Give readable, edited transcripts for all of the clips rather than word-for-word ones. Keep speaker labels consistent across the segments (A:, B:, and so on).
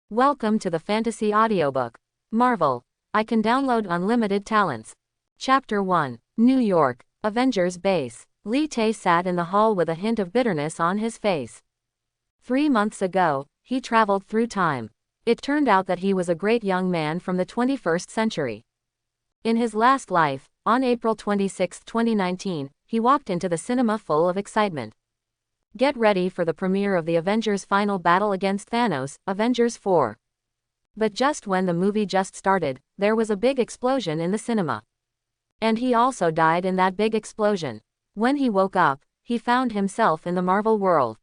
A: Welcome to the Fantasy Audiobook. Marvel. I can download unlimited talents. Chapter 1. New York. Avengers Base. Lee Tae sat in the hall with a hint of bitterness on his face. 3 months ago, he traveled through time. It turned out that he was a great young man from the 21st century. In his last life, on April 26, 2019, he walked into the cinema full of excitement. Get ready for the premiere of the Avengers' final battle against Thanos, Avengers 4. But just when the movie just started, there was a big explosion in the cinema. And he also died in that big explosion. When he woke up, he found himself in the Marvel world.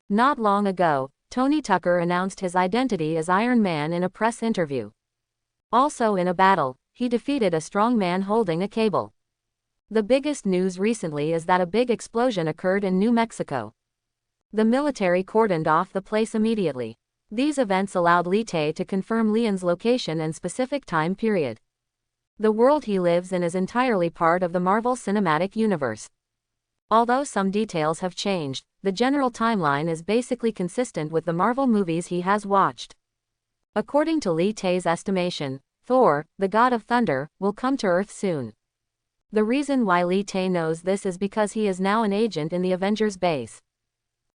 A: Not long ago, Tony Tucker announced his identity as Iron Man in a press interview. Also in a battle, he defeated a strong man holding a cable. The biggest news recently is that a big explosion occurred in New Mexico. The military cordoned off the place immediately. These events allowed Lee Tae to confirm Leon's location and specific time period. The world he lives in is entirely part of the Marvel Cinematic Universe. Although some details have changed, the general timeline is basically consistent with the Marvel movies he has watched. According to Lee Tae's estimation, Thor, the god of thunder, will come to Earth soon. The reason why Lee Tae knows this is because he is now an agent in the Avengers base.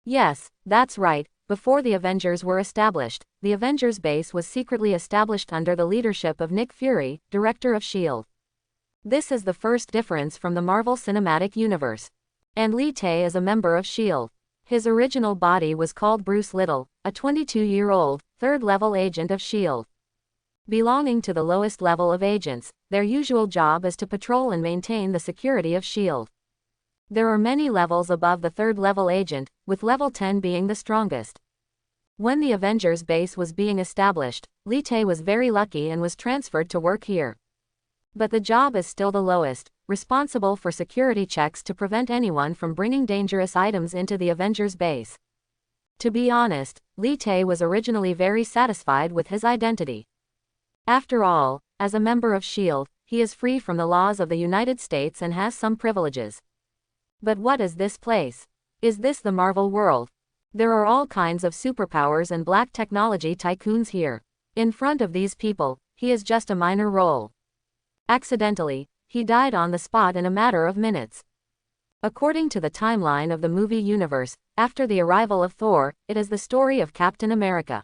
A: Yes, that's right, before the Avengers were established, the Avengers base was secretly established under the leadership of Nick Fury, director of S.H.I.E.L.D. This is the first difference from the Marvel Cinematic Universe. And Lee Tae is a member of S.H.I.E.L.D. His original body was called Bruce Little, a 22-year-old, third-level agent of S.H.I.E.L.D. Belonging to the lowest level of agents, their usual job is to patrol and maintain the security of S.H.I.E.L.D. There are many levels above the third-level agent, with level 10 being the strongest. When the Avengers base was being established, Lee Tae was very lucky and was transferred to work here. But the job is still the lowest, responsible for security checks to prevent anyone from bringing dangerous items into the Avengers base. To be honest, Lee Tae was originally very satisfied with his identity. After all, as a member of S.H.I.E.L.D., he is free from the laws of the United States and has some privileges. But what is this place? Is this the Marvel world? There are all kinds of superpowers and black technology tycoons here. In front of these people, he is just a minor role. Accidentally, he died on the spot in a matter of minutes. According to the timeline of the movie universe, after the arrival of Thor, it is the story of Captain America.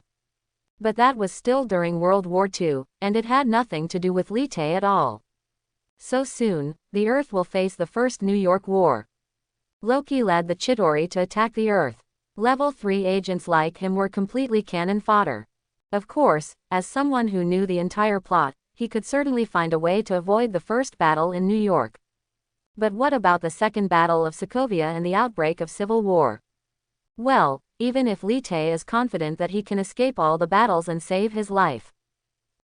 A: But that was still during World War II, and it had nothing to do with Lee Tae at all. So soon, the Earth will face the First New York War. Loki led the Chitauri to attack the Earth. Level 3 agents like him were completely cannon fodder. Of course, as someone who knew the entire plot, he could certainly find a way to avoid the first battle in New York. But what about the second battle of Sokovia and the outbreak of civil war? Well, even if Lee Tae is confident that he can escape all the battles and save his life.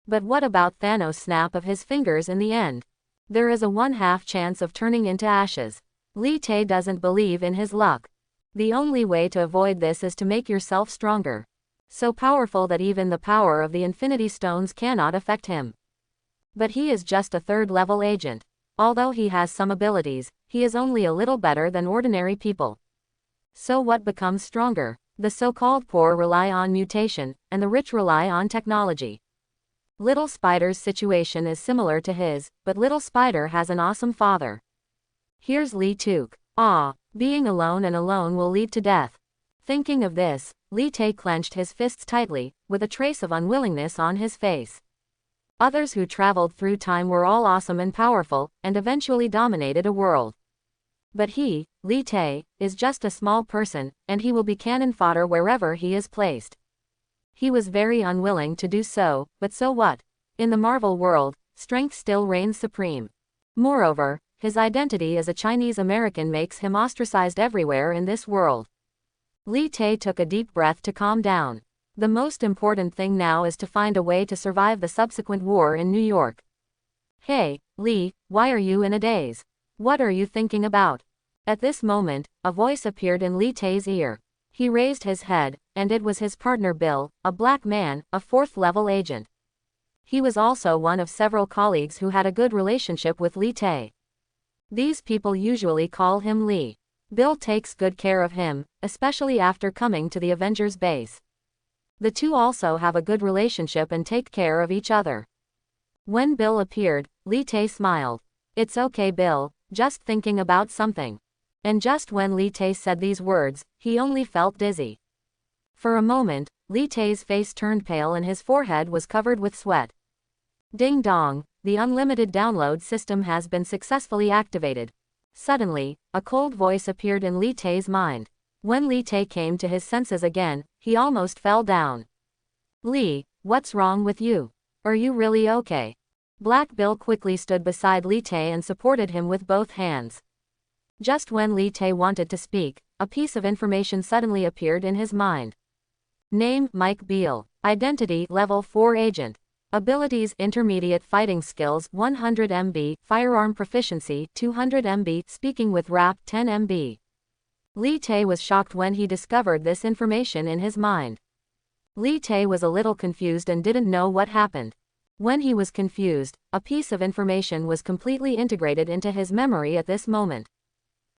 A: But what about Thanos' snap of his fingers in the end? There is a 1/2 chance of turning into ashes. Lee Tae doesn't believe in his luck. The only way to avoid this is to make yourself stronger. So powerful that even the power of the Infinity Stones cannot affect him. But he is just a third-level agent. Although he has some abilities, he is only a little better than ordinary people. So what becomes stronger? The so-called poor rely on mutation, and the rich rely on technology. Little Spider's situation is similar to his, but Little Spider has an awesome father. Here's Lee Took. Being alone and alone will lead to death. Thinking of this, Lee Tae clenched his fists tightly, with a trace of unwillingness on his face. Others who traveled through time were all awesome and powerful, and eventually dominated a world. But he, Lee Tae, is just a small person, and he will be cannon fodder wherever he is placed. He was very unwilling to do so, but so what? In the Marvel world, strength still reigns supreme. Moreover, his identity as a Chinese American makes him ostracized everywhere in this world. Lee Tae took a deep breath to calm down. The most important thing now is to find a way to survive the subsequent war in New York. Hey, Lee, why are you in a daze? What are you thinking about? At this moment, a voice appeared in Lee Tae's ear. He raised his head, and it was his partner Bill, a black man, a fourth-level agent. He was also one of several colleagues who had a good relationship with Lee Tae. These people usually call him Lee. Bill takes good care of him, especially after coming to the Avengers base. The two also have a good relationship and take care of each other. When Bill appeared, Li Tae smiled. "It's okay, Bill, just thinking about something." And just when Li Tae said these words, he only felt dizzy. For a moment, Li Tae's face turned pale and his forehead was covered with sweat. Ding dong, the unlimited download system has been successfully activated. Suddenly, a cold voice appeared in Li Tae's mind. When Li Tae came to his senses again, he almost fell down. "Li, what's wrong with you? Are you really okay?" Black Bill quickly stood beside Li Tae and supported him with both hands. Just when Li Tae wanted to speak, a piece of information suddenly appeared in his mind. Name: Mike Beale. Identity: Level 4 Agent. Abilities: Intermediate Fighting Skills 100 MB, Firearm Proficiency 200 MB, Speaking with Rap 10 MB. Li Tae was shocked when he discovered this information in his mind. Li Tae was a little confused and didn't know what happened. When he was confused, a piece of information was completely integrated into his memory at this moment.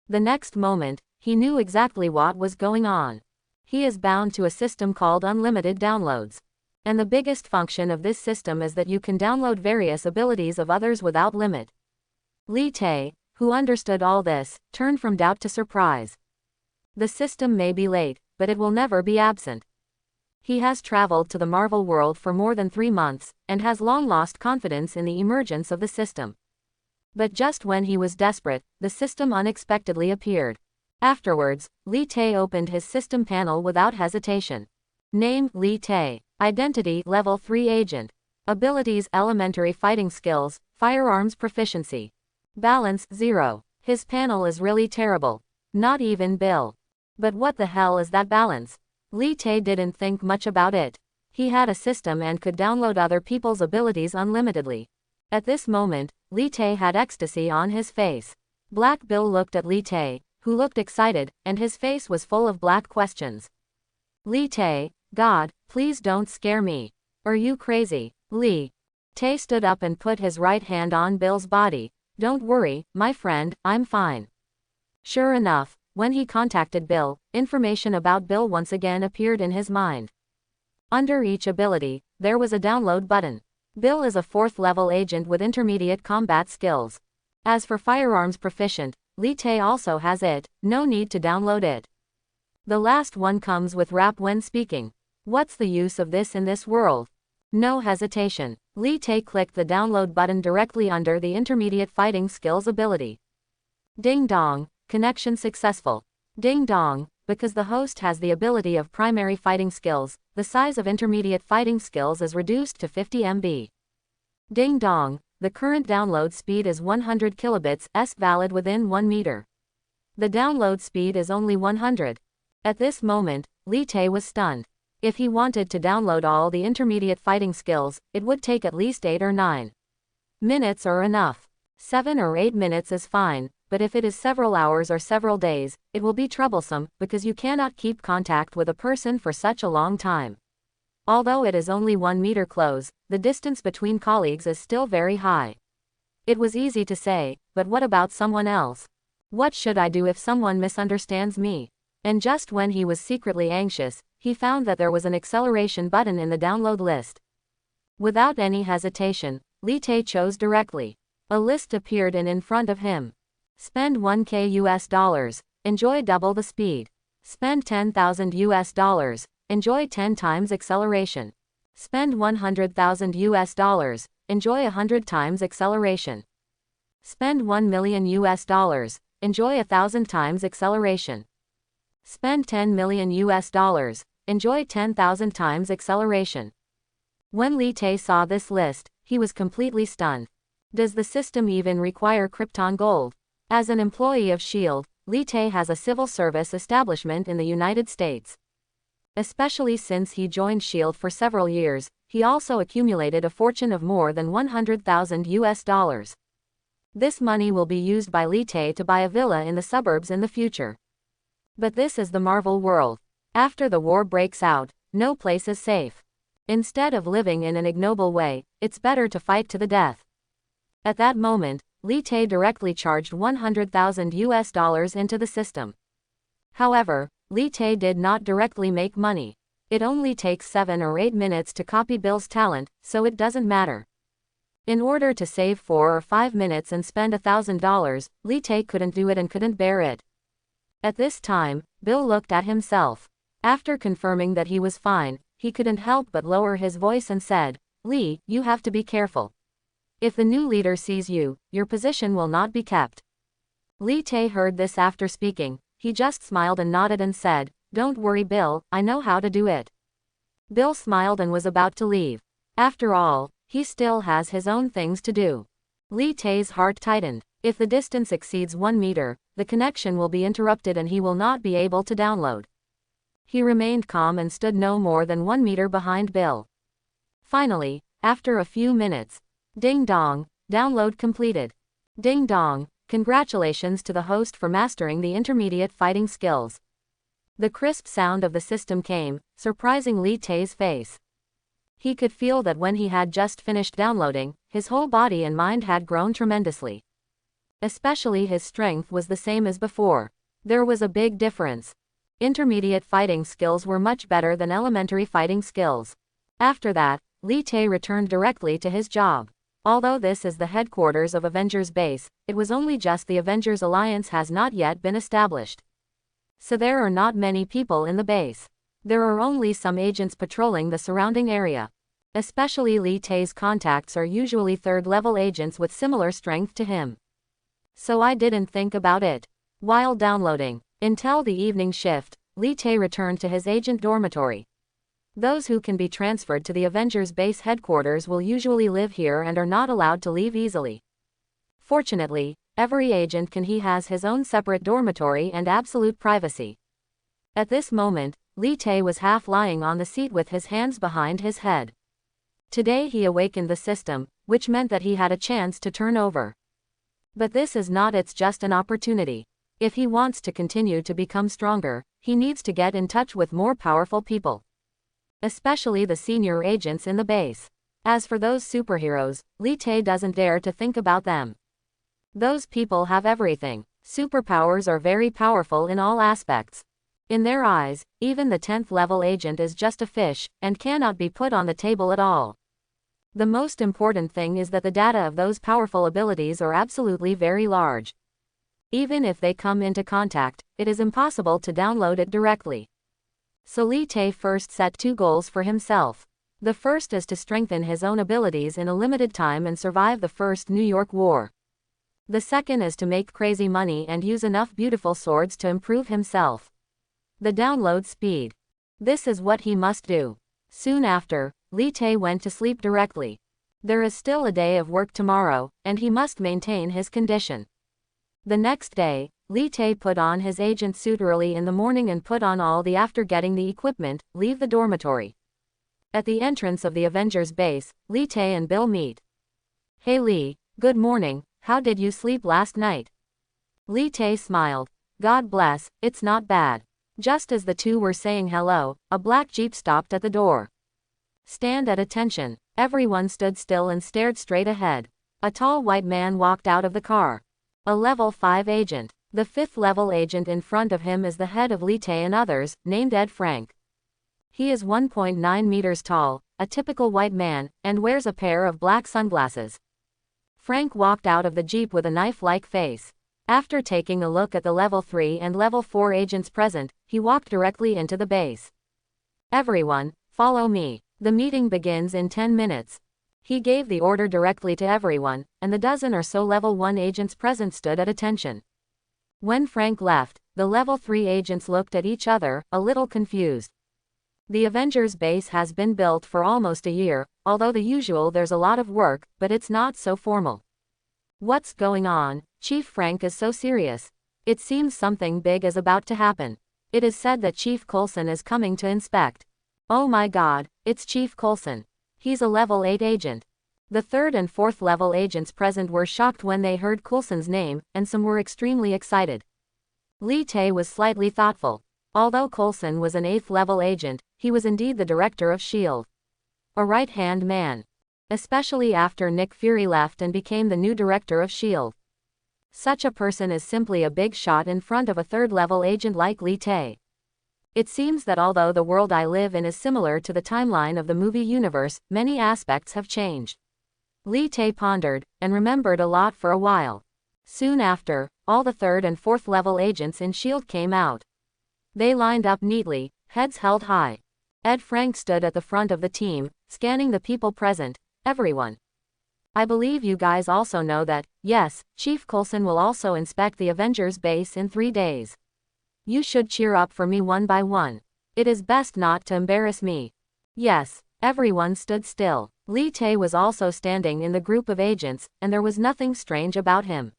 A: The next moment, he knew exactly what was going on. He is bound to a system called unlimited downloads. And the biggest function of this system is that you can download various abilities of others without limit. Li Tae, who understood all this, turned from doubt to surprise. The system may be late, but it will never be absent. He has traveled to the Marvel world for more than 3 months, and has long lost confidence in the emergence of the system. But just when he was desperate, the system unexpectedly appeared. Afterwards, Li Tae opened his system panel without hesitation. Name: Li Tae. Identity: Level 3 Agent. Abilities: Elementary Fighting Skills, Firearms Proficiency. Balance: 0. His panel is really terrible. Not even Bill. But what the hell is that balance? Li Tae didn't think much about it. He had a system and could download other people's abilities unlimitedly. At this moment, Li Tae had ecstasy on his face. Black Bill looked at Li Tae, who looked excited, and his face was full of black questions. Li Tae, God, please don't scare me. Are you crazy? Li Tae stood up and put his right hand on Bill's body. Don't worry, my friend, I'm fine. Sure enough, when he contacted Bill, information about Bill once again appeared in his mind. Under each ability, there was a download button. Bill is a 4th level agent with intermediate combat skills. As for firearms proficient, Li Tae also has it, no need to download it. The last one comes with rap when speaking. What's the use of this in this world? No hesitation. Li Tae clicked the download button directly under the intermediate fighting skills ability. Ding dong, connection successful. Ding dong, because the host has the ability of primary fighting skills, the size of intermediate fighting skills is reduced to 50 MB. Ding dong, the current download speed is 100 kilobits, valid within 1 meter. The download speed is only 100. At this moment, Li Tae was stunned. If he wanted to download all the intermediate fighting skills, it would take at least 8 or 9 minutes or enough. 7 or 8 minutes is fine, but if it is several hours or several days, it will be troublesome, because you cannot keep contact with a person for such a long time. Although it is only 1 meter close, the distance between colleagues is still very high. It was easy to say, but what about someone else? What should I do if someone misunderstands me? And just when he was secretly anxious, he found that there was an acceleration button in the download list. Without any hesitation, Li Tae chose directly. A list appeared in front of him. Spend $1,000, enjoy double the speed. Spend $10,000, enjoy 10 times acceleration. Spend $100,000, enjoy 100 times acceleration. Spend $1 million, enjoy 1,000 times acceleration. Spend $10 million, enjoy 10,000 times acceleration. When Li Tae saw this list, he was completely stunned. Does the system even require Krypton gold? As an employee of S.H.I.E.L.D., Li Tae has a civil service establishment in the United States. Especially since he joined S.H.I.E.L.D. for several years, he also accumulated a fortune of more than $100,000. This money will be used by Li Tae to buy a villa in the suburbs in the future. But this is the Marvel world. After the war breaks out, no place is safe. Instead of living in an ignoble way, it's better to fight to the death. At that moment, Li Tae directly charged $100,000 into the system. However, Li Tae did not directly make money. It only takes 7 or 8 minutes to copy Bill's talent, so it doesn't matter. In order to save 4 or 5 minutes and spend $1,000, Lee Tae couldn't do it and couldn't bear it. At this time, Bill looked at himself. After confirming that he was fine, he couldn't help but lower his voice and said, "Lee, you have to be careful. If the new leader sees you, your position will not be kept." Lee Tae heard this after speaking. He just smiled and nodded and said, "Don't worry Bill, I know how to do it." Bill smiled and was about to leave. After all, he still has his own things to do. Lee Tae's heart tightened. If the distance exceeds 1 meter, the connection will be interrupted and he will not be able to download. He remained calm and stood no more than 1 meter behind Bill. Finally, after a few minutes, ding dong, download completed. Ding dong, congratulations to the host for mastering the intermediate fighting skills. The crisp sound of the system came, surprising Lee Tae's face. He could feel that when he had just finished downloading, his whole body and mind had grown tremendously. Especially his strength was the same as before. There was a big difference. Intermediate fighting skills were much better than elementary fighting skills. After that, Lee Tae returned directly to his job. Although this is the headquarters of Avengers Base, it was only just the Avengers Alliance has not yet been established. So there are not many people in the base. There are only some agents patrolling the surrounding area. Especially Lee Tae's contacts are usually third-level agents with similar strength to him. So I didn't think about it. While downloading, until the evening shift, Lee Tae returned to his agent dormitory. Those who can be transferred to the Avengers Base headquarters will usually live here and are not allowed to leave easily. Fortunately, every agent has his own separate dormitory and absolute privacy. At this moment, Lee Tae was half lying on the seat with his hands behind his head. Today he awakened the system, which meant that he had a chance to turn over. But this is not it's just an opportunity. If he wants to continue to become stronger, he needs to get in touch with more powerful people. Especially the senior agents in the base. As for those superheroes, Lee Tae doesn't dare to think about them. Those people have everything. Superpowers are very powerful in all aspects. In their eyes, even the 10th level agent is just a fish, and cannot be put on the table at all. The most important thing is that the data of those powerful abilities are absolutely very large. Even if they come into contact, it is impossible to download it directly. So Lee Tae first set 2 goals for himself. The first is to strengthen his own abilities in a limited time and survive the First New York War. The second is to make crazy money and use enough beautiful swords to improve himself. The download speed. This is what he must do. Soon after, Lee Tae went to sleep directly. There is still a day of work tomorrow, and he must maintain his condition. The next day, Lee Tae put on his agent suit early in the morning and put on all the after getting the equipment, leave the dormitory. At the entrance of the Avengers base, Lee Tae and Bill meet. "Hey Lee, good morning, how did you sleep last night?" Lee Tae smiled. "God bless, it's not bad." Just as the two were saying hello, a black jeep stopped at the door. "Stand at attention." Everyone stood still and stared straight ahead. A tall white man walked out of the car. A level 5 agent. The 5th level agent in front of him is the head of Lee Tae and others, named Ed Frank. He is 1.9 meters tall, a typical white man, and wears a pair of black sunglasses. Frank walked out of the jeep with a knife-like face. After taking a look at the level 3 and level 4 agents present, he walked directly into the base. "Everyone, follow me. The meeting begins in 10 minutes. He gave the order directly to everyone, and the dozen or so level 1 agents present stood at attention. When Frank left, the level 3 agents looked at each other, a little confused. The Avengers base has been built for almost a year, although the usual there's a lot of work, but it's not so formal. What's going on? Chief Frank is so serious. It seems something big is about to happen. It is said that Chief Coulson is coming to inspect. Oh my god, it's Chief Coulson. He's a level 8 agent. The 3rd and 4th level agents present were shocked when they heard Coulson's name, and some were extremely excited. Lee Tae was slightly thoughtful. Although Coulson was an 8th level agent, he was indeed the director of S.H.I.E.L.D. A right-hand man. Especially after Nick Fury left and became the new director of S.H.I.E.L.D. Such a person is simply a big shot in front of a 3rd level agent like Lee Tae. It seems that although the world I live in is similar to the timeline of the movie universe, many aspects have changed. Li Tae pondered, and remembered a lot for a while. Soon after, all the 3rd and 4th level agents in S.H.I.E.L.D. came out. They lined up neatly, heads held high. Ed Frank stood at the front of the team, scanning the people present. Everyone. I believe you guys also know that, yes, Chief Coulson will also inspect the Avengers base in 3 days. You should cheer up for me one by one. It is best not to embarrass me. Yes, everyone stood still. Li Tae was also standing in the group of agents, and there was nothing strange about him.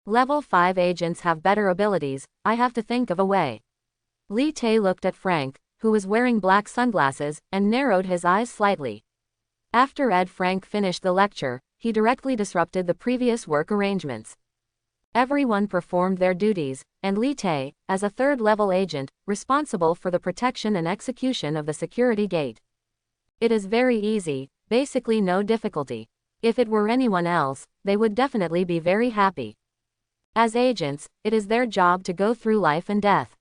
A: Level 5 agents have better abilities, I have to think of a way. Li Tae looked at Frank, who was wearing black sunglasses, and narrowed his eyes slightly. After Ed Frank finished the lecture, he directly disrupted the previous work arrangements. Everyone performed their duties, and Li Tae, as a 3rd level agent, responsible for the protection and execution of the security gate. It is very easy, basically no difficulty. If it were anyone else, they would definitely be very happy. As agents, it is their job to go through life and death.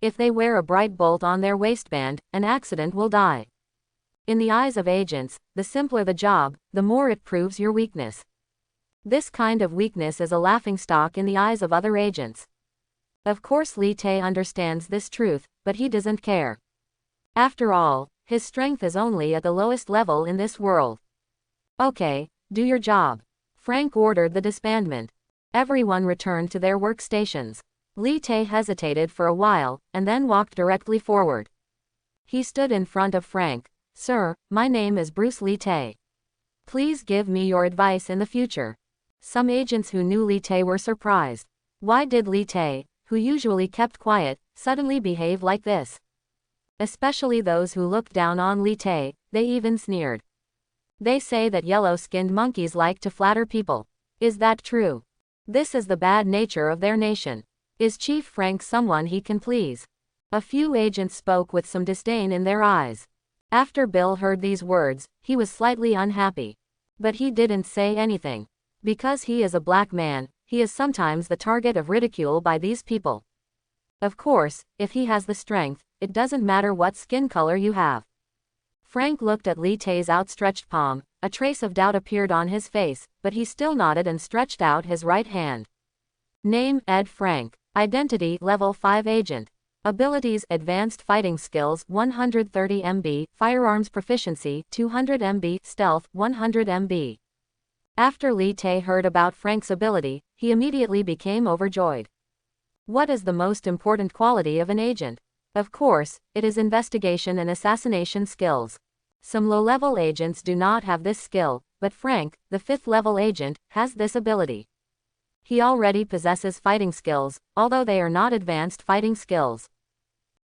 A: If they wear a bright bolt on their waistband, an accident will die. In the eyes of agents, the simpler the job, the more it proves your weakness. This kind of weakness is a laughingstock in the eyes of other agents. Of course Li Tae understands this truth, but he doesn't care. After all, his strength is only at the lowest level in this world. Okay, do your job. Frank ordered the disbandment. Everyone returned to their workstations. Li Tae hesitated for a while, and then walked directly forward. He stood in front of Frank. Sir, my name is Bruce Li Tae. Please give me your advice in the future. Some agents who knew Li Tae were surprised. Why did Li Tae, who usually kept quiet, suddenly behave like this? Especially those who looked down on Li Tae, they even sneered. They say that yellow-skinned monkeys like to flatter people. Is that true? This is the bad nature of their nation. Is Chief Frank someone he can please? A few agents spoke with some disdain in their eyes. After Bill heard these words, he was slightly unhappy. But he didn't say anything. Because he is a black man, he is sometimes the target of ridicule by these people. Of course, if he has the strength, it doesn't matter what skin color you have. Frank looked at Li Tae's outstretched palm, a trace of doubt appeared on his face, but he still nodded and stretched out his right hand. Name, Ed Frank. Identity, Level 5 Agent. Abilities, Advanced Fighting Skills, 130 MB, Firearms Proficiency, 200 MB, Stealth, 100 MB. After Li Tae heard about Frank's ability, he immediately became overjoyed. What is the most important quality of an agent? Of course, it is investigation and assassination skills. Some low-level agents do not have this skill, but Frank, the 5th level agent, has this ability. He already possesses fighting skills, although they are not advanced fighting skills.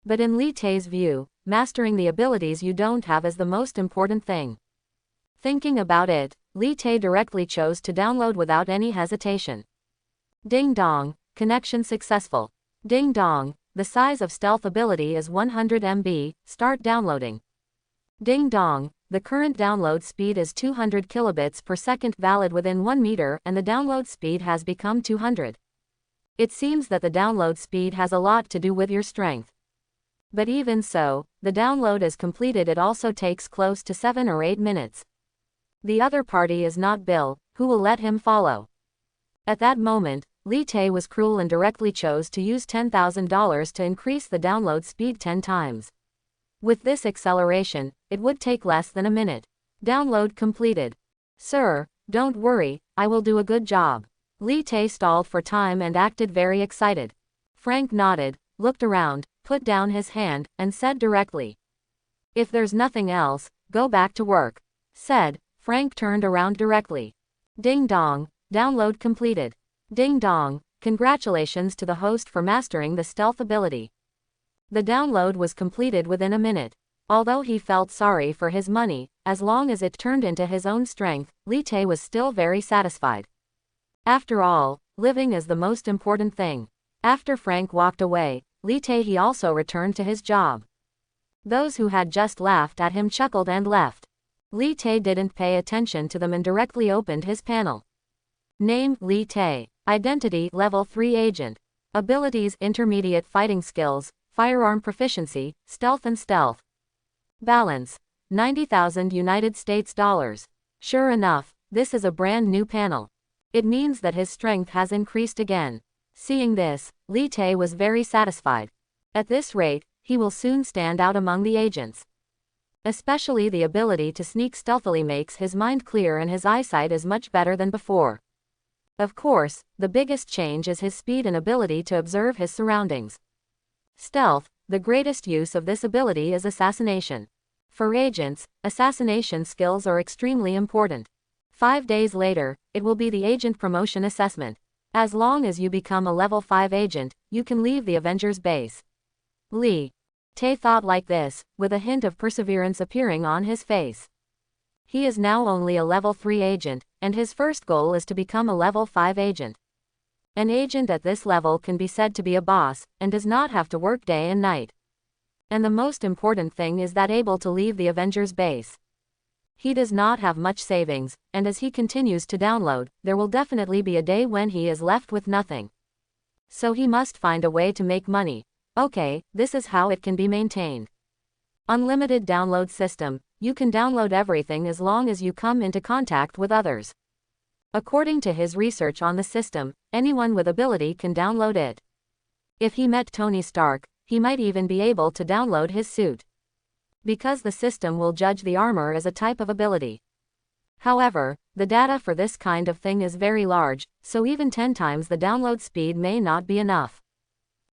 A: But in Li Tae's view, mastering the abilities you don't have is the most important thing. Thinking about it, Li Tae directly chose to download without any hesitation. Ding dong, connection successful. Ding dong, the size of stealth ability is 100 MB, start downloading. Ding dong, the current download speed is 200 kilobits per second valid within 1 meter and the download speed has become 200. It seems that the download speed has a lot to do with your strength. But even so, the download is completed. It also takes close to 7 or 8 minutes. The other party is not Bill, who will let him follow. At that moment, Li Tae was cruel and directly chose to use $10,000 to increase the download speed 10 times. With this acceleration, it would take less than a minute. Download completed. Sir, don't worry, I will do a good job. Li Tae stalled for time and acted very excited. Frank nodded, looked around, put down his hand, and said directly. If there's nothing else, go back to work. Said, Frank turned around directly. Ding dong, download completed. Ding dong, congratulations to the host for mastering the stealth ability. The download was completed within a minute. Although he felt sorry for his money, as long as it turned into his own strength, Li Tae was still very satisfied. After all, living is the most important thing. After Frank walked away, Li Tae he also returned to his job. Those who had just laughed at him chuckled and left. Li Tae didn't pay attention to them and directly opened his panel. Name, Li Tae. Identity, Level 3 Agent. Abilities, Intermediate Fighting Skills, firearm proficiency, stealth and stealth. Balance, 90,000 United States dollars. Sure enough, this is a brand new panel. It means that his strength has increased again. Seeing this, Li Te was very satisfied. At this rate, he will soon stand out among the agents. Especially the ability to sneak stealthily makes his mind clear and his eyesight is much better than before. Of course, the biggest change is his speed and ability to observe his surroundings. Stealth, the greatest use of this ability is assassination. For agents, assassination skills are extremely important. 5 days later, it will be the agent promotion assessment. As long as you become a level 5 agent, you can leave the Avengers base. Li Te thought like this, with a hint of perseverance appearing on his face. He is now only a level 3 agent, and his first goal is to become a level 5 agent. An agent at this level can be said to be a boss, and does not have to work day and night. And the most important thing is that able to leave the Avengers base. He does not have much savings, and as he continues to download, there will definitely be a day when he is left with nothing. So he must find a way to make money. Okay, this is how it can be maintained. Unlimited download system. You can download everything as long as you come into contact with others. According to his research on the system, anyone with ability can download it. If he met Tony Stark, he might even be able to download his suit. Because the system will judge the armor as a type of ability. However, the data for this kind of thing is very large, so even 10 times the download speed may not be enough.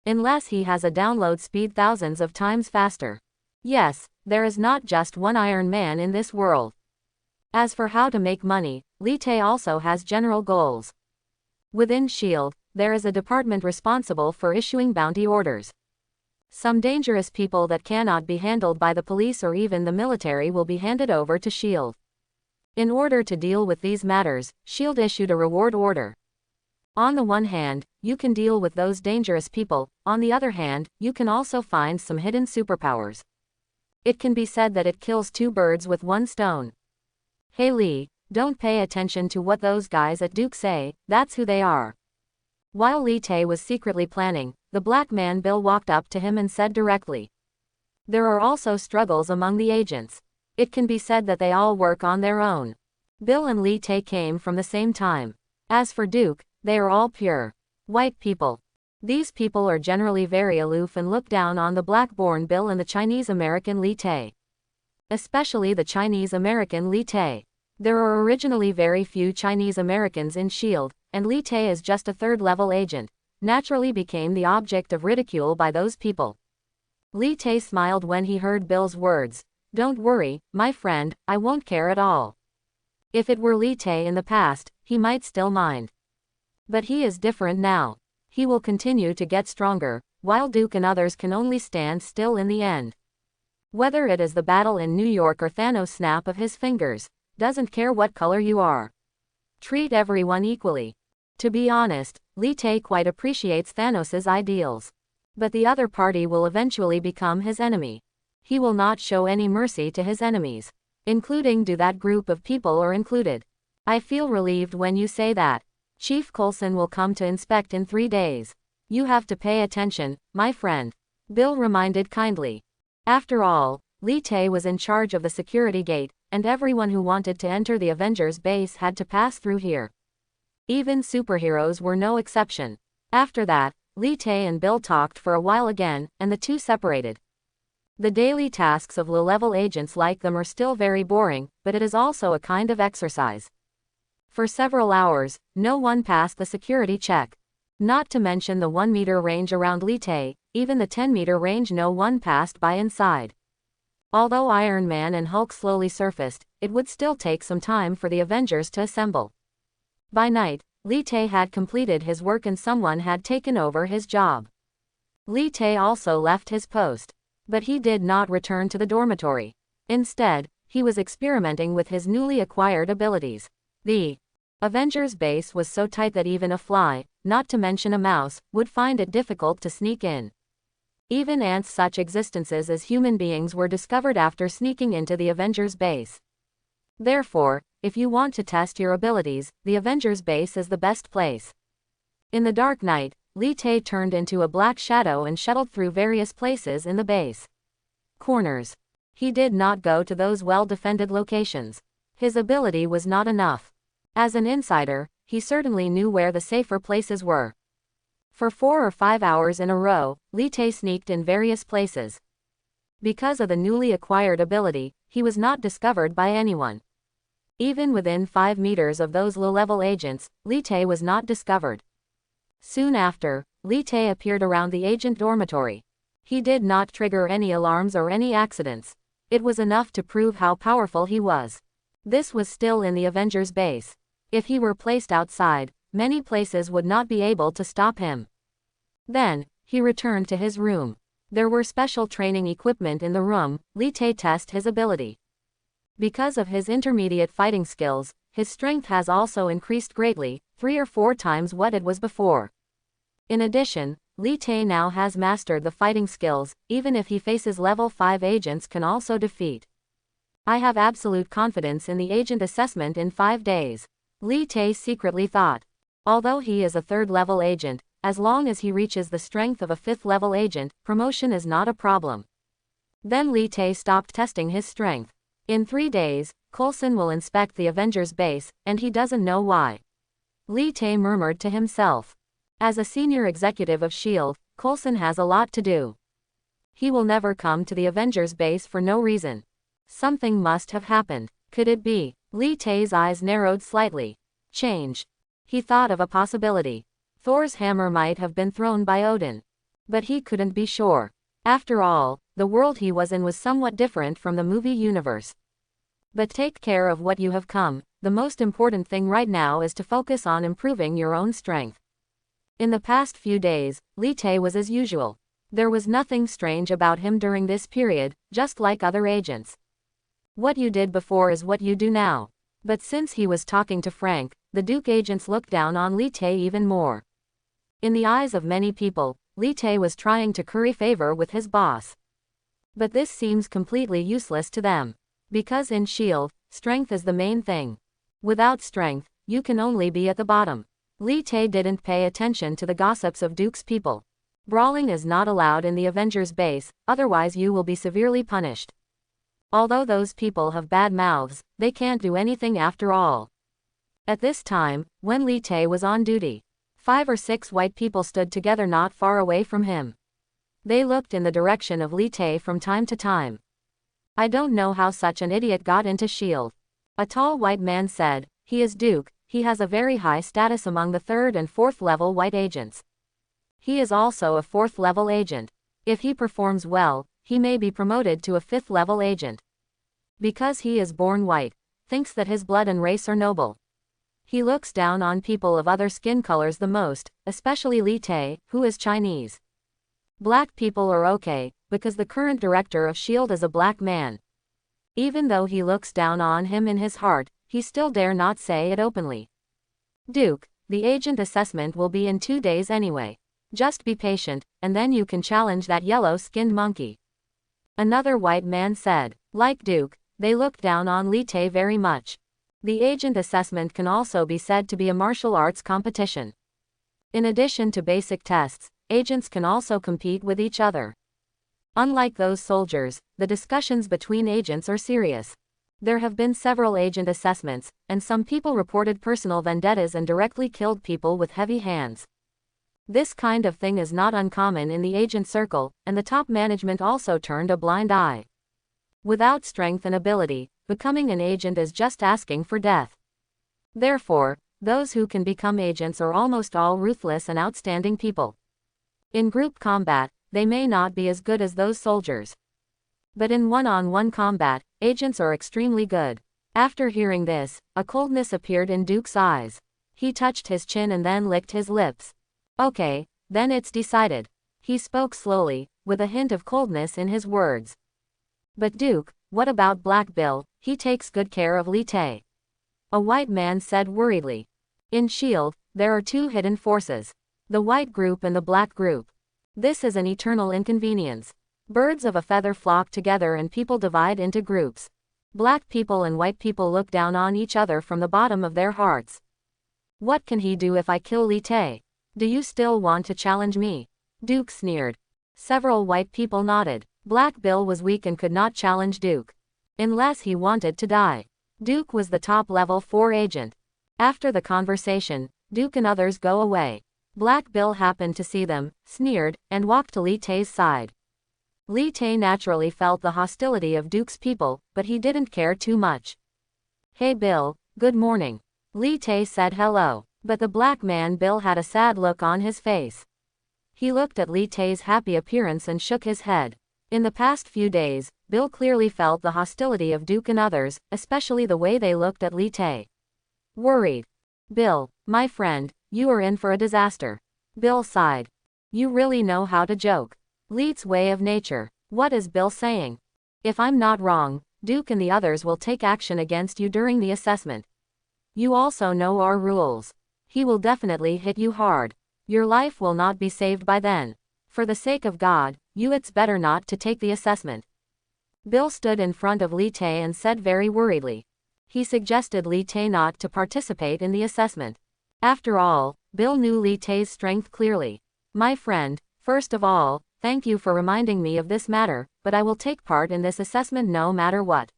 A: Unless he has a download speed thousands of times faster. Yes, there is not just one Iron Man in this world. As for how to make money, Li Te also has general goals. Within S.H.I.E.L.D., there is a department responsible for issuing bounty orders. Some dangerous people that cannot be handled by the police or even the military will be handed over to S.H.I.E.L.D. In order to deal with these matters, S.H.I.E.L.D. issued a reward order. On the one hand, you can deal with those dangerous people, on the other hand, you can also find some hidden superpowers. It can be said that it kills 2 birds with 1 stone. Hey Lee, don't pay attention to what those guys at Duke say, that's who they are. While Li Te was secretly planning, the black man Bill walked up to him and said directly. There are also struggles among the agents. It can be said that they all work on their own. Bill and Li Te came from the same time. As for Duke, they are all pure white people. These people are generally very aloof and look down on the black-born Bill and the Chinese-American Li Te. Especially the Chinese-American Li Te. There are originally very few Chinese-Americans in S.H.I.E.L.D., and Li Te is just a 3rd-level agent, naturally became the object of ridicule by those people. Li Te smiled when he heard Bill's words. Don't worry, my friend, I won't care at all. If it were Li Te in the past, he might still mind. But he is different now. He will continue to get stronger, while Duke and others can only stand still in the end. Whether it is the battle in New York or Thanos' snap of his fingers, doesn't care what color you are. Treat everyone equally. To be honest, Li Te quite appreciates Thanos' ideals. But the other party will eventually become his enemy. He will not show any mercy to his enemies. Including do that group of people are included. I feel relieved when you say that. Chief Coulson will come to inspect in 3 days. You have to pay attention, my friend. Bill reminded kindly. After all, Li Te was in charge of the security gate, and everyone who wanted to enter the Avengers base had to pass through here. Even superheroes were no exception. After that, Li Te and Bill talked for a while again, and the two separated. The daily tasks of low-level agents like them are still very boring, but it is also a kind of exercise. For several hours, no one passed the security check. Not to mention the 1-meter range around Li Te, even the 10-meter range no one passed by inside. Although Iron Man and Hulk slowly surfaced, it would still take some time for the Avengers to assemble. By night, Li Te had completed his work and someone had taken over his job. Li Te also left his post. But he did not return to the dormitory. Instead, he was experimenting with his newly acquired abilities. The Avengers base was so tight that even a fly, not to mention a mouse, would find it difficult to sneak in. Even ants, such existences as human beings, were discovered after sneaking into the Avengers base. Therefore, if you want to test your abilities, the Avengers base is the best place. In the dark night, Li Te turned into a black shadow and shuttled through various places in the base. Corners. He did not go to those well-defended locations. His ability was not enough. As an insider, he certainly knew where the safer places were. For 4 or 5 hours in a row, Li Te sneaked in various places. Because of the newly acquired ability, he was not discovered by anyone. Even within 5 meters of those low-level agents, Li Te was not discovered. Soon after, Li Te appeared around the agent dormitory. He did not trigger any alarms or any accidents. It was enough to prove how powerful he was. This was still in the Avengers base. If he were placed outside, many places would not be able to stop him. Then, he returned to his room. There were special training equipment in the room. Li Te tested his ability. Because of his intermediate fighting skills, his strength has also increased greatly, 3 or 4 times what it was before. In addition, Li Te now has mastered the fighting skills, even if he faces level 5 agents can also defeat. I have absolute confidence in the agent assessment in 5 days. Li Te secretly thought. Although he is a 3rd level agent, as long as he reaches the strength of a 5th level agent, promotion is not a problem. Then Li Te stopped testing his strength. In 3 days, Coulson will inspect the Avengers base, and he doesn't know why. Li Te murmured to himself. As a senior executive of S.H.I.E.L.D., Coulson has a lot to do. He will never come to the Avengers base for no reason. Something must have happened. Could it be? Li Te's eyes narrowed slightly. Change. He thought of a possibility. Thor's hammer might have been thrown by Odin. But he couldn't be sure. After all, the world he was in was somewhat different from the movie universe. But take care of what you have come. The most important thing right now is to focus on improving your own strength. In the past few days, Li Te was as usual. There was nothing strange about him during this period, just like other agents. What you did before is what you do now. But since he was talking to Frank, the Duke agents looked down on Li Te even more. In the eyes of many people, Li Te was trying to curry favor with his boss. But this seems completely useless to them. Because in S.H.I.E.L.D., strength is the main thing. Without strength, you can only be at the bottom. Li Te didn't pay attention to the gossips of Duke's people. Brawling is not allowed in the Avengers base, otherwise you will be severely punished. Although those people have bad mouths, they can't do anything after all. At this time, when Li Te was on duty, 5 or 6 white people stood together not far away from him. They looked in the direction of Li Te from time to time. I don't know how such an idiot got into S.H.I.E.L.D. A tall white man said, he is Duke, he has a very high status among the 3rd and 4th level white agents. He is also a 4th level agent. If he performs well, he may be promoted to a 5th level agent. Because he is born white, thinks that his blood and race are noble. He looks down on people of other skin colors the most, especially Li Te, who is Chinese. Black people are okay, because the current director of S.H.I.E.L.D. is a black man. Even though he looks down on him in his heart, he still dare not say it openly. Duke, the agent assessment will be in 2 days anyway. Just be patient, and then you can challenge that yellow-skinned monkey. Another white man said. Like Duke, they look down on Li Te very much. The agent assessment can also be said to be a martial arts competition. In addition to basic tests, agents can also compete with each other. Unlike those soldiers, the discussions between agents are serious. There have been several agent assessments, and some people reported personal vendettas and directly killed people with heavy hands. This kind of thing is not uncommon in the agent circle, and the top management also turned a blind eye. Without strength and ability, becoming an agent is just asking for death. Therefore, those who can become agents are almost all ruthless and outstanding people. In group combat, they may not be as good as those soldiers. But in one-on-one combat, agents are extremely good. After hearing this, a coldness appeared in Duke's eyes. He touched his chin and then licked his lips. Okay, then it's decided. He spoke slowly, with a hint of coldness in his words. But Duke, what about Black Bill? He takes good care of Li Te. A white man said worriedly. In S.H.I.E.L.D., there are 2 hidden forces. The white group and the black group. This is an eternal inconvenience. Birds of a feather flock together and people divide into groups. Black people and white people look down on each other from the bottom of their hearts. What can he do if I kill Li Te? Do you still want to challenge me? Duke sneered. Several white people nodded. Black Bill was weak and could not challenge Duke. Unless he wanted to die. Duke was the top level 4 agent. After the conversation, Duke and others go away. Black Bill happened to see them, sneered, and walked to Li Tay's side. Li Tay naturally felt the hostility of Duke's people, but he didn't care too much. Hey Bill, good morning. Li Tay said hello, but the black man Bill had a sad look on his face. He looked at Li Tay's happy appearance and shook his head. In the past few days, Bill clearly felt the hostility of Duke and others, especially the way they looked at Li Tay. Worried. Bill, my friend, you are in for a disaster. Bill sighed. You really know how to joke. Li's way of nature. What is Bill saying? If I'm not wrong, Duke and the others will take action against you during the assessment. You also know our rules. He will definitely hit you hard. Your life will not be saved by then. For the sake of God, it's better not to take the assessment. Bill stood in front of Li Tay and said very worriedly. He suggested Li Tay not to participate in the assessment. After all, Bill knew Li Tay's strength clearly. My friend, first of all, thank you for reminding me of this matter, but I will take part in this assessment no matter what.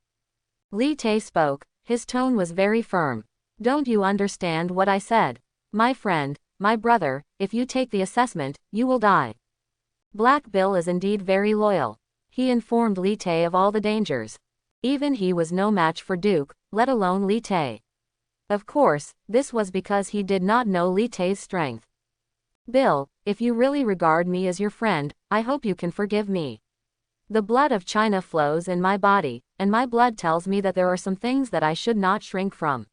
A: Li Tay spoke, his tone was very firm. Don't you understand what I said? My friend, my brother, if you take the assessment, you will die. Black Bill is indeed very loyal. He informed Li Tay of all the dangers. Even he was no match for Duke, let alone Li Tay. Of course, this was because he did not know Li Tay's strength. Bill, if you really regard me as your friend, I hope you can forgive me. The blood of China flows in my body, and my blood tells me that there are some things that I should not shrink from.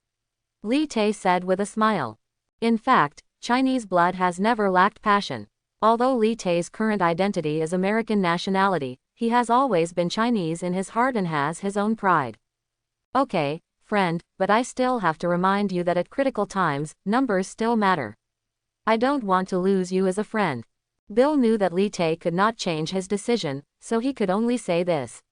A: Li Tay said with a smile. In fact, Chinese blood has never lacked passion. Although Li Tay's current identity is American nationality, he has always been Chinese in his heart and has his own pride. Okay, friend, but I still have to remind you that at critical times, numbers still matter. I don't want to lose you as a friend. Bill knew that Li Tay could not change his decision, so he could only say this.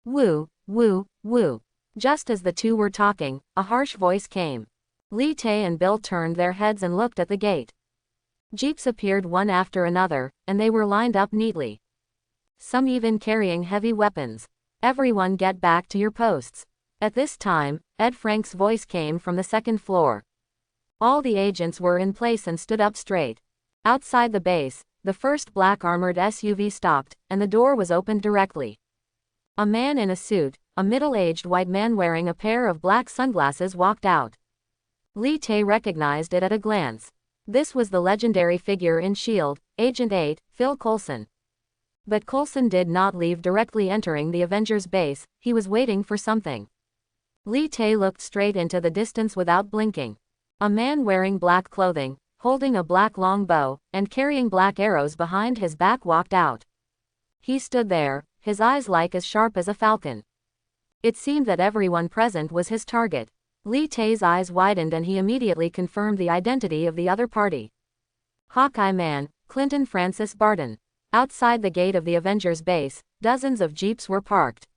A: Woo, woo, woo. Just as the two were talking, a harsh voice came. Li Tay and Bill turned their heads and looked at the gate. Jeeps appeared one after another, and they were lined up neatly. Some even carrying heavy weapons. Everyone get back to your posts. At this time, Ed Frank's voice came from the second floor. All the agents were in place and stood up straight. Outside the base, the first black armored SUV stopped, and the door was opened directly. A man in a suit, a middle-aged white man wearing a pair of black sunglasses walked out. Li Tay recognized it at a glance. This was the legendary figure in S.H.I.E.L.D., Agent 8, Phil Coulson. But Coulson did not leave directly entering the Avengers base, he was waiting for something. Li Tay looked straight into the distance without blinking. A man wearing black clothing, holding a black long bow, and carrying black arrows behind his back walked out. He stood there, his eyes like as sharp as a falcon. It seemed that everyone present was his target. Li Tay's eyes widened and he immediately confirmed the identity of the other party. Hawkeye Man, Clinton Francis Barton. Outside the gate of the Avengers base, dozens of jeeps were parked.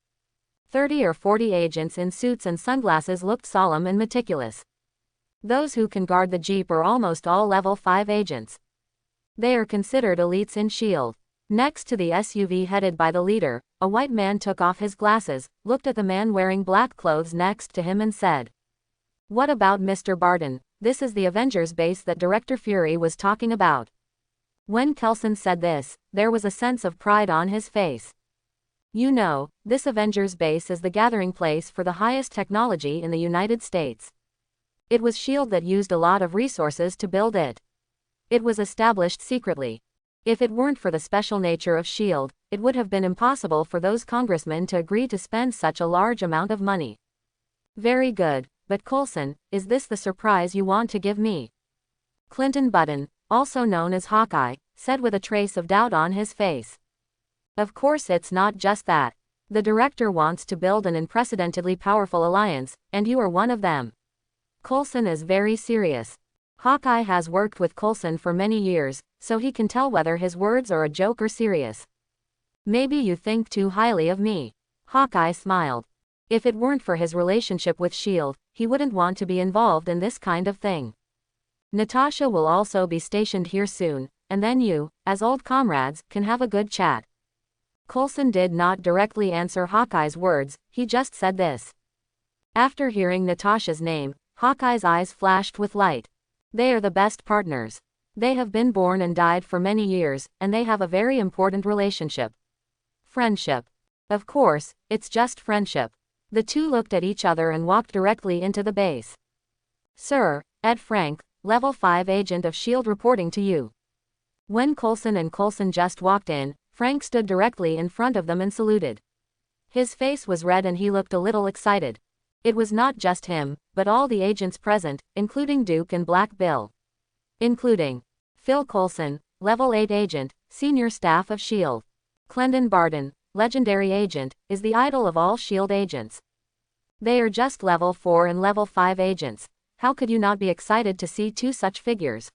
A: 30 or 40 agents in suits and sunglasses looked solemn and meticulous. Those who can guard the jeep are almost all level 5 agents. They are considered elites in S.H.I.E.L.D. Next to the SUV headed by the leader, a white man took off his glasses, looked at the man wearing black clothes next to him and said, "What about Mr. Barton? This is the Avengers base that Director Fury was talking about." When Coulson said this, there was a sense of pride on his face. You know, this Avengers base is the gathering place for the highest technology in the United States. It was S.H.I.E.L.D. that used a lot of resources to build it. It was established secretly. If it weren't for the special nature of S.H.I.E.L.D., it would have been impossible for those congressmen to agree to spend such a large amount of money. Very good, but Coulson, is this the surprise you want to give me? Clinton Button, also known as Hawkeye, said with a trace of doubt on his face. Of course it's not just that. The director wants to build an unprecedentedly powerful alliance, and you are one of them. Coulson is very serious. Hawkeye has worked with Coulson for many years, so he can tell whether his words are a joke or serious. Maybe you think too highly of me. Hawkeye smiled. If it weren't for his relationship with S.H.I.E.L.D., he wouldn't want to be involved in this kind of thing. Natasha will also be stationed here soon, and then you, as old comrades, can have a good chat. Coulson did not directly answer Hawkeye's words, he just said this. After hearing Natasha's name, Hawkeye's eyes flashed with light. They are the best partners. They have been born and died for many years, and they have a very important relationship. Friendship. Of course, it's just friendship. The two looked at each other and walked directly into the base. Sir, Ed Frank, Level 5 agent of S.H.I.E.L.D. reporting to you. When Coulson and Coulson just walked in, Frank stood directly in front of them and saluted. His face was red and he looked a little excited. It was not just him, but all the agents present, including Duke and Black Bill. Including Phil Coulson, Level 8 agent, senior staff of S.H.I.E.L.D. Clendon Barton, legendary agent, is the idol of all S.H.I.E.L.D. agents. They are just Level 4 and Level 5 agents. How could you not be excited to see two such figures?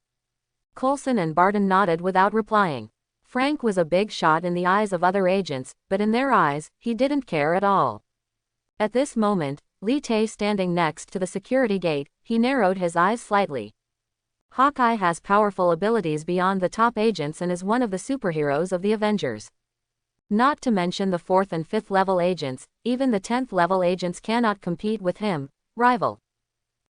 A: Coulson and Barton nodded without replying. Frank was a big shot in the eyes of other agents, but in their eyes, he didn't care at all. At this moment, Lee Tae standing next to the security gate, he narrowed his eyes slightly. Hawkeye has powerful abilities beyond the top agents and is one of the superheroes of the Avengers. Not to mention the 4th and 5th level agents, even the 10th level agents cannot compete with him, rival.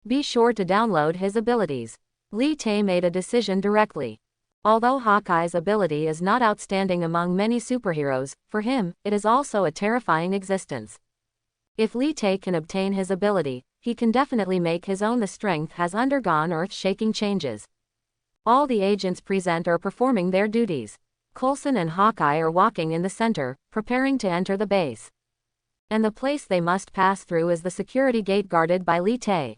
A: Be sure to download his abilities. Lee Tae made a decision directly. Although Hawkeye's ability is not outstanding among many superheroes, for him, it is also a terrifying existence. If Lee Tae can obtain his ability, he can definitely make his own. The strength has undergone earth-shaking changes. All the agents present are performing their duties. Coulson and Hawkeye are walking in the center, preparing to enter the base. And the place they must pass through is the security gate guarded by Lee Tae.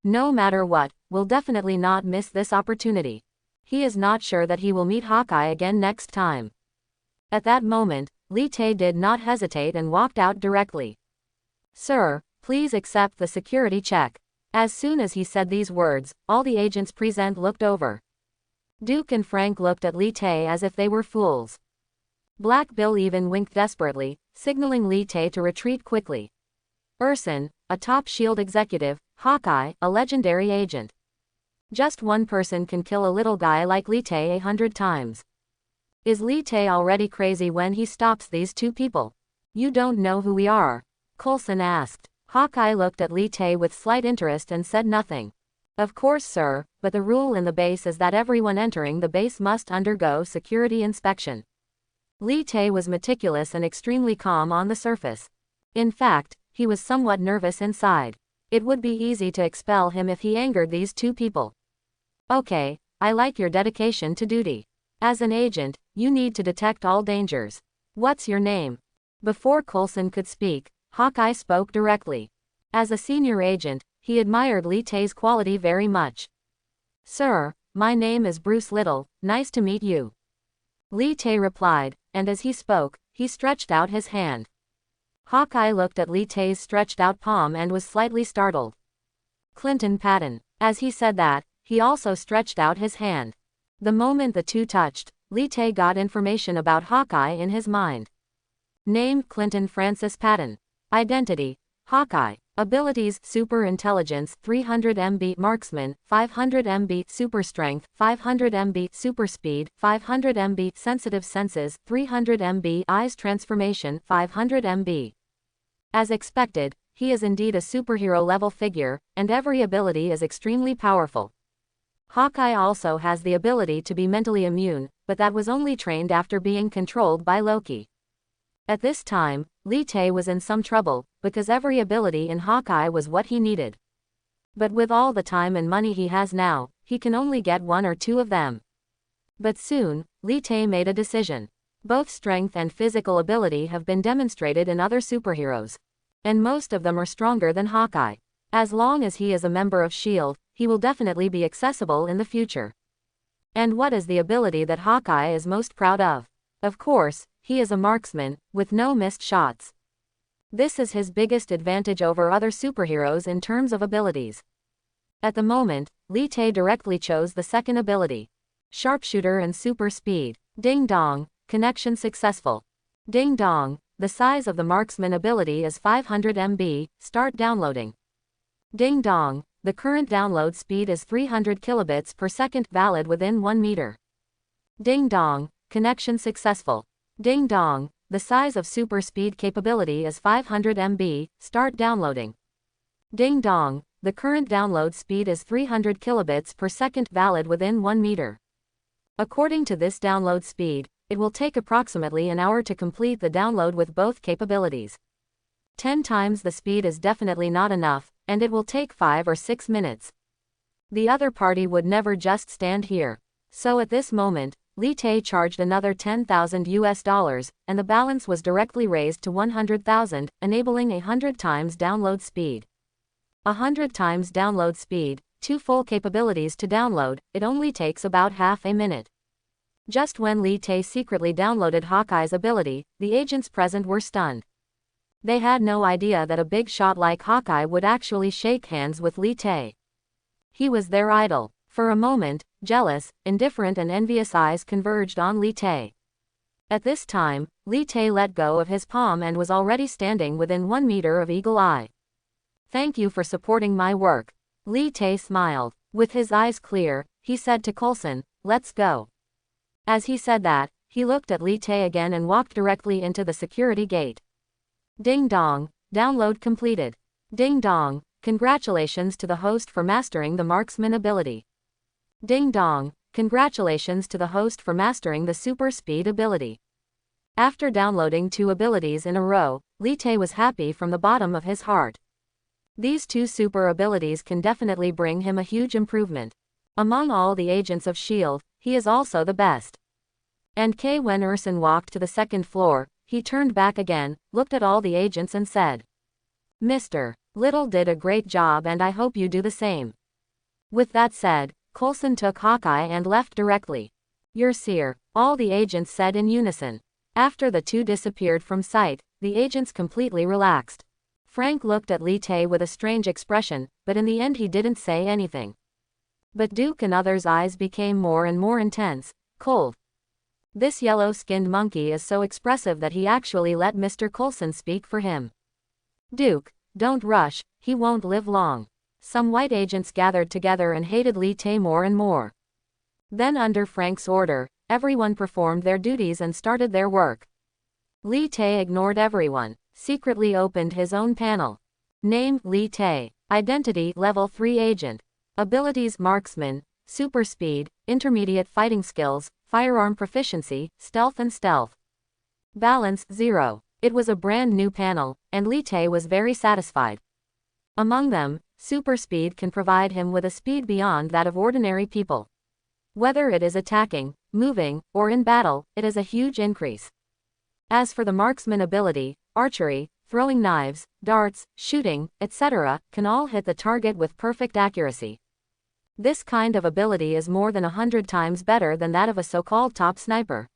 A: No matter what, we'll definitely not miss this opportunity. He is not sure that he will meet Hawkeye again next time. At that moment, Lee Tae did not hesitate and walked out directly. Sir, please accept the security check. As soon as he said these words, all the agents present looked over. Duke and Frank looked at Lee Tae as if they were fools. Black Bill even winked desperately, signaling Lee Tae to retreat quickly. Urson, a top S.H.I.E.L.D. executive, Hawkeye, a legendary agent. Just one person can kill a little guy like Lee Tae 100 times. Is Lee Tae already crazy when he stops these two people? You don't know who we are? Coulson asked. Hawkeye looked at Lee Tae with slight interest and said nothing. Of course, sir, but the rule in the base is that everyone entering the base must undergo security inspection. Lee Tae was meticulous and extremely calm on the surface. In fact, he was somewhat nervous inside. It would be easy to expel him if he angered these two people. Okay, I like your dedication to duty. As an agent, you need to detect all dangers. What's your name? Before Coulson could speak, Hawkeye spoke directly. As a senior agent, he admired Lee Tae's quality very much. Sir, my name is Bruce Little, nice to meet you. Lee Tae replied, and as he spoke, he stretched out his hand. Hawkeye looked at Lee Tae's stretched out palm and was slightly startled. Clinton Patton. As he said that, he also stretched out his hand. The moment the two touched, Lee Tae got information about Hawkeye in his mind. Name Clinton Francis Patton. Identity, Hawkeye. Abilities Super Intelligence 300 MB Marksman, 500 MB Super Strength, 500 MB Super Speed, 500 MB Sensitive Senses, 300 MB Eyes Transformation, 500 MB. As expected, he is indeed a superhero-level figure, and every ability is extremely powerful. Hawkeye also has the ability to be mentally immune, but that was only trained after being controlled by Loki. At this time, Lee Tae was in some trouble, because every ability in Hawkeye was what he needed. But with all the time and money he has now, he can only get one or two of them. But soon, Lee Tae made a decision. Both strength and physical ability have been demonstrated in other superheroes. And most of them are stronger than Hawkeye. As long as he is a member of S.H.I.E.L.D., he will definitely be accessible in the future. And what is the ability that Hawkeye is most proud of? Of course, he is a marksman, with no missed shots. This is his biggest advantage over other superheroes in terms of abilities. At the moment, Lee Tae directly chose the second ability. Sharpshooter and Super Speed. Ding dong, connection successful. Ding dong, the size of the marksman ability is 500 MB, start downloading. Ding dong, the current download speed is 300 kilobits per second, valid within 1 meter. Ding dong, connection successful. Ding dong, the size of super speed capability is 500 MB, start downloading. Ding dong, the current download speed is 300 kilobits per second, valid within 1 meter. According to this download speed, it will take approximately an hour to complete the download with both capabilities. 10 times the speed is definitely not enough, and it will take 5 or 6 minutes. The other party would never just stand here. So at this moment, Li Tae charged another $10,000, and the balance was directly raised to 100,000, enabling 100 times download speed. 100 times download speed, 2 full capabilities to download, it only takes about half a minute. Just when Li Tae secretly downloaded Hawkeye's ability, the agents present were stunned. They had no idea that a big shot like Hawkeye would actually shake hands with Li Tae. He was their idol. For a moment, jealous, indifferent and envious eyes converged on Li Tae. At this time, Li Tae let go of his palm and was already standing within 1 meter of Eagle Eye. Thank you for supporting my work. Li Tae smiled. With his eyes clear, he said to Coulson, let's go. As he said that, he looked at Li Tae again and walked directly into the security gate. Ding dong, download completed. Ding dong, congratulations to the host for mastering the marksman ability. Ding dong, congratulations to the host for mastering the super speed ability. After downloading 2 abilities in a row, Li Tae was happy from the bottom of his heart. These 2 super abilities can definitely bring him a huge improvement. Among all the agents of S.H.I.E.L.D., he is also the best. And when Urson walked to the 2nd floor, he turned back again, looked at all the agents and said, Mr. Little did a great job and I hope you do the same. With that said, Coulson took Hawkeye and left directly. Your sir, all the agents said in unison. After the 2 disappeared from sight, the agents completely relaxed. Frank looked at Li Tae with a strange expression, but in the end he didn't say anything. But Duke and others' eyes became more and more intense, cold. This yellow-skinned monkey is so expressive that he actually let Mr. Coulson speak for him. Duke, don't rush, he won't live long. Some white agents gathered together and hated Li Tae more and more. Then under Frank's order, everyone performed their duties and started their work. Li Tae ignored everyone, secretly opened his own panel. Name, Li Tae. Identity, Level 3 Agent. Abilities, Marksman, Super Speed, Intermediate Fighting Skills, Firearm Proficiency, Stealth and Stealth. Balance, 0. It was a brand new panel, and Li Tae was very satisfied. Among them, Super Speed can provide him with a speed beyond that of ordinary people. Whether it is attacking, moving, or in battle, it is a huge increase. As for the Marksman ability, archery, throwing knives, darts, shooting, etc., can all hit the target with perfect accuracy. This kind of ability is more than 100 times better than that of a so-called top sniper.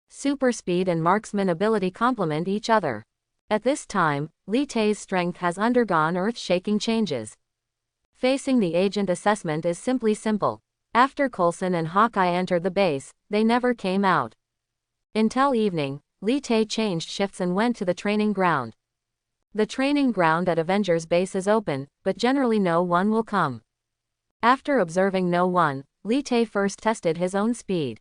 A: Super Speed and Marksman ability complement each other. At this time, Li Tae's strength has undergone earth-shaking changes. Facing the agent assessment is simply simple. After Coulson and Hawkeye entered the base, they never came out. Until evening, Li Tae changed shifts and went to the training ground. The training ground at Avengers Base is open, but generally no one will come. After observing no one, Li Tae first tested his own speed.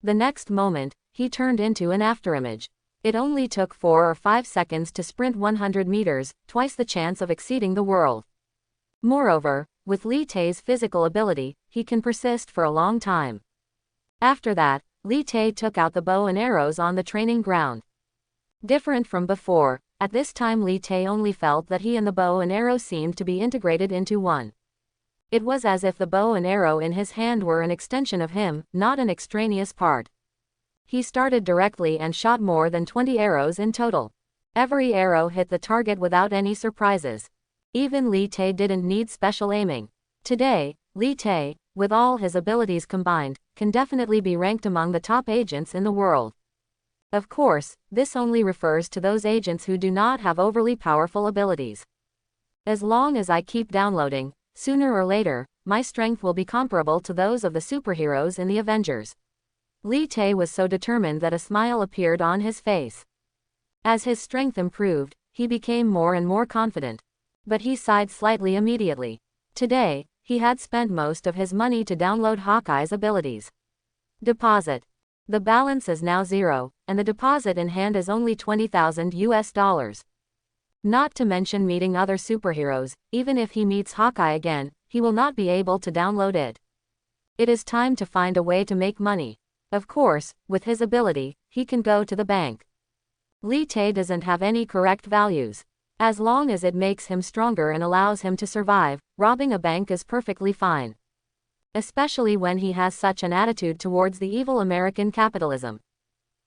A: The next moment, he turned into an afterimage. It only took 4 or 5 seconds to sprint 100 meters, twice the chance of exceeding the world. Moreover, with Li Tae's physical ability, he can persist for a long time. After that, Li Tae took out the bow and arrows on the training ground. Different from before, at this time Li Tae only felt that he and the bow and arrow seemed to be integrated into one. It was as if the bow and arrow in his hand were an extension of him, not an extraneous part. He started directly and shot more than 20 arrows in total. Every arrow hit the target without any surprises. Even Li Tae didn't need special aiming. Today, Li Tae, with all his abilities combined, can definitely be ranked among the top agents in the world. Of course, this only refers to those agents who do not have overly powerful abilities. As long as I keep downloading, sooner or later, my strength will be comparable to those of the superheroes in the Avengers. Li Tae was so determined that a smile appeared on his face. As his strength improved, he became more and more confident. But he sighed slightly immediately. Today, he had spent most of his money to download Hawkeye's abilities. Deposit. The balance is now zero, and the deposit in hand is only $20,000. Not to mention meeting other superheroes. Even if he meets Hawkeye again, he will not be able to download it. It is time to find a way to make money. Of course, with his ability, he can go to the bank. Li Tae doesn't have any correct values. As long as it makes him stronger and allows him to survive, robbing a bank is perfectly fine. Especially when he has such an attitude towards the evil American capitalism.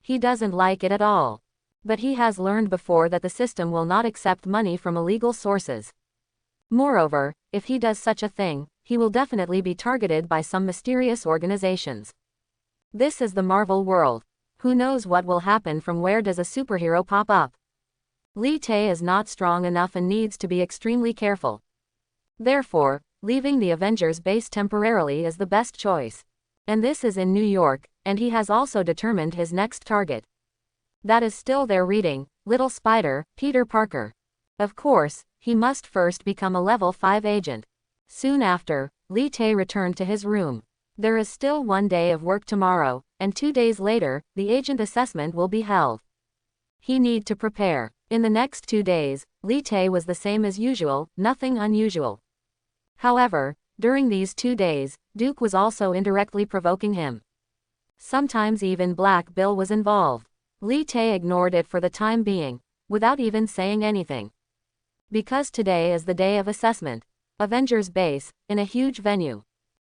A: He doesn't like it at all. But he has learned before that the system will not accept money from illegal sources. Moreover, if he does such a thing, he will definitely be targeted by some mysterious organizations. This is the Marvel world. Who knows what will happen? From where does a superhero pop up? Li Tae is not strong enough and needs to be extremely careful. Therefore, leaving the Avengers base temporarily is the best choice. And this is in New York, and he has also determined his next target. That is still there reading, Little Spider, Peter Parker. Of course, he must first become a level 5 agent. Soon after, Li Tae returned to his room. There is still 1 day of work tomorrow, and 2 days later, the agent assessment will be held. He need to prepare. In the next 2 days, Li Tae was the same as usual, nothing unusual. However, during these 2 days, Duke was also indirectly provoking him. Sometimes even Black Bill was involved. Li Tae ignored it for the time being, without even saying anything. Because today is the day of assessment. Avengers base, in a huge venue.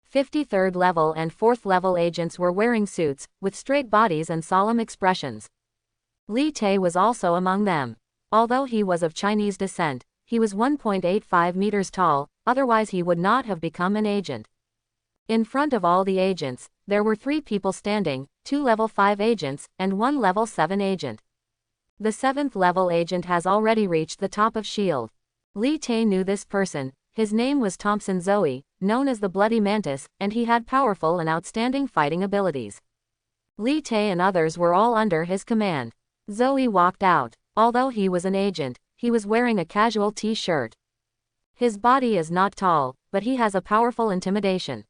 A: 53rd level and 4th level agents were wearing suits, with straight bodies and solemn expressions. Li Tae was also among them. Although he was of Chinese descent, he was 1.85 meters tall, otherwise he would not have become an agent. In front of all the agents, there were 3 people standing, 2 level 5 agents, and 1 level 7 agent. The 7th level agent has already reached the top of S.H.I.E.L.D. Li Tae knew this person. His name was Thompson Zoe, known as the Bloody Mantis, and he had powerful and outstanding fighting abilities. Li Tae and others were all under his command. Zoe walked out. Although he was an agent, he was wearing a casual t-shirt. His body is not tall, but he has a powerful intimidation.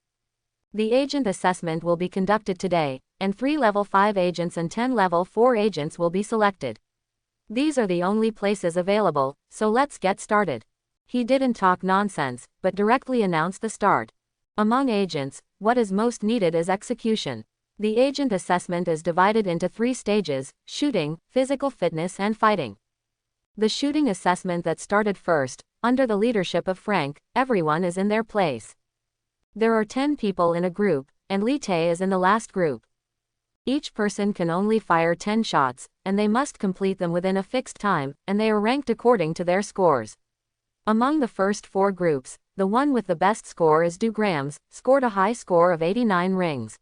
A: The agent assessment will be conducted today, and 3 level 5 agents and 10 level 4 agents will be selected. These are the only places available, so let's get started. He didn't talk nonsense, but directly announced the start. Among agents, what is most needed is execution. The agent assessment is divided into 3 stages: shooting, physical fitness and fighting. The shooting assessment that started first, under the leadership of Frank, everyone is in their place. There are 10 people in a group, and Li Tae is in the last group. Each person can only fire 10 shots, and they must complete them within a fixed time, and they are ranked according to their scores. Among the first 4 groups, the one with the best score is Grams, scored a high score of 89 rings.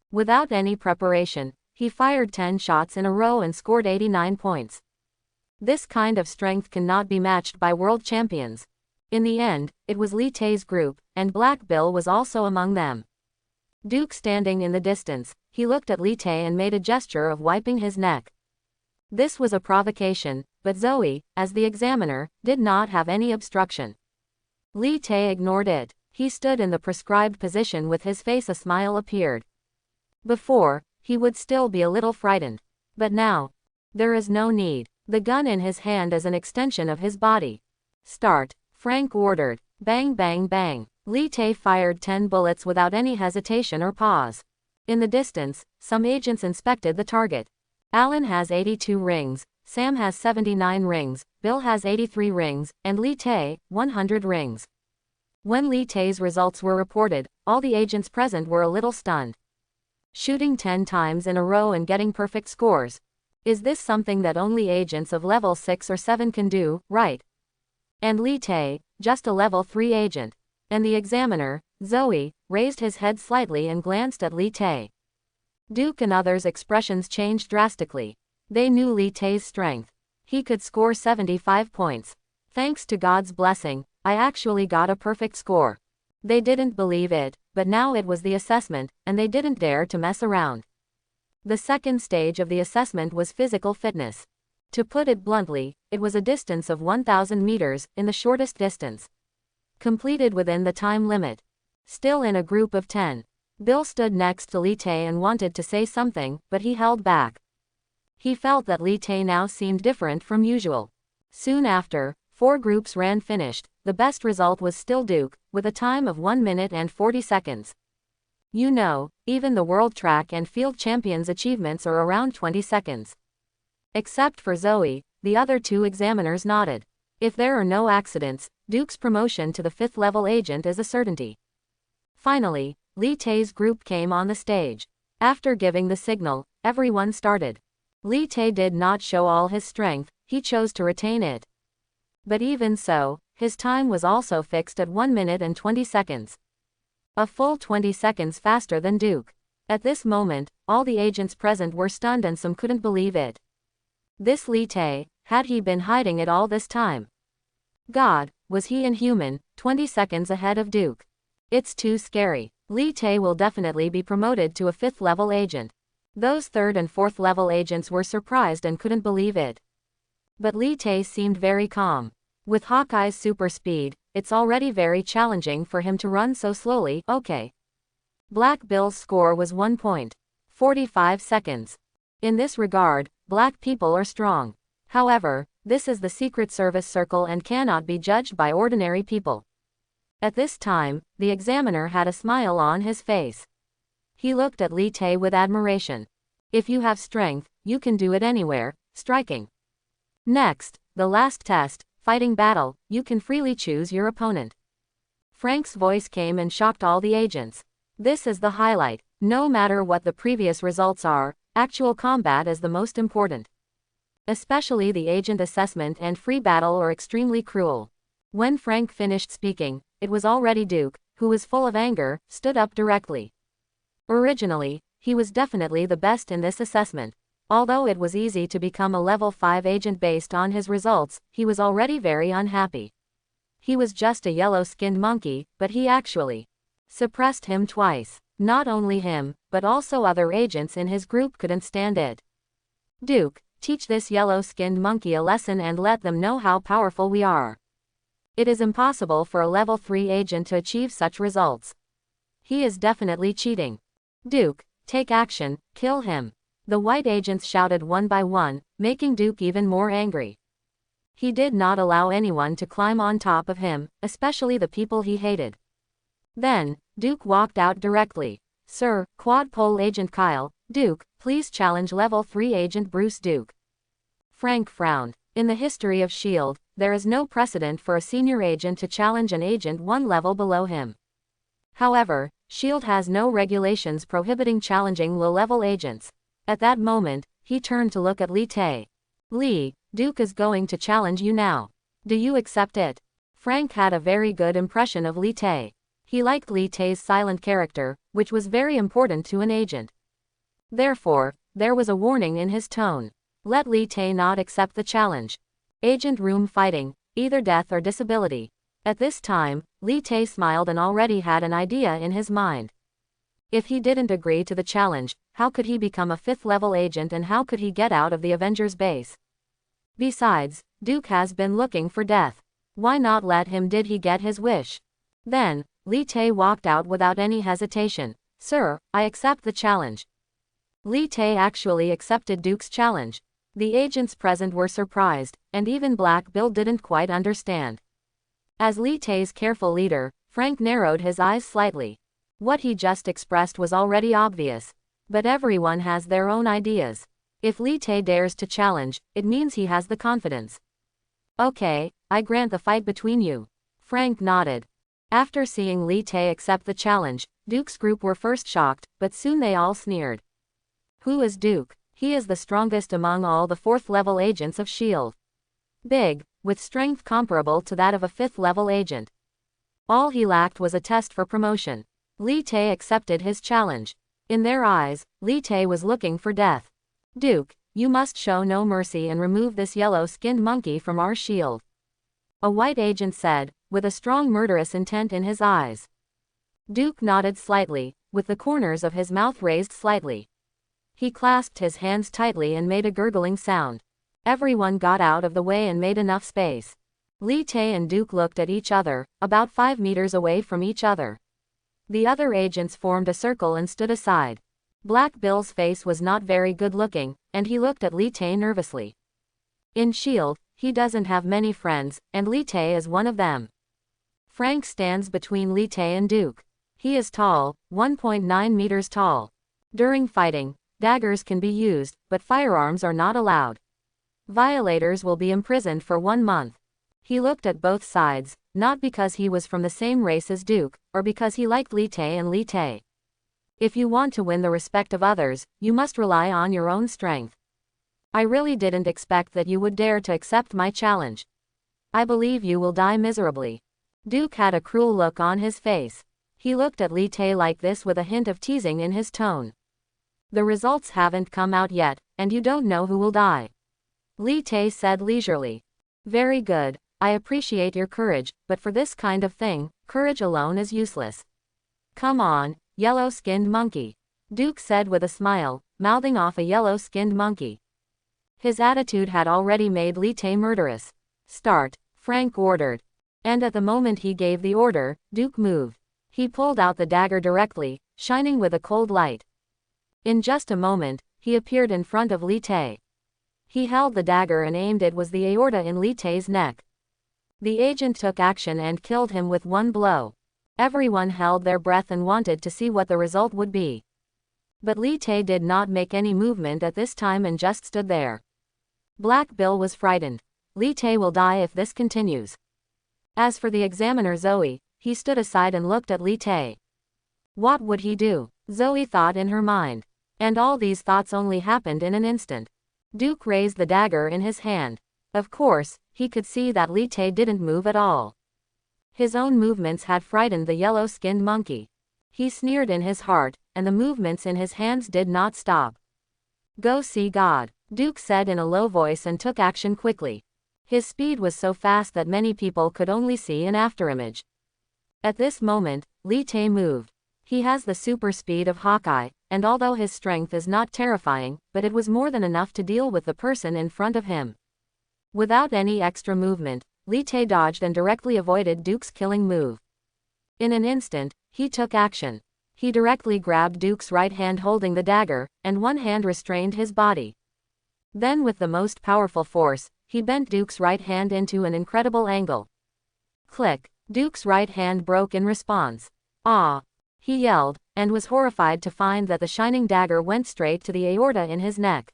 A: Without any preparation, he fired 10 shots in a row and scored 89 points. This kind of strength cannot be matched by world champions. In the end, it was Li Tae's group, and Black Bill was also among them. Duke standing in the distance, he looked at Li Tae and made a gesture of wiping his neck. This was a provocation, but Zoe, as the examiner, did not have any obstruction. Li Tae ignored it. He stood in the prescribed position with his face. A smile appeared. Before, he would still be a little frightened. But now, there is no need. The gun in his hand is an extension of his body. Start, Frank ordered. Bang bang bang. Li Tae fired 10 bullets without any hesitation or pause. In the distance, some agents inspected the target. Alan has 82 rings, Sam has 79 rings, Bill has 83 rings, and Li Tae, 100 rings. When Li Tae's results were reported, all the agents present were a little stunned. Shooting 10 times in a row and getting perfect scores. Is this something that only agents of level 6 or 7 can do, right? And Li Tae, just a level 3 agent. And the examiner, Zoe, raised his head slightly and glanced at Li Tae. Duke and others' expressions changed drastically. They knew Li Tae's strength. He could score 75 points. Thanks to God's blessing, I actually got a perfect score. They didn't believe it, but now it was the assessment, and they didn't dare to mess around. The second stage of the assessment was physical fitness. To put it bluntly, it was a distance of 1,000 meters, in the shortest distance. Completed within the time limit. Still in a group of 10. Bill stood next to Li Tae and wanted to say something, but he held back. He felt that Li Tae now seemed different from usual. Soon after, 4 groups ran finished. The best result was still Duke, with a time of 1 minute and 40 seconds. You know, even the World Track and Field Champions achievements are around 20 seconds. Except for Zoe, the other 2 examiners nodded. If there are no accidents, Duke's promotion to the 5th level agent is a certainty. Finally, Li Tae's group came on the stage. After giving the signal, everyone started. Li Tae did not show all his strength, he chose to retain it. But even so, his time was also fixed at 1 minute and 20 seconds. A full 20 seconds faster than Duke. At this moment, all the agents present were stunned and some couldn't believe it. This Li Tae, had he been hiding it all this time? God, was he inhuman, 20 seconds ahead of Duke? It's too scary. Li Tae will definitely be promoted to a 5th level agent. Those 3rd and 4th level agents were surprised and couldn't believe it. But Li Tae seemed very calm. With Hawkeye's super speed, it's already very challenging for him to run so slowly. Okay. Black Bill's score was 1.45 seconds. In this regard, black people are strong. However, this is the Secret Service circle and cannot be judged by ordinary people. At this time, the examiner had a smile on his face. He looked at Li Tae with admiration. If you have strength, you can do it anywhere, striking. Next, the last test, fighting battle, you can freely choose your opponent. Frank's voice came and shocked all the agents. This is the highlight. No matter what the previous results are, actual combat is the most important. Especially the agent assessment and free battle are extremely cruel. When Frank finished speaking, it was already Duke, who was full of anger, stood up directly. Originally, he was definitely the best in this assessment. Although it was easy to become a level 5 agent based on his results, he was already very unhappy. He was just a yellow-skinned monkey, but he actually suppressed him twice. Not only him, but also other agents in his group couldn't stand it. Duke, teach this yellow-skinned monkey a lesson and let them know how powerful we are. It is impossible for a level 3 agent to achieve such results. He is definitely cheating. Duke, take action, kill him. The white agents shouted one by one, making Duke even more angry. He did not allow anyone to climb on top of him, especially the people he hated. Then, Duke walked out directly. Sir, Quad Pole Agent Kyle, Duke, please challenge level 3 agent Bruce Duke. Frank frowned. In the history of S.H.I.E.L.D., there is no precedent for a senior agent to challenge an agent 1 level below him. However, S.H.I.E.L.D. has no regulations prohibiting challenging low-level agents. At that moment, he turned to look at Li Tae. Li, Duke is going to challenge you now. Do you accept it? Frank had a very good impression of Li Tae. He liked Li Tae's silent character, which was very important to an agent. Therefore, there was a warning in his tone. Let Li Tae not accept the challenge. Agent room fighting, either death or disability. At this time, Li Tae smiled and already had an idea in his mind. If he didn't agree to the challenge, how could he become a 5th level agent and how could he get out of the Avengers base? Besides, Duke has been looking for death. Why not let him? Did he get his wish? Then, Li Tae walked out without any hesitation. Sir, I accept the challenge. Li Tae actually accepted Duke's challenge. The agents present were surprised, and even Black Bill didn't quite understand. As Li Tae's careful leader, Frank narrowed his eyes slightly. What he just expressed was already obvious. But everyone has their own ideas. If Li Tae dares to challenge, it means he has the confidence. Okay, I grant the fight between you. Frank nodded. After seeing Li Tae accept the challenge, Duke's group were first shocked, but soon they all sneered. Who is Duke? He is the strongest among all the 4th level agents of S.H.I.E.L.D. Big, with strength comparable to that of a 5th level agent. All he lacked was a test for promotion. Li Tae accepted his challenge. In their eyes, Li Tae was looking for death. Duke, you must show no mercy and remove this yellow-skinned monkey from our S.H.I.E.L.D. A white agent said, with a strong murderous intent in his eyes. Duke nodded slightly, with the corners of his mouth raised slightly. He clasped his hands tightly and made a gurgling sound. Everyone got out of the way and made enough space. Li Tay and Duke looked at each other, about 5 meters away from each other. The other agents formed a circle and stood aside. Black Bill's face was not very good looking, and he looked at Li Tay nervously. In S.H.I.E.L.D., he doesn't have many friends, and Li Tay is one of them. Frank stands between Li Tay and Duke. He is tall, 1.9 meters tall. During fighting, daggers can be used, but firearms are not allowed. Violators will be imprisoned for 1 month. He looked at both sides, not because he was from the same race as Duke, or because he liked Li Tay and Li Tay. If you want to win the respect of others, you must rely on your own strength. I really didn't expect that you would dare to accept my challenge. I believe you will die miserably. Duke had a cruel look on his face. He looked at Li Tay like this with a hint of teasing in his tone. The results haven't come out yet, and you don't know who will die. Li Tay said leisurely. Very good, I appreciate your courage, but for this kind of thing, courage alone is useless. Come on, yellow-skinned monkey. Duke said with a smile, mouthing off a yellow-skinned monkey. His attitude had already made Li Tay murderous. Start, Frank ordered. And at the moment he gave the order, Duke moved. He pulled out the dagger directly, shining with a cold light. In just a moment, he appeared in front of Li Tay. He held the dagger and aimed. It was the aorta in Li Tay's neck. The agent took action and killed him with 1 blow. Everyone held their breath and wanted to see what the result would be. But Li Tay did not make any movement at this time and just stood there. Black Bill was frightened. Li Tay will die if this continues. As for the examiner Zoe, he stood aside and looked at Li Tay. What would he do? Zoe thought in her mind. And all these thoughts only happened in an instant. Duke raised the dagger in his hand. Of course, he could see that Li Tay didn't move at all. His own movements had frightened the yellow-skinned monkey. He sneered in his heart, and the movements in his hands did not stop. Go see God, Duke said in a low voice and took action quickly. His speed was so fast that many people could only see an afterimage. At this moment, Li Tay moved. He has the super speed of Hawkeye, and although his strength is not terrifying, but it was more than enough to deal with the person in front of him. Without any extra movement, Li Tay dodged and directly avoided Duke's killing move. In an instant, he took action. He directly grabbed Duke's right hand holding the dagger, and one hand restrained his body. Then with the most powerful force, he bent Duke's right hand into an incredible angle. Click! Duke's right hand broke in response. Ah! He yelled, and was horrified to find that the shining dagger went straight to the aorta in his neck.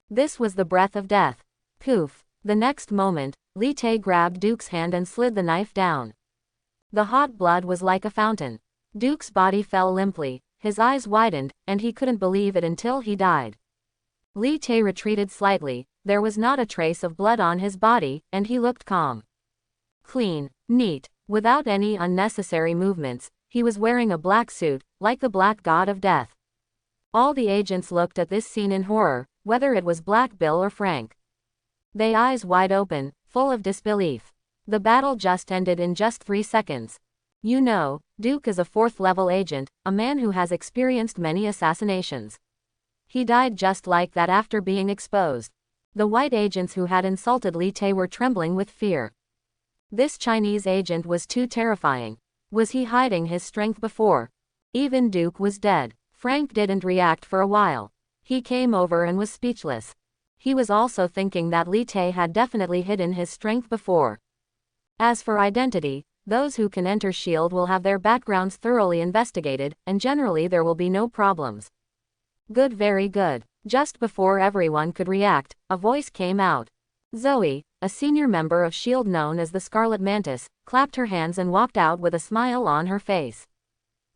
A: This was the breath of death. Poof! The next moment, Li Tay grabbed Duke's hand and slid the knife down. The hot blood was like a fountain. Duke's body fell limply, his eyes widened, and he couldn't believe it until he died. Li Tay retreated slightly, there was not a trace of blood on his body, and he looked calm. Clean, neat, without any unnecessary movements. He was wearing a black suit, like the Black God of Death. All the agents looked at this scene in horror, whether it was Black Bill or Frank. They eyes wide open, full of disbelief. The battle just ended in just 3 seconds. You know, Duke is a 4th-level agent, a man who has experienced many assassinations. He died just like that after being exposed. The white agents who had insulted Li Tay were trembling with fear. This Chinese agent was too terrifying. Was he hiding his strength before? Even Duke was dead. Frank didn't react for a while. He came over and was speechless. He was also thinking that Li Tay had definitely hidden his strength before. As for identity, those who can enter S.H.I.E.L.D. will have their backgrounds thoroughly investigated, and generally there will be no problems. Good, very good. Just before everyone could react, a voice came out. Zoe, a senior member of S.H.I.E.L.D. known as the Scarlet Mantis, clapped her hands and walked out with a smile on her face.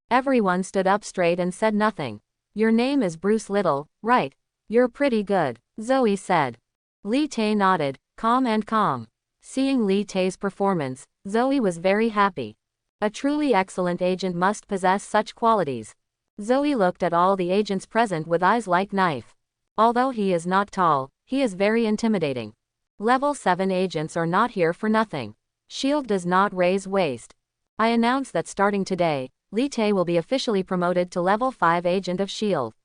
A: Everyone stood up straight and said nothing. Your name is Bruce Little, right? You're pretty good, Zoe said. Li Tay nodded, calm and calm. Seeing Li Tay's performance, Zoe was very happy. A truly excellent agent must possess such qualities. Zoe looked at all the agents present with eyes like knife. Although he is not tall, he is very intimidating. Level 7 agents are not here for nothing. S.H.I.E.L.D. does not raise waste. I announce that starting today, Li Tay will be officially promoted to level 5 agent of S.H.I.E.L.D.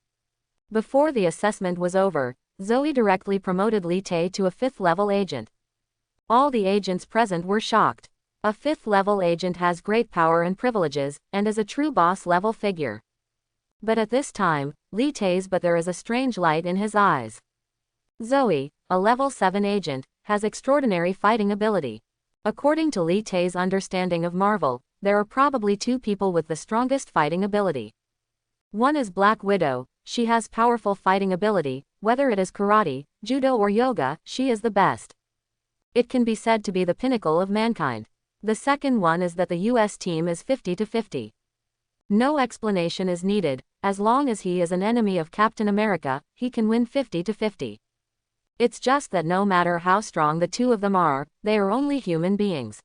A: Before the assessment was over, Zoe directly promoted Li Tay to a 5th level agent. All the agents present were shocked. A 5th-level agent has great power and privileges, and is a true boss-level figure. But at this time, Li Tai's but there is a strange light in his eyes. Zoe, a level 7 agent, has extraordinary fighting ability. According to Li Tai's understanding of Marvel, there are probably 2 people with the strongest fighting ability. One is Black Widow. She has powerful fighting ability, whether it is karate, judo or yoga, she is the best. It can be said to be the pinnacle of mankind. The second one is that the US team is 50-50. No explanation is needed, as long as he is an enemy of Captain America, he can win 50-50. It's just that no matter how strong the 2 of them are, they are only human beings.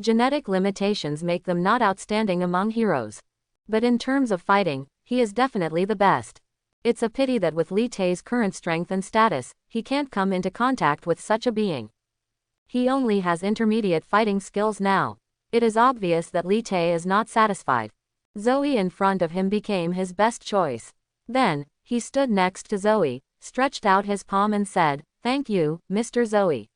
A: Genetic limitations make them not outstanding among heroes. But in terms of fighting, he is definitely the best. It's a pity that with Li Tai's current strength and status, he can't come into contact with such a being. He only has intermediate fighting skills now. It is obvious that Li Tai is not satisfied. Zoe in front of him became his best choice. Then, he stood next to Zoe, stretched out his palm and said, "Thank you, Mr. Zoe."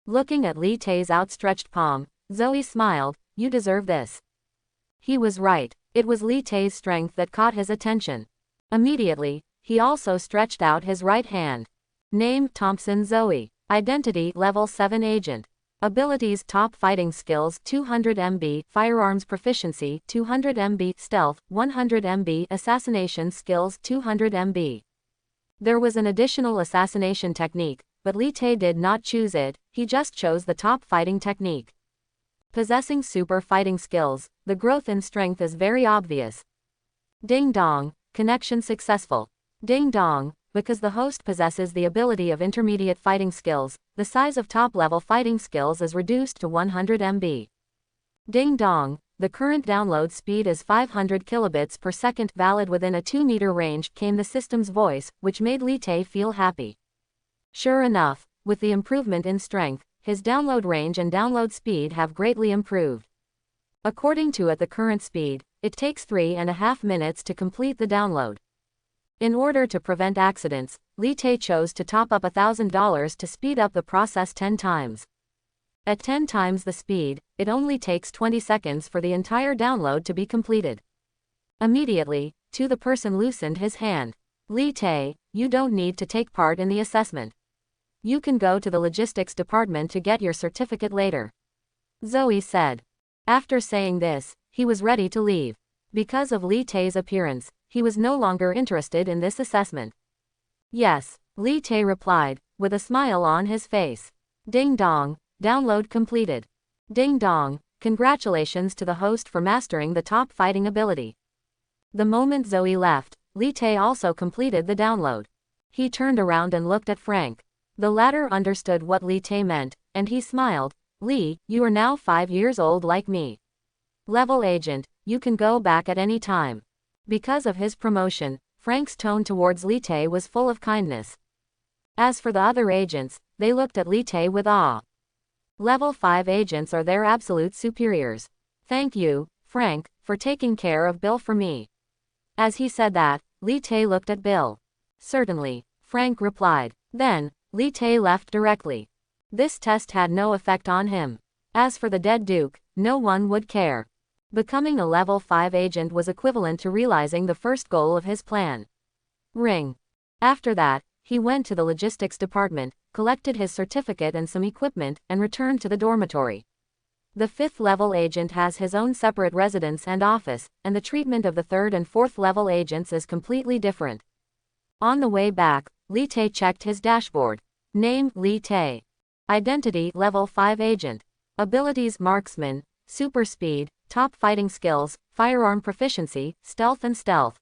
A: Looking at Li Tai's outstretched palm, Zoe smiled, "You deserve this." He was right. It was Li Tai's strength that caught his attention. Immediately, he also stretched out his right hand. Name: Thompson Zoe. Identity: level 7 agent. Abilities: top fighting skills 200 MB, firearms proficiency 200 MB, stealth 100 MB, assassination skills 200 MB. There was an additional assassination technique, but Li Tai did not choose it, he just chose the top fighting technique. Possessing super fighting skills, the growth in strength is very obvious. Ding dong, connection successful. Ding dong, because the host possesses the ability of intermediate fighting skills, the size of top-level fighting skills is reduced to 100 MB. Ding dong, the current download speed is 500 kilobits per second, valid within a 2-meter range, came the system's voice, which made Li Tai feel happy. Sure enough, with the improvement in strength, his download range and download speed have greatly improved. According to at the current speed, it takes 3.5 minutes to complete the download. In order to prevent accidents, Li Tai chose to top up $1,000 to speed up the process 10 times. At 10 times the speed, it only takes 20 seconds for the entire download to be completed. Immediately, the person loosened his hand. "Li Tai, you don't need to take part in the assessment. You can go to the logistics department to get your certificate later," Zoe said. After saying this, he was ready to leave. Because of Li Tai's appearance, he was no longer interested in this assessment. "Yes," Li Tai replied, with a smile on his face. Ding dong, download completed. Ding dong, congratulations to the host for mastering the top fighting ability. The moment Zoe left, Li Tai also completed the download. He turned around and looked at Frank. The latter understood what Li Tai meant, and he smiled. "Li, you are now 5 years old like me. Level agent, you can go back at any time." Because of his promotion, Frank's tone towards Li Tai was full of kindness. As for the other agents, they looked at Li Tai with awe. Level 5 agents are their absolute superiors. "Thank you, Frank, for taking care of Bill for me." As he said that, Li Tai looked at Bill. "Certainly," Frank replied. Then, Li Tai left directly. This test had no effect on him. As for the dead Duke, no one would care. Becoming a level 5 agent was equivalent to realizing the first goal of his plan. Ring. After that, he went to the logistics department, collected his certificate and some equipment, and returned to the dormitory. The 5th level agent has his own separate residence and office, and the treatment of the 3rd and 4th level agents is completely different. On the way back, Li Tai checked his dashboard. Name: Li Tai. Identity: level 5 agent. Abilities: marksman, super speed, top fighting skills, firearm proficiency, stealth and stealth.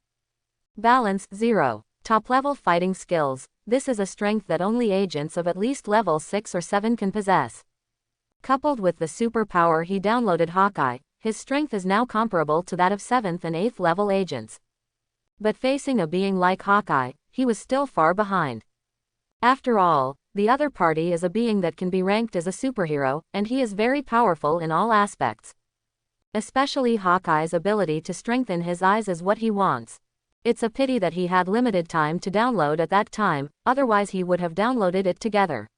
A: Balance: 0. Top level fighting skills. This is a strength that only agents of at least level 6 or 7 can possess. Coupled with the superpower he downloaded Hawkeye, his strength is now comparable to that of 7th and 8th level agents. But facing a being like Hawkeye, he was still far behind. After all, the other party is a being that can be ranked as a superhero, and he is very powerful in all aspects. Especially Hawkeye's ability to strengthen his eyes is what he wants. It's a pity that he had limited time to download at that time, otherwise he would have downloaded it together.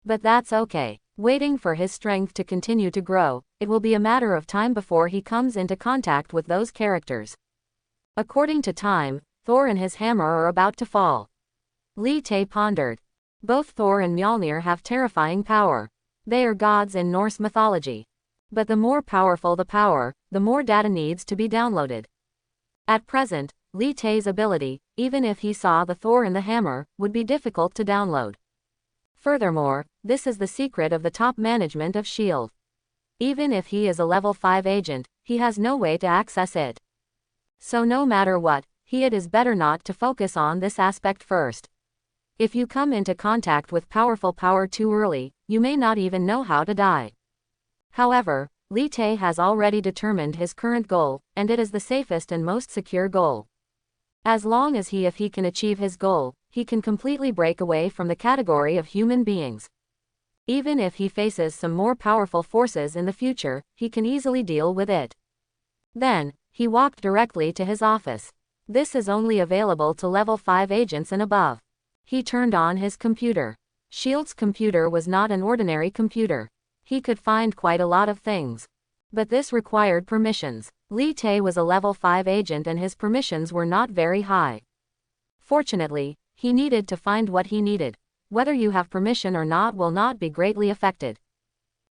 A: But that's okay. waiting for his strength to continue to grow. It will be a matter of time before he comes into contact with those characters. According to time, Thor and his hammer are about to fall. Li Tae pondered. Both Thor and Mjolnir have terrifying power. They are gods in Norse mythology. But the more powerful the power, the more data needs to be downloaded. At present, Li Tae's ability, even if he saw the Thor and the hammer, would be difficult to download. Furthermore, this is the secret of the top management of S.H.I.E.L.D. Even if he is a level 5 agent, he has no way to access it. So no matter what, it is better not to focus on this aspect first. If you come into contact with powerful power too early, you may not even know how to die. However, Li Tae has already determined his current goal, and it is the safest and most secure goal. As long as if he can achieve his goal, he can completely break away from the category of human beings. Even if he faces some more powerful forces in the future, he can easily deal with it. Then, he walked directly to his office. This is only available to level 5 agents and above. He turned on his computer. S.H.I.E.L.D.'s computer was not an ordinary computer. He could find quite a lot of things. But this required permissions. Li Tae was a level 5 agent and his permissions were not very high. Fortunately, he needed to find what he needed. Whether you have permission or not will not be greatly affected.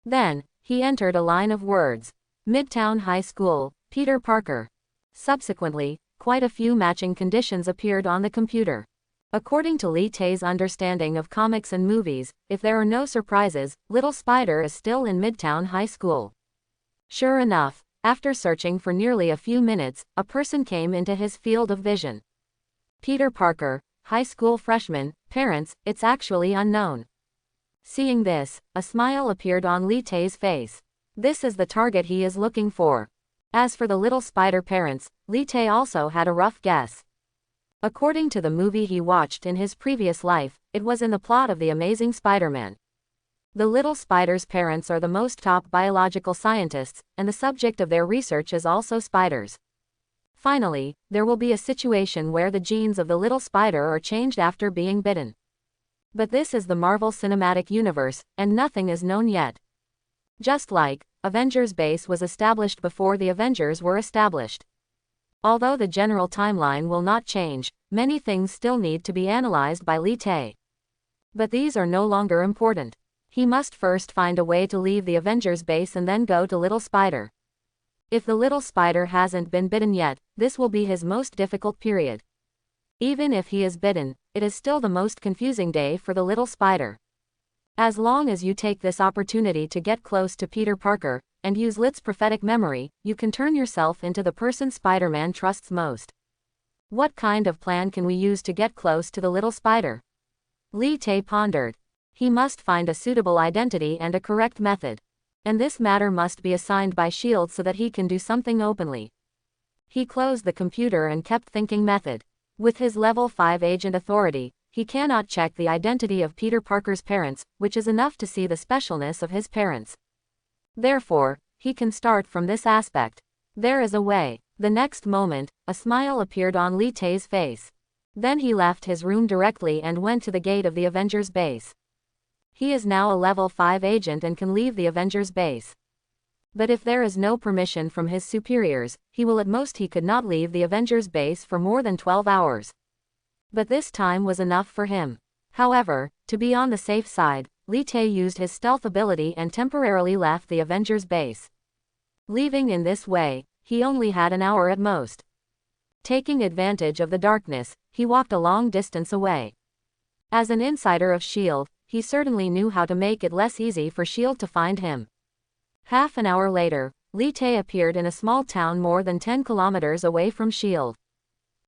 A: Then, he entered a line of words. Midtown High School, Peter Parker. Subsequently, quite a few matching conditions appeared on the computer. According to Li Tae's understanding of comics and movies, if there are no surprises, Little Spider is still in Midtown High School. Sure enough, after searching for nearly a few minutes, a person came into his field of vision. Peter Parker, high school freshman, parents, it's actually unknown. Seeing this, a smile appeared on Li Tae's face. This is the target he is looking for. As for the Little Spider parents, Li Tae also had a rough guess. According to the movie he watched in his previous life, it was in the plot of The Amazing Spider-Man. The Little Spider's parents are the most top biological scientists, and the subject of their research is also spiders. Finally, there will be a situation where the genes of the Little Spider are changed after being bitten. But this is the Marvel Cinematic Universe, and nothing is known yet. Just like, Avengers Base was established before the Avengers were established. Although the general timeline will not change, many things still need to be analyzed by Li Tae. But these are no longer important. He must first find a way to leave the Avengers Base and then go to Little Spider. If the Little Spider hasn't been bitten yet, this will be his most difficult period. Even if he is bitten, it is still the most confusing day for the Little Spider. As long as you take this opportunity to get close to Peter Parker, and use Lit's prophetic memory, you can turn yourself into the person Spider-Man trusts most. What kind of plan can we use to get close to the Little Spider? Li Tae pondered. He must find a suitable identity and a correct method. And this matter must be assigned by S.H.I.E.L.D. so that he can do something openly. He closed the computer and kept thinking method. With his level 5 agent authority, he cannot check the identity of Peter Parker's parents, which is enough to see the specialness of his parents. Therefore, he can start from this aspect. There is a way. The next moment, a smile appeared on Li Tae's face. Then he left his room directly and went to the gate of the Avengers Base. He is now a level 5 agent and can leave the Avengers Base. But if there is no permission from his superiors, he could not leave the Avengers Base for more than 12 hours. But this time was enough for him. However, to be on the safe side, Li Tae used his stealth ability and temporarily left the Avengers Base. Leaving in this way, he only had an hour at most. Taking advantage of the darkness, he walked a long distance away. As an insider of S.H.I.E.L.D., he certainly knew how to make it less easy for S.H.I.E.L.D. to find him. Half an hour later, Li Tae appeared in a small town more than 10 kilometers away from S.H.I.E.L.D.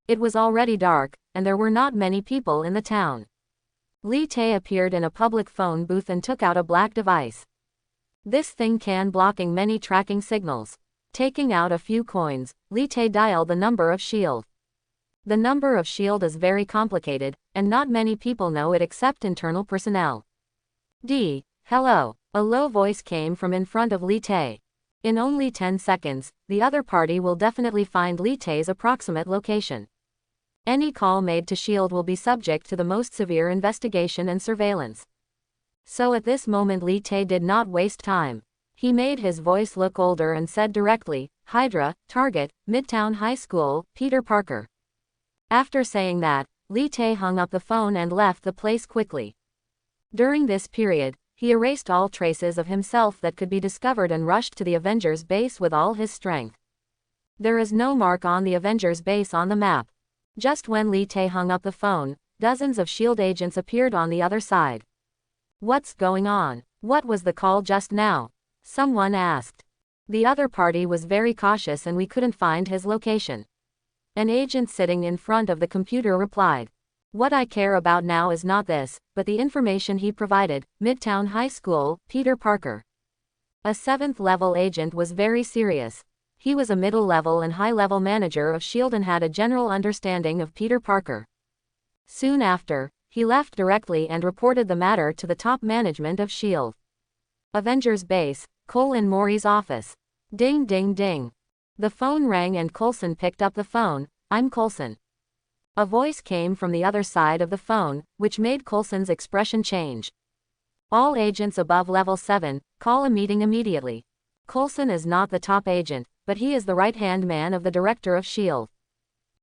A: It was already dark, and there were not many people in the town. Li Tae appeared in a public phone booth and took out a black device. This thing can blocking many tracking signals. Taking out a few coins, Li Tae dialed the number of S.H.I.E.L.D. The number of S.H.I.E.L.D. is very complicated, and not many people know it except internal personnel. Hello. A low voice came from in front of Li Tae. In only 10 seconds, the other party will definitely find Li Tae's approximate location. Any call made to S.H.I.E.L.D. will be subject to the most severe investigation and surveillance. So at this moment Li Tae did not waste time. He made his voice look older and said directly, Hydra, target, Midtown High School, Peter Parker. After saying that, Li Tae hung up the phone and left the place quickly. During this period, he erased all traces of himself that could be discovered and rushed to the Avengers base with all his strength. There is no mark on the Avengers base on the map. Just when Li Tae hung up the phone, dozens of S.H.I.E.L.D. agents appeared on the other side. What's going on? What was the call just now? Someone asked. The other party was very cautious and we couldn't find his location. An agent sitting in front of the computer replied. What I care about now is not this, but the information he provided, Midtown High School, Peter Parker. A 7th level agent was very serious. He was a middle-level and high-level manager of S.H.I.E.L.D. and had a general understanding of Peter Parker. Soon after, he left directly and reported the matter to the top management of S.H.I.E.L.D. Avengers Base, Colin Mori's office. Ding ding ding. The phone rang and Coulson picked up the phone. I'm Coulson. A voice came from the other side of the phone, which made Coulson's expression change. All agents above level 7, call a meeting immediately. Coulson is not the top agent, but he is the right-hand man of the director of S.H.I.E.L.D.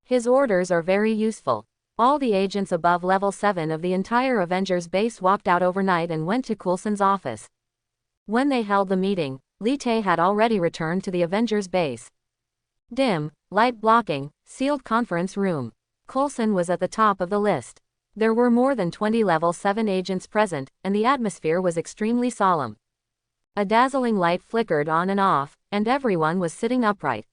A: His orders are very useful. All the agents above level 7 of the entire Avengers base walked out overnight and went to Coulson's office. When they held the meeting, Li Tae had already returned to the Avengers base. Dim, light blocking, sealed conference room. Coulson was at the top of the list. There were more than 20 level 7 agents present, and the atmosphere was extremely solemn. A dazzling light flickered on and off, and everyone was sitting upright.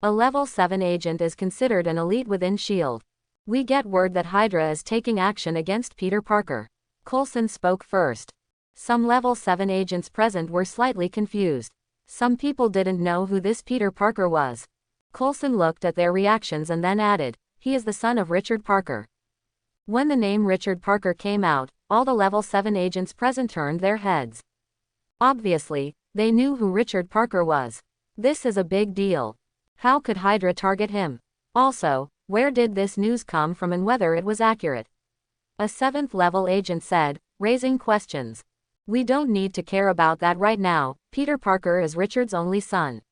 A: A level 7 agent is considered an elite within S.H.I.E.L.D. We get word that Hydra is taking action against Peter Parker. Coulson spoke first. Some level 7 agents present were slightly confused. Some people didn't know who this Peter Parker was. Coulson looked at their reactions and then added, he is the son of Richard Parker. When the name Richard Parker came out, all the level 7 agents present turned their heads. Obviously, they knew who Richard Parker was. This is a big deal. How could Hydra target him? Also, where did this news come from and whether it was accurate? A 7th level agent said, raising questions. We don't need to care about that right now, Peter Parker is Richard's only son.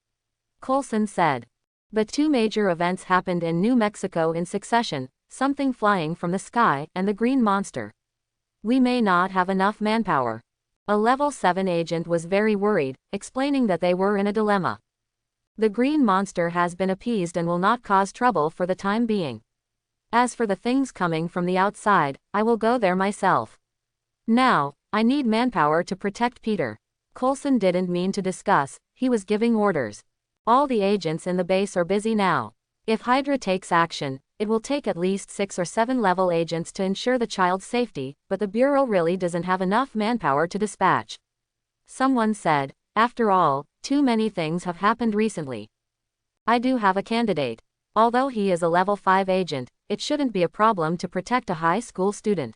A: Coulson said. But 2 major events happened in New Mexico in succession, something flying from the sky, and the green monster. We may not have enough manpower. A level 7 agent was very worried, explaining that they were in a dilemma. The green monster has been appeased and will not cause trouble for the time being. As for the things coming from the outside, I will go there myself. Now, I need manpower to protect Peter. Coulson didn't mean to discuss, he was giving orders. All the agents in the base are busy now. If Hydra takes action, it will take at least 6 or 7 level agents to ensure the child's safety, but the Bureau really doesn't have enough manpower to dispatch. Someone said, after all, too many things have happened recently. I do have a candidate. Although he is a level 5 agent, it shouldn't be a problem to protect a high school student.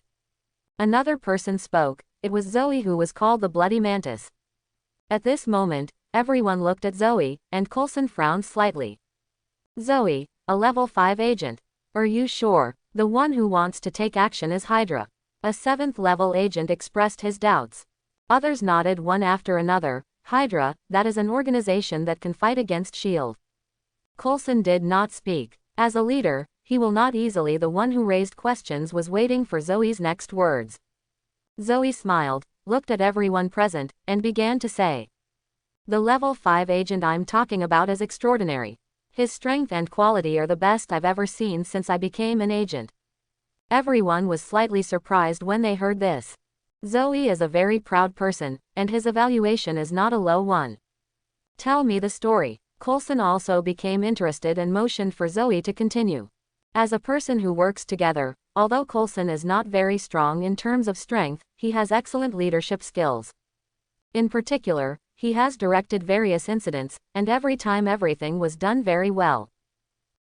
A: Another person spoke, it was Zoe who was called the Bloody Mantis. At this moment, everyone looked at Zoe, and Coulson frowned slightly. Zoe, a level 5 agent. Are you sure? The one who wants to take action is Hydra. A 7th level agent expressed his doubts. Others nodded one after another. Hydra, that is an organization that can fight against S.H.I.E.L.D. Coulson did not speak. As a leader, he will not easily. The one who raised questions was waiting for Zoe's next words. Zoe smiled, looked at everyone present, and began to say. The level 5 agent I'm talking about is extraordinary. His strength and quality are the best I've ever seen since I became an agent. Everyone was slightly surprised when they heard this. Zoe is a very proud person, and his evaluation is not a low one. Tell me the story. Coulson also became interested and motioned for Zoe to continue. As a person who works together, although Coulson is not very strong in terms of strength, he has excellent leadership skills. In particular, he has directed various incidents, and every time everything was done very well.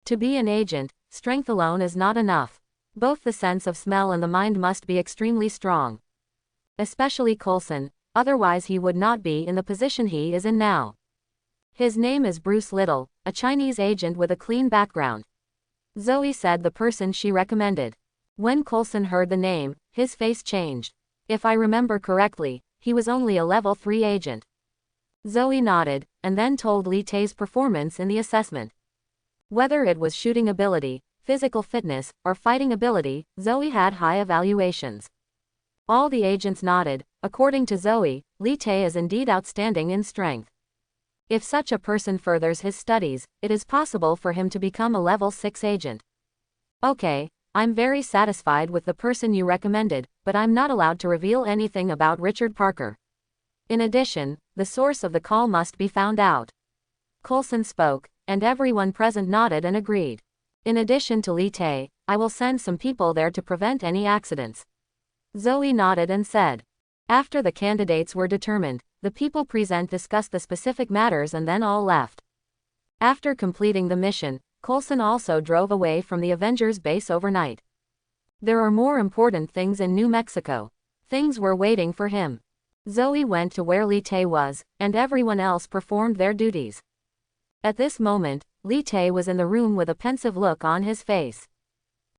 A: To be an agent, strength alone is not enough. Both the sense of smell and the mind must be extremely strong. Especially Coulson, otherwise he would not be in the position he is in now. His name is Bruce Little, a Chinese agent with a clean background. Zoe said the person she recommended. When Coulson heard the name, his face changed. If I remember correctly, he was only a level 3 agent. Zoe nodded, and then told Li Tai's performance in the assessment. Whether it was shooting ability, physical fitness, or fighting ability, Zoe had high evaluations. All the agents nodded. According to Zoe, Li Tai is indeed outstanding in strength. If such a person furthers his studies, it is possible for him to become a level 6 agent. Okay, I'm very satisfied with the person you recommended, but I'm not allowed to reveal anything about Richard Parker. In addition, the source of the call must be found out. Coulson spoke, and everyone present nodded and agreed. In addition to Li Tai, I will send some people there to prevent any accidents. Zoe nodded and said. After the candidates were determined, the people present discussed the specific matters and then all left. After completing the mission, Coulson also drove away from the Avengers base overnight. There are more important things in New Mexico. Things were waiting for him. Zoe went to where Li Tai was, and everyone else performed their duties. At this moment, Li Tai was in the room with a pensive look on his face.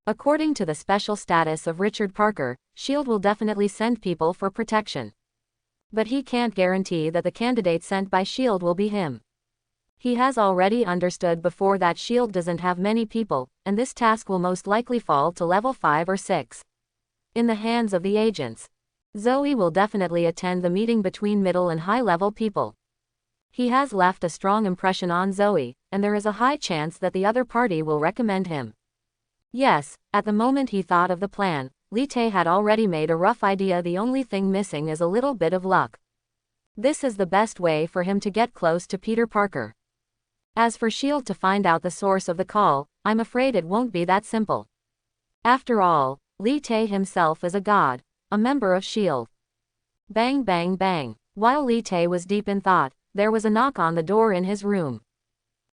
A: According to the special status of Richard Parker, S.H.I.E.L.D. will definitely send people for protection. But he can't guarantee that the candidate sent by S.H.I.E.L.D. will be him. He has already understood before that S.H.I.E.L.D. doesn't have many people, and this task will most likely fall to level 5 or 6. In the hands of the agents. Zoe will definitely attend the meeting between middle and high-level people. He has left a strong impression on Zoe, and there is a high chance that the other party will recommend him. Yes, at the moment he thought of the plan, Li Tai had already made a rough idea. The only thing missing is a little bit of luck. This is the best way for him to get close to Peter Parker. As for S.H.I.E.L.D. to find out the source of the call, I'm afraid it won't be that simple. After all, Li Tai himself is a god, a member of S.H.I.E.L.D. Bang bang bang. While Li Tai was deep in thought, there was a knock on the door in his room.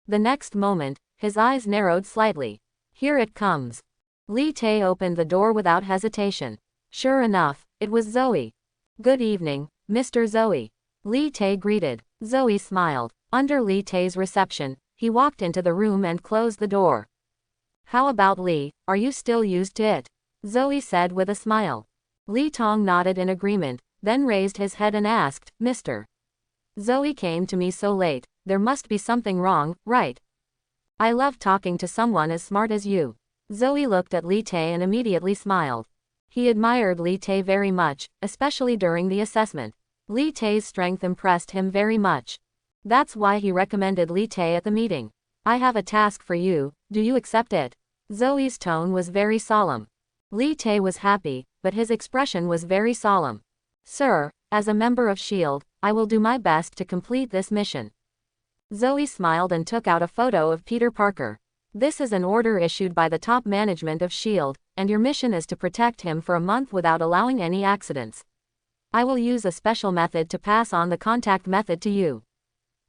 A: The next moment, his eyes narrowed slightly. Here it comes. Li Tai opened the door without hesitation. Sure enough, it was Zoe. Good evening, Mr. Zoe. Li Tai greeted. Zoe smiled. Under Li Tai's reception, he walked into the room and closed the door. How about Li, are you still used to it? Zoe said with a smile. Li Tong nodded in agreement, then raised his head and asked, Mr. Zoe came to me so late, there must be something wrong, right? I love talking to someone as smart as you. Zoe looked at Li Tai and immediately smiled. He admired Li Tai very much, especially during the assessment. Li Tai's strength impressed him very much. That's why he recommended Li Tai at the meeting. I have a task for you, do you accept it? Zoe's tone was very solemn. Li Tai was happy, but his expression was very solemn. Sir, as a member of S.H.I.E.L.D., I will do my best to complete this mission. Zoe smiled and took out a photo of Peter Parker. This is an order issued by the top management of S.H.I.E.L.D., and your mission is to protect him for a month without allowing any accidents. I will use a special method to pass on the contact method to you.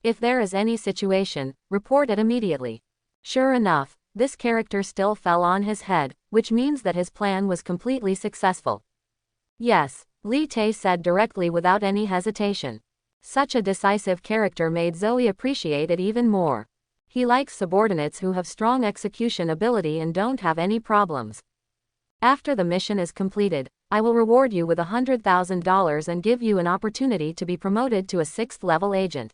A: If there is any situation, report it immediately. Sure enough, this character still fell on his head, which means that his plan was completely successful. Yes, Li Tai said directly without any hesitation. Such a decisive character made Zoe appreciate it even more. He likes subordinates who have strong execution ability and don't have any problems. After the mission is completed, I will reward you with $100,000 and give you an opportunity to be promoted to a 6th level agent.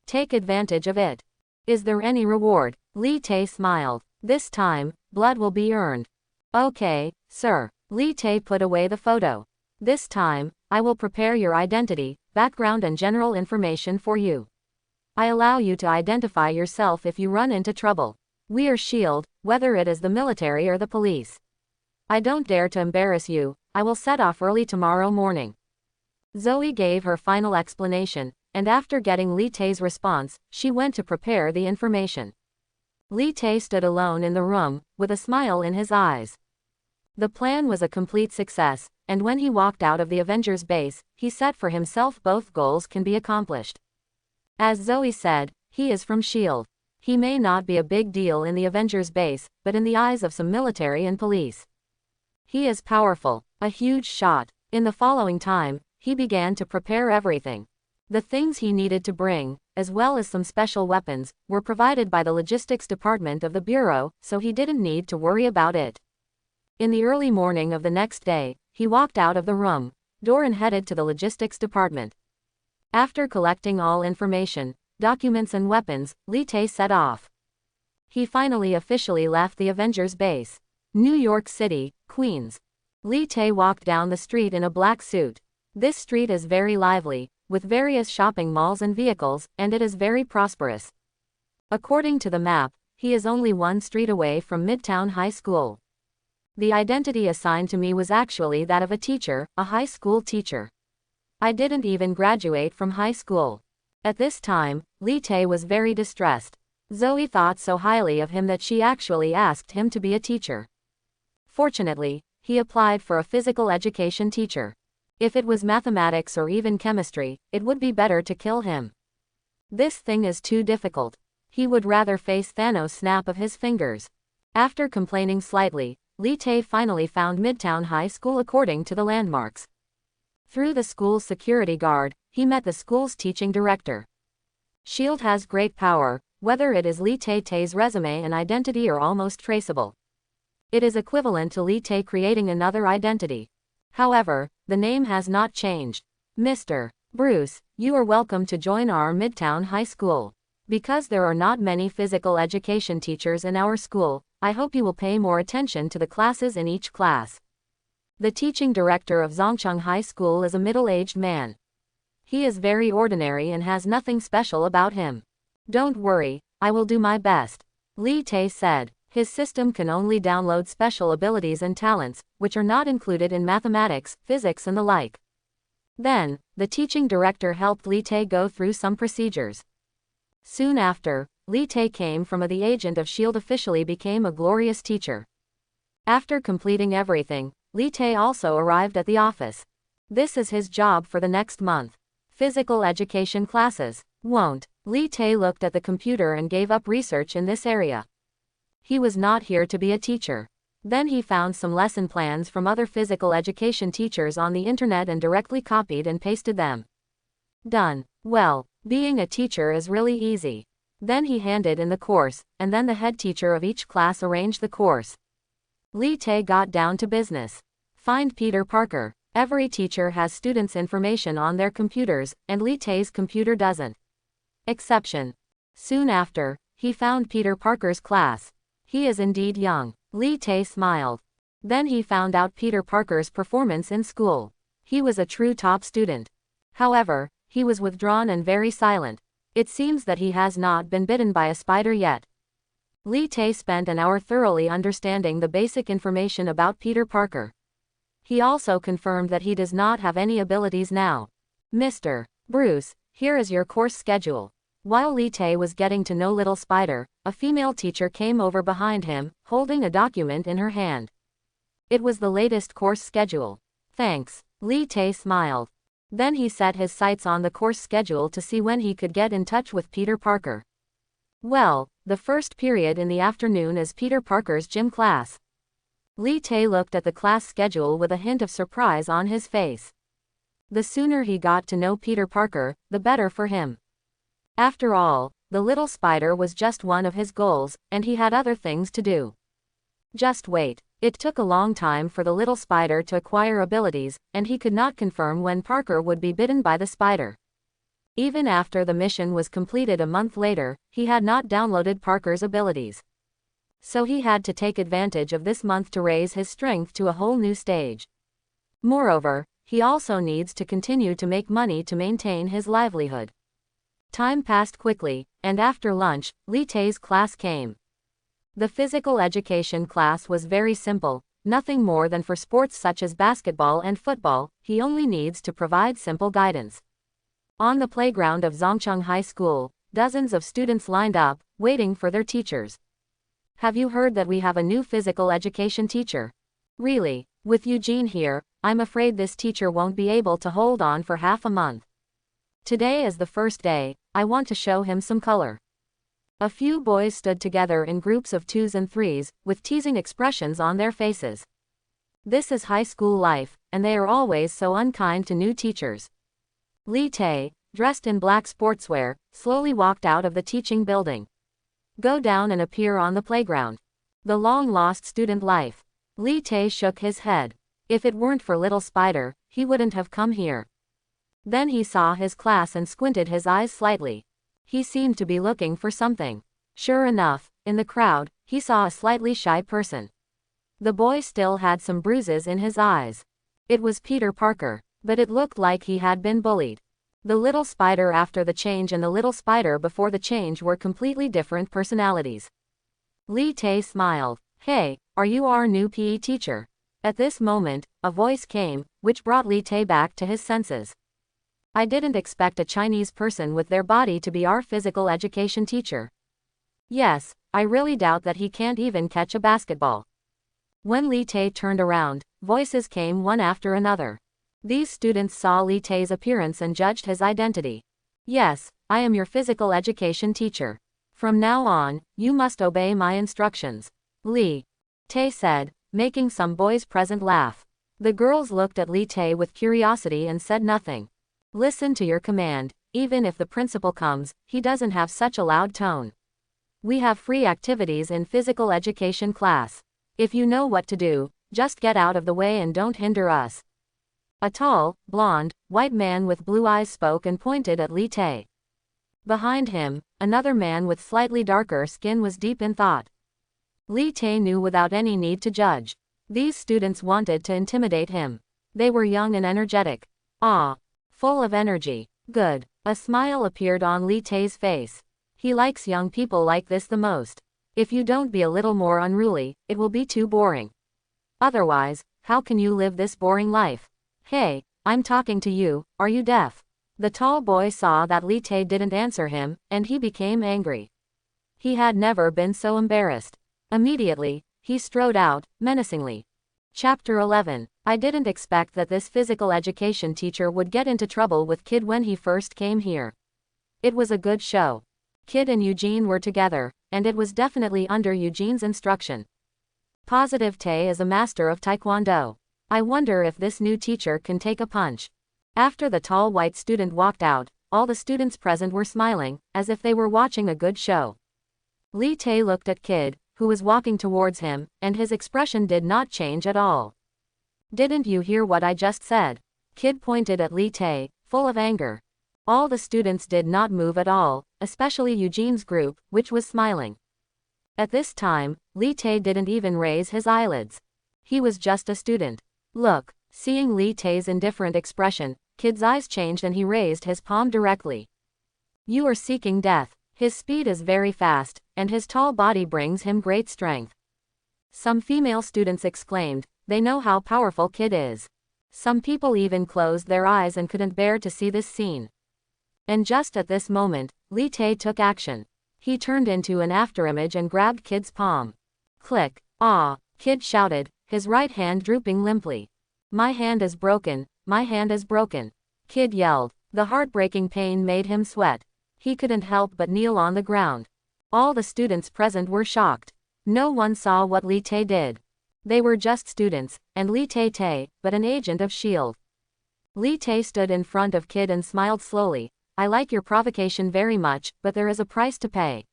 A: Take advantage of it. Is there any reward? Li Tai smiled. This time, blood will be earned. Okay, sir. Li Tai put away the photo. This time, I will prepare your identity, background and general information for you. I allow you to identify yourself if you run into trouble. We are S.H.I.E.L.D., whether it is the military or the police. I don't dare to embarrass you. I will set off early tomorrow morning. Zoe gave her final explanation, and after getting Li Tai's response, she went to prepare the information. Li Tai stood alone in the room, with a smile in his eyes. The plan was a complete success, and when he walked out of the Avengers base, he set for himself both goals can be accomplished. As Zoe said, he is from S.H.I.E.L.D. He may not be a big deal in the Avengers base, but in the eyes of some military and police, he is powerful, a huge shot. In the following time, he began to prepare everything. The things he needed to bring, as well as some special weapons, were provided by the logistics department of the Bureau, so he didn't need to worry about it. In the early morning of the next day, he walked out of the room, door and headed to the logistics department. After collecting all information, documents and weapons, Li Tae set off. He finally officially left the Avengers base. New York City, Queens. Li Tae walked down the street in a black suit. This street is very lively, with various shopping malls and vehicles, and it is very prosperous. According to the map, he is only one street away from Midtown High School. The identity assigned to me was actually that of a teacher, a high school teacher. I didn't even graduate from high school. At this time, Li Tae was very distressed. Zoe thought so highly of him that she actually asked him to be a teacher. Fortunately, he applied for a physical education teacher. If it was mathematics or even chemistry, it would be better to kill him. This thing is too difficult. He would rather face Thanos' snap of his fingers. After complaining slightly, Li Tae finally found Midtown High School according to the landmarks. Through the school's security guard, he met the school's teaching director. SHIELD has great power, whether it is Li Tae's resume and identity are almost traceable. It is equivalent to Li Tae creating another identity. However, the name has not changed. Mr. Bruce, you are welcome to join our Midtown High School. Because there are not many physical education teachers in our school, I hope you will pay more attention to the classes in each class. The teaching director of Zongcheng High School is a middle-aged man. He is very ordinary and has nothing special about him. Don't worry, I will do my best, Li Tae said. His system can only download special abilities and talents, which are not included in mathematics, physics and the like. Then, the teaching director helped Li Tae go through some procedures. Soon after, Li Tae came from the agent of SHIELD officially became a glorious teacher. After completing everything, Li Tae also arrived at the office. This is his job for the next month. Physical education classes. Won't. Li Tae looked at the computer and gave up research in this area. He was not here to be a teacher. Then he found some lesson plans from other physical education teachers on the internet and directly copied and pasted them. Done. Well, being a teacher is really easy. Then he handed in the course, and then the head teacher of each class arranged the course. Li Tae got down to business. Find Peter Parker. Every teacher has students' information on their computers, and Li Tae's computer doesn't. Exception. Soon after, he found Peter Parker's class. He is indeed young. Li Tae smiled. Then he found out Peter Parker's performance in school. He was a true top student. However, he was withdrawn and very silent. It seems that he has not been bitten by a spider yet. Li Tae spent an hour thoroughly understanding the basic information about Peter Parker. He also confirmed that he does not have any abilities now. Mr. Bruce, here is your course schedule. While Li Tae was getting to know Little Spider, a female teacher came over behind him, holding a document in her hand. It was the latest course schedule. Thanks. Li Tae smiled. Then he set his sights on the course schedule to see when he could get in touch with Peter Parker. Well, the first period in the afternoon is Peter Parker's gym class. Li Tae looked at the class schedule with a hint of surprise on his face. The sooner he got to know Peter Parker, the better for him. After all, the little spider was just one of his goals, and he had other things to do. Just wait. It took a long time for the little spider to acquire abilities, and he could not confirm when Parker would be bitten by the spider. Even after the mission was completed a month later, he had not downloaded Parker's abilities. So he had to take advantage of this month to raise his strength to a whole new stage. Moreover, he also needs to continue to make money to maintain his livelihood. Time passed quickly, and after lunch, Li Tae's class came. The physical education class was very simple, nothing more than for sports such as basketball and football. He only needs to provide simple guidance. On the playground of Zongcheng High School, dozens of students lined up, waiting for their teachers. Have you heard that we have a new physical education teacher? Really, with Eugene here, I'm afraid this teacher won't be able to hold on for half a month. Today is the first day, I want to show him some color. A few boys stood together in groups of 2s and 3s, with teasing expressions on their faces. This is high school life, and they are always so unkind to new teachers. Li Tae, dressed in black sportswear, slowly walked out of the teaching building. Go down and appear on the playground. The long-lost student life. Li Tae shook his head. If it weren't for Little Spider, he wouldn't have come here. Then he saw his class and squinted his eyes slightly. He seemed to be looking for something. Sure enough, in the crowd, he saw a slightly shy person. The boy still had some bruises in his eyes. It was Peter Parker, but it looked like he had been bullied. The Little Spider after the change and the Little Spider before the change were completely different personalities. Li Tay smiled. Hey, are you our new PE teacher? At this moment, a voice came, which brought Li Tay back to his senses. I didn't expect a Chinese person with their body to be our physical education teacher. Yes, I really doubt that he can't even catch a basketball. When Li Tay turned around, voices came one after another. These students saw Li Tay's appearance and judged his identity. Yes, I am your physical education teacher. From now on, you must obey my instructions. Li Tay said, making some boys present laugh. The girls looked at Li Tay with curiosity and said nothing. Listen to your command, even if the principal comes, he doesn't have such a loud tone. We have free activities in physical education class. If you know what to do, just get out of the way and don't hinder us. A tall, blonde, white man with blue eyes spoke and pointed at Li Tay. Behind him, another man with slightly darker skin was deep in thought. Li Tay knew without any need to judge. These students wanted to intimidate him. They were young and energetic. Full of energy. Good. A smile appeared on Li Tay's face. He likes young people like this the most. If you don't be a little more unruly, it will be too boring. Otherwise, how can you live this boring life? Hey, I'm talking to you, are you deaf? The tall boy saw that Li Tay didn't answer him, and he became angry. He had never been so embarrassed. Immediately, he strode out, menacingly. Chapter 11. I didn't expect that this physical education teacher would get into trouble with Kid when he first came here. It was a good show. Kid and Eugene were together, and it was definitely under Eugene's instruction. Positive Tay is a master of Taekwondo. I wonder if this new teacher can take a punch. After the tall white student walked out, all the students present were smiling, as if they were watching a good show. Li Tay looked at Kid, who was walking towards him, and his expression did not change at all. Didn't you hear what I just said? Kid pointed at Li Tay, full of anger. All the students did not move at all, especially Eugene's group, which was smiling. At this time, Li Tay didn't even raise his eyelids. He was just a student. Look, seeing Li Tay's indifferent expression, Kid's eyes changed and he raised his palm directly. You are seeking death. His speed is very fast, and his tall body brings him great strength. Some female students exclaimed, they know how powerful Kid is. Some people even closed their eyes and couldn't bear to see this scene. And just at this moment, Li Tay took action. He turned into an afterimage and grabbed Kid's palm. Click. Kid shouted, his right hand drooping limply. My hand is broken, my hand is broken. Kid yelled. The heartbreaking pain made him sweat. He couldn't help but kneel on the ground. All the students present were shocked. No one saw what Li Tay did. They were just students, and Li Tay, but an agent of S.H.I.E.L.D. Li Tay stood in front of Kid and smiled slowly. I like your provocation very much, but there is a price to pay.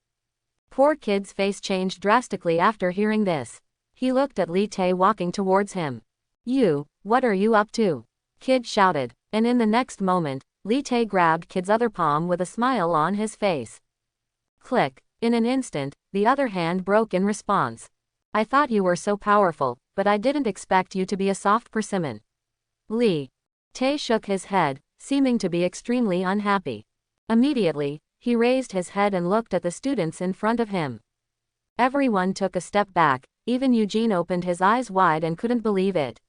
A: Poor Kid's face changed drastically after hearing this. He looked at Li Tay walking towards him. You, what are you up to? Kid shouted, and in the next moment, Li Tay grabbed Kid's other palm with a smile on his face. Click. In an instant, the other hand broke in response. I thought you were so powerful, but I didn't expect you to be a soft persimmon. Li Tay shook his head, seeming to be extremely unhappy. Immediately, he raised his head and looked at the students in front of him. Everyone took a step back, even Eugene opened his eyes wide and couldn't believe it.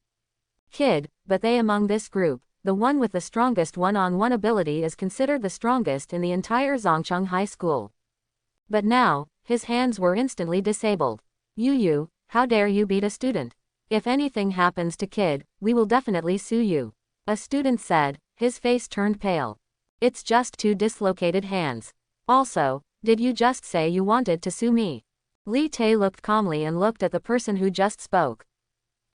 A: Kid, but they among this group, the one with the strongest one-on-one ability is considered the strongest in the entire Zhongcheng High School. But now, his hands were instantly disabled. You, how dare you beat a student? If anything happens to Kid, we will definitely sue you. A student said, his face turned pale. It's just two dislocated hands. Also, did you just say you wanted to sue me? Li Tay looked calmly and looked at the person who just spoke.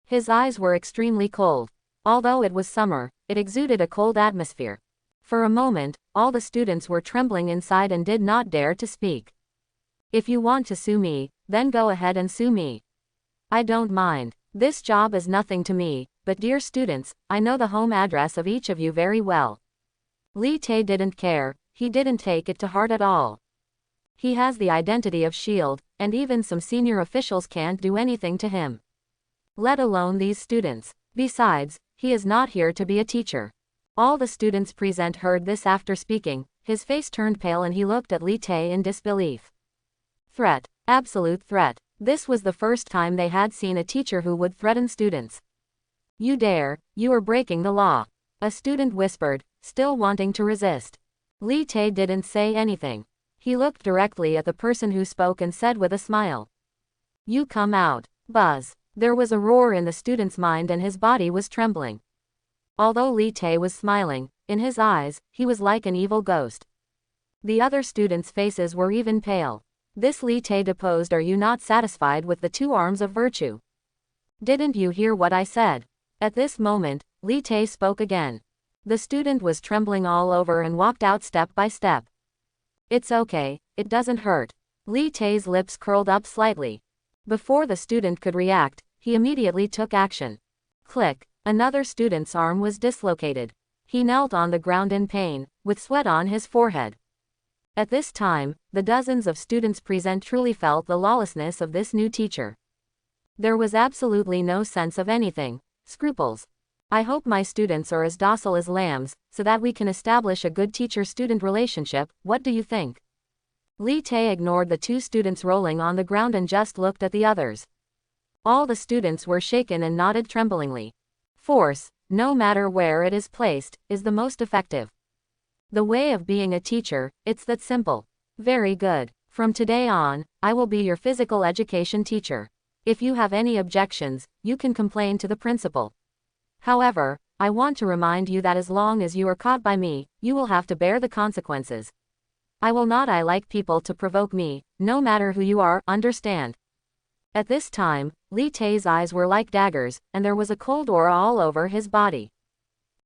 A: His eyes were extremely cold. Although it was summer, it exuded a cold atmosphere. For a moment, all the students were trembling inside and did not dare to speak. If you want to sue me, then go ahead and sue me. I don't mind. This job is nothing to me, but dear students, I know the home address of each of you very well. Li Tae didn't care, he didn't take it to heart at all. He has the identity of S.H.I.E.L.D., and even some senior officials can't do anything to him. Let alone these students. Besides, he is not here to be a teacher. All the students present heard this after speaking, his face turned pale and he looked at Li Tae in disbelief. Threat. Absolute threat. This was the first time they had seen a teacher who would threaten students. You dare, you are breaking the law. A student whispered, still wanting to resist. Li Tae didn't say anything. He looked directly at the person who spoke and said with a smile. You come out. Buzz. There was a roar in the student's mind and his body was trembling. Although Li Tae was smiling, in his eyes, he was like an evil ghost. The other students' faces were even pale. This Li Tae deposed, are you not satisfied with the 2 arms of virtue? Didn't you hear what I said? At this moment, Li Tae spoke again. The student was trembling all over and walked out step by step. It's okay, it doesn't hurt. Li Tae's lips curled up slightly. Before the student could react, he immediately took action. Click, another student's arm was dislocated. He knelt on the ground in pain, with sweat on his forehead. At this time, the dozens of students present truly felt the lawlessness of this new teacher. There was absolutely no sense of anything, scruples. I hope my students are as docile as lambs, so that we can establish a good teacher-student relationship. What do you think? Li Tae ignored the 2 students rolling on the ground and just looked at the others. All the students were shaken and nodded tremblingly. Force, no matter where it is placed, is the most effective. The way of being a teacher, it's that simple. Very good. From today on, I will be your physical education teacher. If you have any objections, you can complain to the principal. However, I want to remind you that as long as you are caught by me, you will have to bear the consequences. I will not. I like people to provoke me, no matter who you are, understand? At this time, Li Tae's eyes were like daggers, and there was a cold aura all over his body.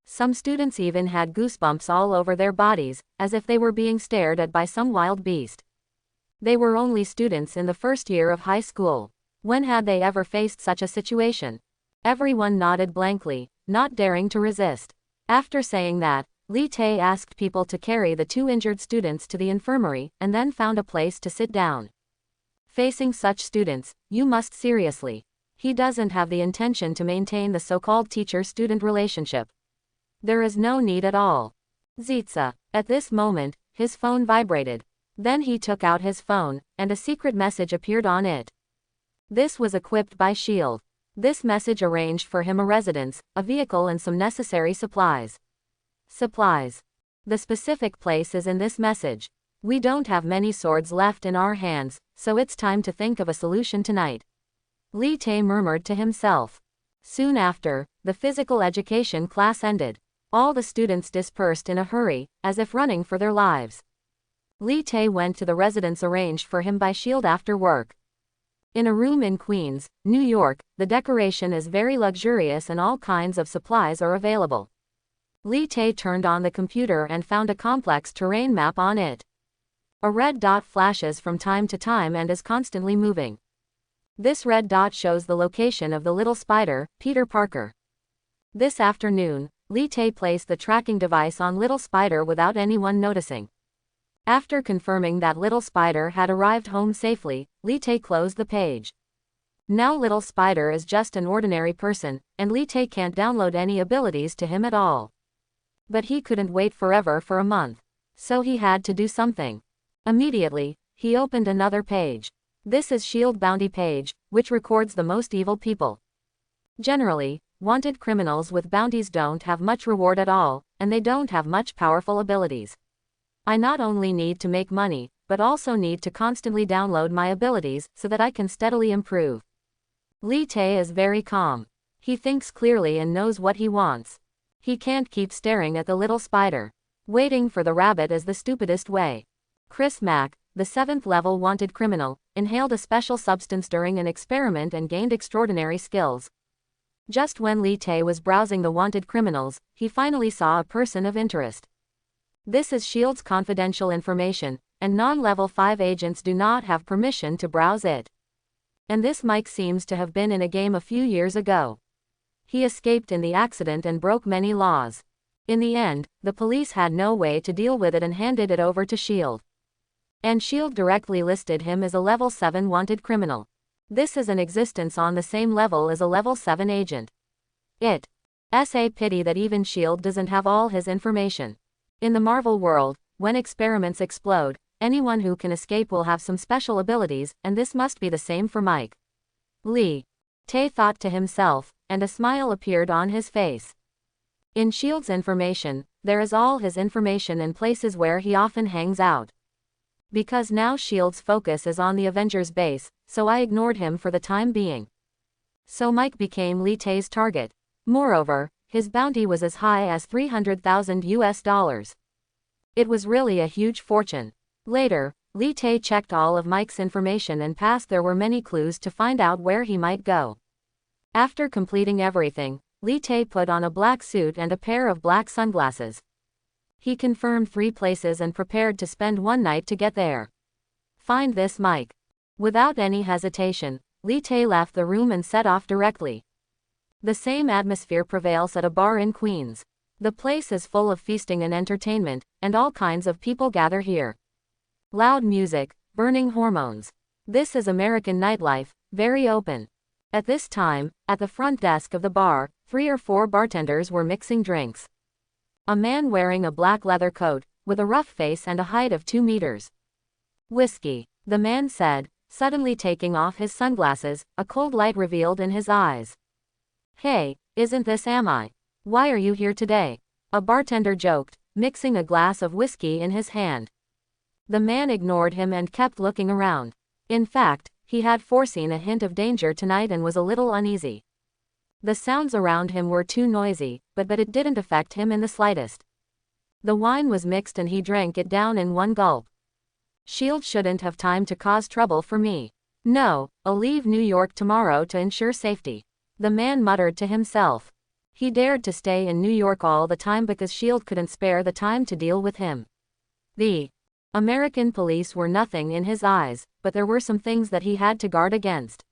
A: Some students even had goosebumps all over their bodies, as if they were being stared at by some wild beast. They were only students in the first year of high school. When had they ever faced such a situation? Everyone nodded blankly, not daring to resist. After saying that, Li Tae asked people to carry the 2 injured students to the infirmary, and then found a place to sit down. Facing such students, you must seriously. He doesn't have the intention to maintain the so-called teacher-student relationship. There is no need at all. Zitsa. At this moment, his phone vibrated. Then he took out his phone, and a secret message appeared on it. This was equipped by S.H.I.E.L.D. This message arranged for him a residence, a vehicle and some necessary supplies. Supplies. The specific place is in this message. We don't have many swords left in our hands, so it's time to think of a solution tonight. Li Tae murmured to himself. Soon after, the physical education class ended. All the students dispersed in a hurry, as if running for their lives. Li Tae went to the residence arranged for him by S.H.I.E.L.D. after work. In a room in Queens, New York, the decoration is very luxurious and all kinds of supplies are available. Li Tae turned on the computer and found a complex terrain map on it. A red dot flashes from time to time and is constantly moving. This red dot shows the location of the little spider, Peter Parker. This afternoon, Li Tae placed the tracking device on little spider without anyone noticing. After confirming that little spider had arrived home safely, Li Tae closed the page. Now little spider is just an ordinary person, and Li Tae can't download any abilities to him at all. But he couldn't wait forever for a month. So he had to do something. Immediately, he opened another page. This is S.H.I.E.L.D. bounty page, which records the most evil people. Generally, wanted criminals with bounties don't have much reward at all, and they don't have much powerful abilities. I not only need to make money, but also need to constantly download my abilities so that I can steadily improve. Li Tae is very calm. He thinks clearly and knows what he wants. He can't keep staring at the little spider. Waiting for the rabbit is the stupidest way. Chris Mack, the 7th level wanted criminal, inhaled a special substance during an experiment and gained extraordinary skills. Just when Li Tae was browsing the wanted criminals, he finally saw a person of interest. This is S.H.I.E.L.D.'s confidential information, and non-level 5 agents do not have permission to browse it. And this Mike seems to have been in a game a few years ago. He escaped in the accident and broke many laws. In the end, the police had no way to deal with it and handed it over to S.H.I.E.L.D. And S.H.I.E.L.D. directly listed him as a Level 7 wanted criminal. This is an existence on the same level as a Level 7 agent. It's a pity that even S.H.I.E.L.D. doesn't have all his information. In the Marvel world, when experiments explode, anyone who can escape will have some special abilities, and this must be the same for Mike. Lee Tay thought to himself, and a smile appeared on his face. In S.H.I.E.L.D.'s information, there is all his information and places where he often hangs out. Because now S.H.I.E.L.D.'s focus is on the Avengers base, so I ignored him for the time being. So Mike became Lee Tay's target. Moreover, his bounty was as high as $300,000. It was really a huge fortune. Later, Lee Tay checked all of Mike's information and passed there were many clues to find out where he might go. After completing everything, Lee Tay put on a black suit and a pair of black sunglasses. He confirmed 3 places and prepared to spend one night to get there. Find this Mike. Without any hesitation, Lee Tay left the room and set off directly. The same atmosphere prevails at a bar in Queens. The place is full of feasting and entertainment, and all kinds of people gather here. Loud music, burning hormones. This is American nightlife, very open. At this time, at the front desk of the bar, 3 or 4 bartenders were mixing drinks. A man wearing a black leather coat, with a rough face and a height of 2 meters. Whiskey, the man said, suddenly taking off his sunglasses, a cold light revealed in his eyes. Hey, isn't this am I? Why are you here today? A bartender joked, mixing a glass of whiskey in his hand. The man ignored him and kept looking around. In fact, he had foreseen a hint of danger tonight and was a little uneasy. The sounds around him were too noisy, but it didn't affect him in the slightest. The wine was mixed and he drank it down in one gulp. S.H.I.E.L.D. shouldn't have time to cause trouble for me. No, I'll leave New York tomorrow to ensure safety. The man muttered to himself. He dared to stay in New York all the time because S.H.I.E.L.D. couldn't spare the time to deal with him. The American police were nothing in his eyes, but there were some things that he had to guard against.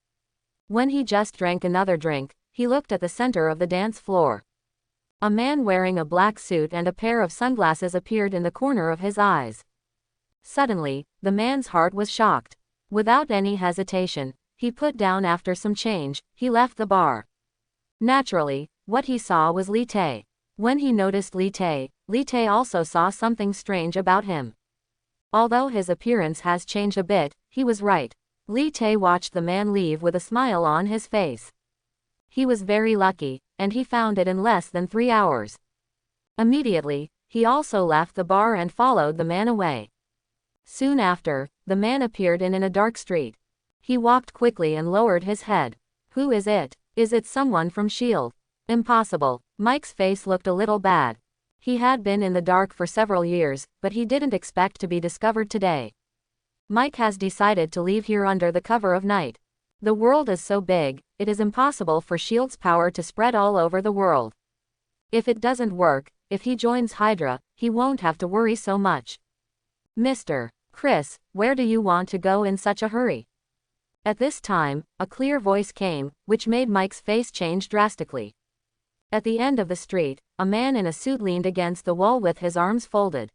A: When he just drank another drink, he looked at the center of the dance floor. A man wearing a black suit and a pair of sunglasses appeared in the corner of his eyes. Suddenly, the man's heart was shocked. Without any hesitation, he put down after some change, he left the bar. Naturally, what he saw was Lee Tay. When he noticed Lee Tay also saw something strange about him. Although his appearance has changed a bit, he was right. Lee Tay watched the man leave with a smile on his face. He was very lucky, and he found it in less than 3 hours. Immediately, he also left the bar and followed the man away. Soon after, the man appeared in a dark street. He walked quickly and lowered his head. Who is it? Is it someone from S.H.I.E.L.D.? Impossible. Mike's face looked a little bad. He had been in the dark for several years, but he didn't expect to be discovered today. Mike has decided to leave here under the cover of night. The world is so big, it is impossible for S.H.I.E.L.D.'s power to spread all over the world. If it doesn't work, if he joins Hydra, he won't have to worry so much. Mr. Chris, where do you want to go in such a hurry? At this time, a clear voice came, which made Mike's face change drastically. At the end of the street, a man in a suit leaned against the wall with his arms folded.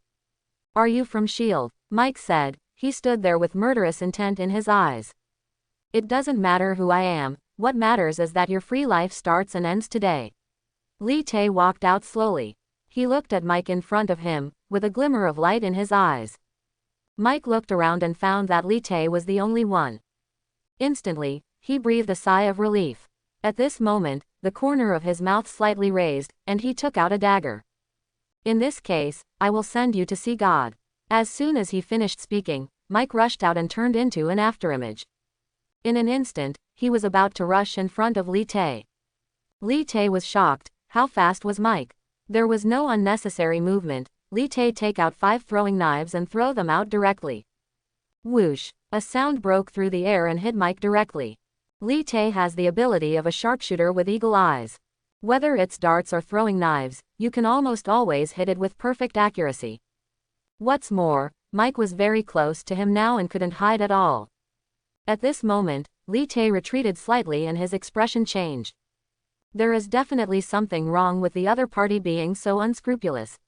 A: Are you from S.H.I.E.L.D.? Mike said. He stood there with murderous intent in his eyes. It doesn't matter who I am, what matters is that your free life starts and ends today. Lee Tay walked out slowly. He looked at Mike in front of him, with a glimmer of light in his eyes. Mike looked around and found that Lee Tay was the only one. Instantly, he breathed a sigh of relief. At this moment, the corner of his mouth slightly raised, and he took out a dagger. In this case, I will send you to see God. As soon as he finished speaking, Mike rushed out and turned into an afterimage. In an instant, he was about to rush in front of Lee Tay. Lee Tay was shocked. How fast was Mike? There was no unnecessary movement. Lee Tay take out 5 throwing knives and throw them out directly. Whoosh! A sound broke through the air and hit Mike directly. Lee Tay has the ability of a sharpshooter with eagle eyes. Whether it's darts or throwing knives, you can almost always hit it with perfect accuracy. What's more, Mike was very close to him now and couldn't hide at all. At this moment, Lee Tay retreated slightly and his expression changed. There is definitely something wrong with the other party being so unscrupulous.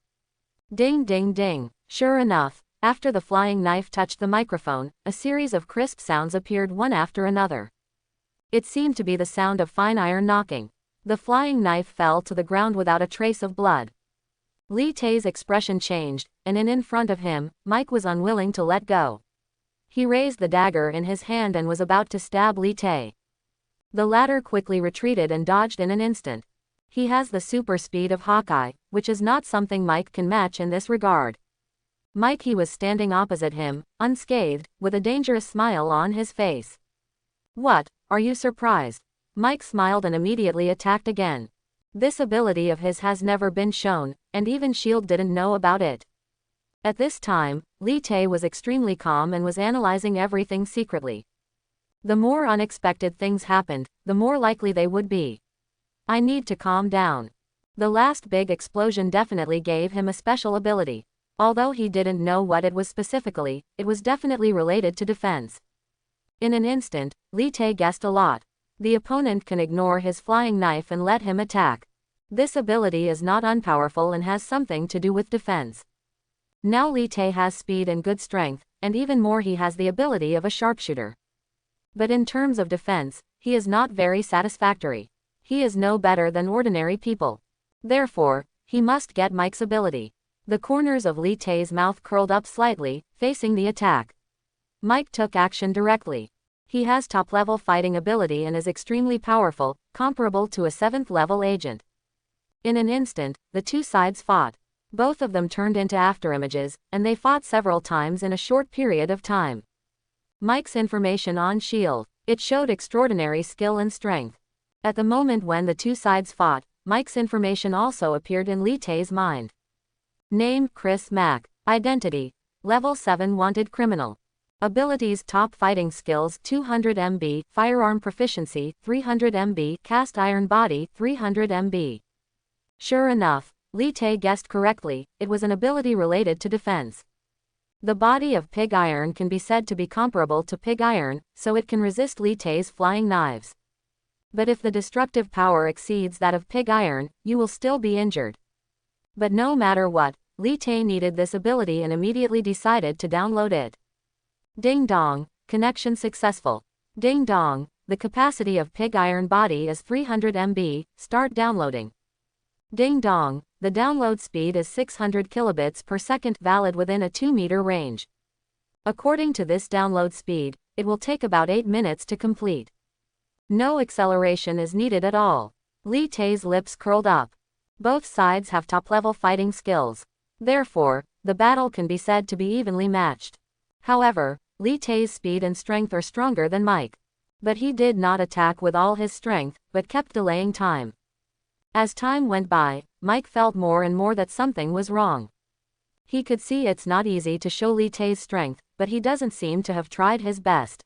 A: Ding ding ding. Sure enough, after the flying knife touched the microphone, a series of crisp sounds appeared one after another. It seemed to be the sound of fine iron knocking. The flying knife fell to the ground without a trace of blood. Li Tai's expression changed, and in front of him, Mike was unwilling to let go. He raised the dagger in his hand and was about to stab Li Tai. The latter quickly retreated and dodged in an instant. He has the super speed of Hawkeye, which is not something Mike can match in this regard. He was standing opposite him, unscathed, with a dangerous smile on his face. What, are you surprised? Mike smiled and immediately attacked again. This ability of his has never been shown, and even S.H.I.E.L.D. didn't know about it. At this time, Li Tai was extremely calm and was analyzing everything secretly. The more unexpected things happened, the more likely they would be. I need to calm down. The last big explosion definitely gave him a special ability. Although he didn't know what it was specifically, it was definitely related to defense. In an instant, Li Tai guessed a lot. The opponent can ignore his flying knife and let him attack. This ability is not unpowerful and has something to do with defense. Now Li Tai has speed and good strength, and even more he has the ability of a sharpshooter. But in terms of defense, he is not very satisfactory. He is no better than ordinary people. Therefore, he must get Mike's ability. The corners of Li Tai's mouth curled up slightly, facing the attack. Mike took action directly. He has top-level fighting ability and is extremely powerful, comparable to a 7th-level agent. In an instant, the two sides fought. Both of them turned into afterimages, and they fought several times in a short period of time. Mike's information on S.H.I.E.L.D. It showed extraordinary skill and strength. At the moment when the two sides fought, Mike's information also appeared in Li Tai's mind. Name: Chris Mack. Identity: Level 7 Wanted Criminal. Abilities: Top Fighting Skills 200 MB, Firearm Proficiency 300 MB, Cast Iron Body 300 MB. Sure enough, Li Tai guessed correctly, it was an ability related to defense. The body of pig iron can be said to be comparable to pig iron, so it can resist Li Tai's flying knives. But if the destructive power exceeds that of pig iron, you will still be injured. But no matter what, Li Tai needed this ability and immediately decided to download it. Ding dong, connection successful. Ding dong, the capacity of pig iron body is 300 MB, start downloading. Ding dong, the download speed is 600 kilobits per second, valid within a 2-meter range. According to this download speed, it will take about 8 minutes to complete. No acceleration is needed at all. Li Tai's lips curled up. Both sides have top-level fighting skills. Therefore, the battle can be said to be evenly matched. However, Li Tai's speed and strength are stronger than Mike. But he did not attack with all his strength, but kept delaying time. As time went by, Mike felt more and more that something was wrong. He could see it's not easy to show Li Tai's strength, but he doesn't seem to have tried his best.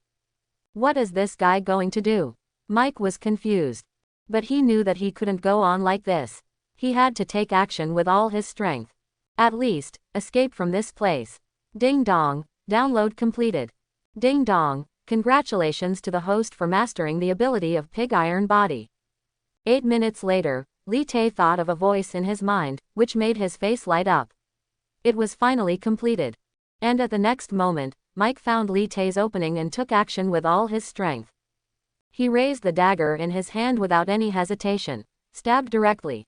A: What is this guy going to do? Mike was confused. But he knew that he couldn't go on like this. He had to take action with all his strength. At least, escape from this place. Ding dong, download completed. Ding dong, congratulations to the host for mastering the ability of pig iron body. 8 minutes later, Li Tai thought of a voice in his mind, which made his face light up. It was finally completed. And at the next moment, Mike found Li Tai's opening and took action with all his strength. He raised the dagger in his hand without any hesitation, stabbed directly.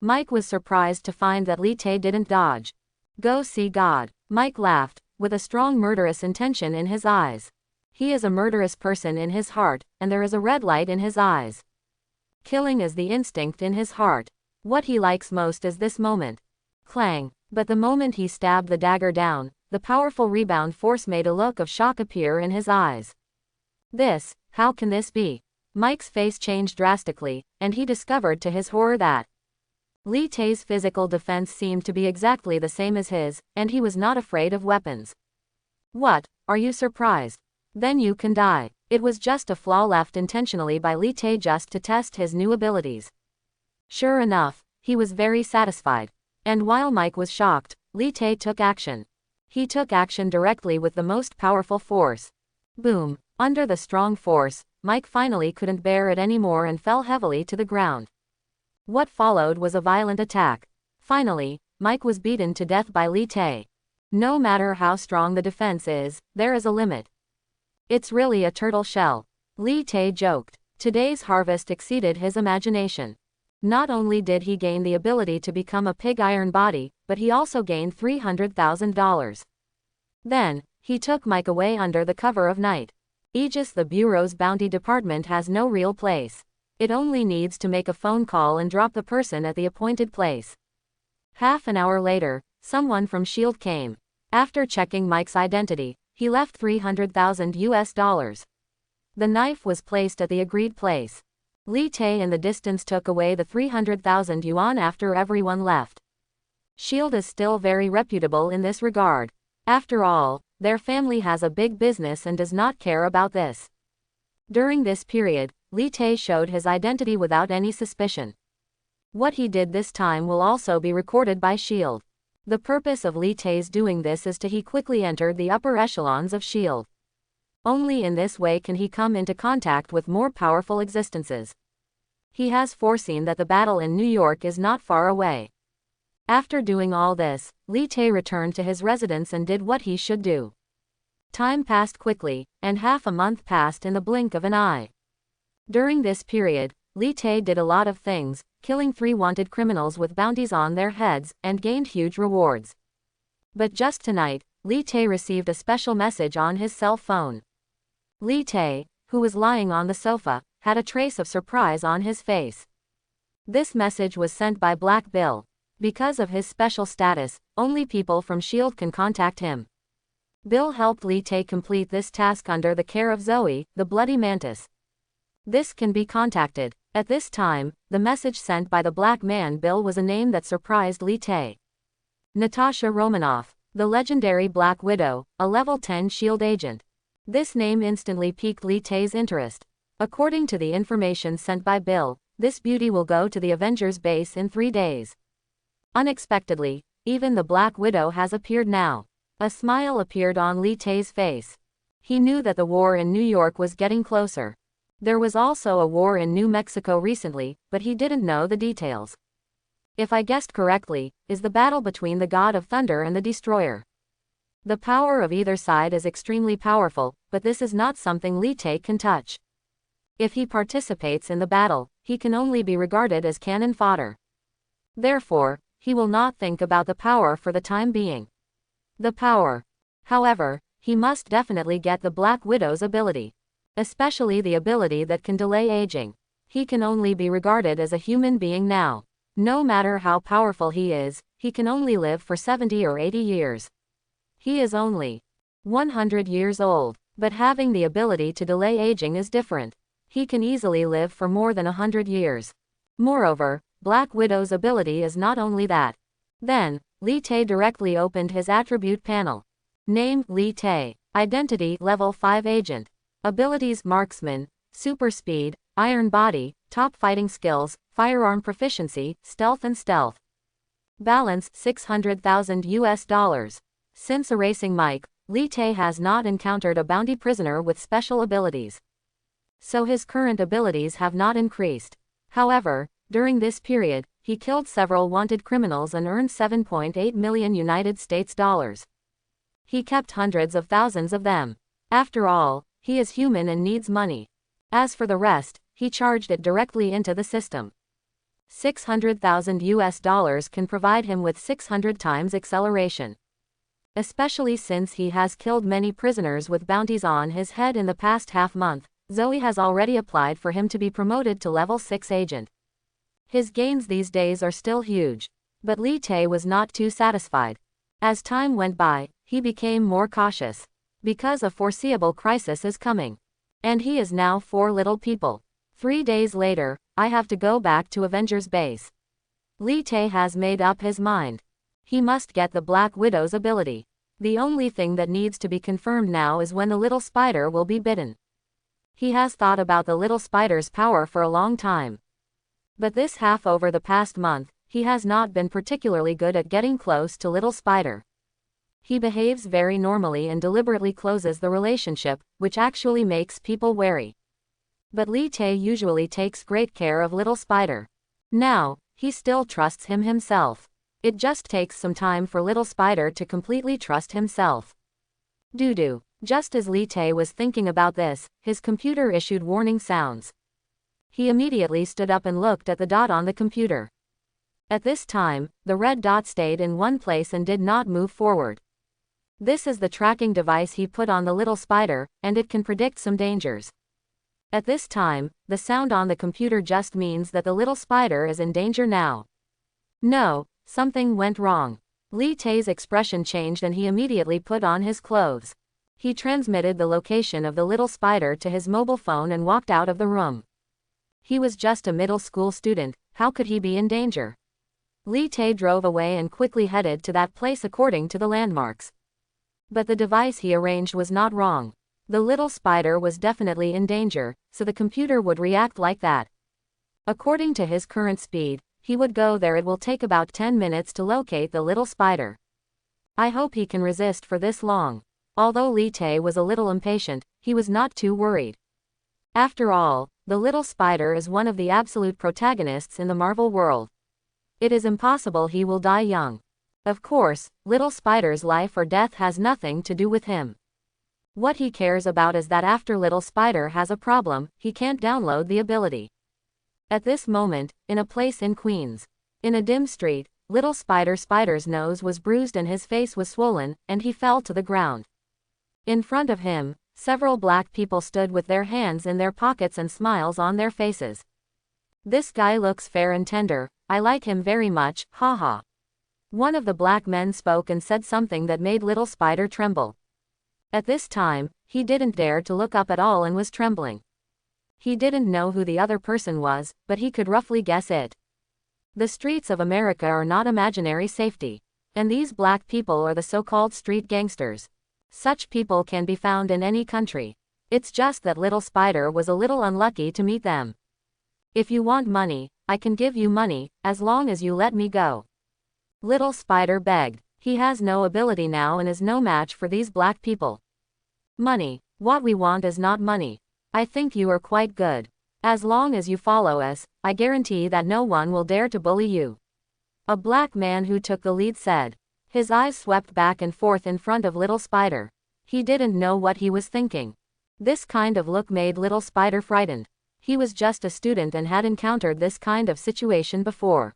A: Mike was surprised to find that Li Tai didn't dodge. Go see God. Mike laughed, with a strong murderous intention in his eyes. He is a murderous person in his heart, and there is a red light in his eyes. Killing is the instinct in his heart. What he likes most is this moment. Clang. But the moment he stabbed the dagger down, the powerful rebound force made a look of shock appear in his eyes. How can this be? Mike's face changed drastically, and he discovered to his horror that Li Tai's physical defense seemed to be exactly the same as his, and he was not afraid of weapons. What, are you surprised? Then you can die. It was just a flaw left intentionally by Li Tai just to test his new abilities. Sure enough, he was very satisfied. And while Mike was shocked, Li Tai took action. He took action directly with the most powerful force. Boom! Under the strong force, Mike finally couldn't bear it anymore and fell heavily to the ground. What followed was a violent attack. Finally, Mike was beaten to death by Lee Tae. No matter how strong the defense is, there is a limit. It's really a turtle shell. Lee Tae joked. Today's harvest exceeded his imagination. Not only did he gain the ability to become a pig iron body, but he also gained $300,000. Then, he took Mike away under the cover of night. Aegis, the Bureau's bounty department, has no real place. It only needs to make a phone call and drop the person at the appointed place. Half an hour later, someone from S.H.I.E.L.D. came. After checking Mike's identity, he left $300,000. The knife was placed at the agreed place. Lee Tae in the distance took away the 300,000 yuan after everyone left. S.H.I.E.L.D. is still very reputable in this regard. After all, their family has a big business and does not care about this. During this period, Lee Tae showed his identity without any suspicion. What he did this time will also be recorded by S.H.I.E.L.D. The purpose of Lee Tae's doing this is to he quickly entered the upper echelons of S.H.I.E.L.D. Only in this way can he come into contact with more powerful existences. He has foreseen that the battle in New York is not far away. After doing all this, Lee Tae returned to his residence and did what he should do. Time passed quickly, and half a month passed in the blink of an eye. During this period, Lee Tae did a lot of things, killing 3 wanted criminals with bounties on their heads, and gained huge rewards. But just tonight, Lee Tae received a special message on his cell phone. Lee Tae, who was lying on the sofa, had a trace of surprise on his face. This message was sent by Black Bill. Because of his special status, only people from S.H.I.E.L.D. can contact him. Bill helped Lee Tae complete this task under the care of Zoe, the Bloody Mantis. This can be contacted. At this time, the message sent by the black man Bill was a name that surprised Lee Tae. Natasha Romanoff, the legendary Black Widow, a level 10 S.H.I.E.L.D. agent. This name instantly piqued Lee Tae's interest. According to the information sent by Bill, this beauty will go to the Avengers base in 3 days. Unexpectedly, even the Black Widow has appeared now. A smile appeared on Lee Tae's face. He knew that the war in New York was getting closer. There was also a war in New Mexico recently, but he didn't know the details. If I guessed correctly, is the battle between the God of Thunder and the Destroyer. The power of either side is extremely powerful, but this is not something Lee Tae can touch. If he participates in the battle, he can only be regarded as cannon fodder. Therefore, he will not think about the power for the time being. The power. However, he must definitely get the Black Widow's ability. Especially the ability that can delay aging. He can only be regarded as a human being now. No matter how powerful he is, he can only live for 70 or 80 years. He is only 100 years old, but having the ability to delay aging is different. He can easily live for more than 100 years. Moreover, Black Widow's ability is not only that. Then, Lee Tae directly opened his attribute panel. Name: Lee Tae. Identity: Level 5 Agent. Abilities: Marksman, Super Speed, Iron Body, Top Fighting Skills, Firearm Proficiency, Stealth and Stealth. Balance: $600,000. Since erasing Mike, Lee Tae has not encountered a bounty prisoner with special abilities. So his current abilities have not increased. However, during this period, he killed several wanted criminals and earned 7.8 million United States dollars. He kept hundreds of thousands of them. After all, he is human and needs money. As for the rest, he charged it directly into the system. $600,000 can provide him with 600 times acceleration. Especially since he has killed many prisoners with bounties on his head in the past half month, Zoe has already applied for him to be promoted to level 6 agent. His gains these days are still huge. But Lee Tae was not too satisfied. As time went by, he became more cautious. Because a foreseeable crisis is coming. And he is now 4 little people. 3 days later, I have to go back to Avengers base. Lee Tae has made up his mind. He must get the Black Widow's ability. The only thing that needs to be confirmed now is when the little spider will be bitten. He has thought about the little spider's power for a long time. But this half over the past month, he has not been particularly good at getting close to little spider. He behaves very normally and deliberately closes the relationship, which actually makes people wary. But Li Te usually takes great care of little Spider. Now, he still trusts him himself. It just takes some time for little Spider to completely trust himself. Doo-doo. Just as Li Te was thinking about this, his computer issued warning sounds. He immediately stood up and looked at the dot on the computer. At this time, the red dot stayed in one place and did not move forward. This is the tracking device he put on the little Spider, and it can predict some dangers. At this time, the sound on the computer just means that the little Spider is in danger now. No, something went wrong. Li Te's expression changed and he immediately put on his clothes. He transmitted the location of the little Spider to his mobile phone and walked out of the room. He was just a middle school student, how could he be in danger? Li Te drove away and quickly headed to that place according to the landmarks. But the device he arranged was not wrong. The little Spider was definitely in danger, so the computer would react like that. According to his current speed, he would go there. It will take about 10 minutes to locate the little Spider. I hope he can resist for this long. Although Li Te was a little impatient, he was not too worried. After all, the little Spider is one of the absolute protagonists in the Marvel world. It is impossible he will die young. Of course, little Spider's life or death has nothing to do with him. What he cares about is that after little Spider has a problem, he can't download the ability. At this moment, in a place in Queens, in a dim street, little Spider's nose was bruised and his face was swollen, and he fell to the ground. In front of him, several black people stood with their hands in their pockets and smiles on their faces. This guy looks fair and tender, I like him very much, haha. One of the black men spoke and said something that made little Spider tremble. At this time, he didn't dare to look up at all and was trembling. He didn't know who the other person was, but he could roughly guess it. The streets of America are not imaginary safety. And these black people are the so-called street gangsters. Such people can be found in any country. It's just that little Spider was a little unlucky to meet them. If you want money, I can give you money, as long as you let me go. Little Spider begged. He has no ability now and is no match for these black people. Money. What we want is not money. I think you are quite good. As long as you follow us, I guarantee that no one will dare to bully you. A black man who took the lead said. His eyes swept back and forth in front of little Spider. He didn't know what he was thinking. This kind of look made little Spider frightened. He was just a student and had encountered this kind of situation before.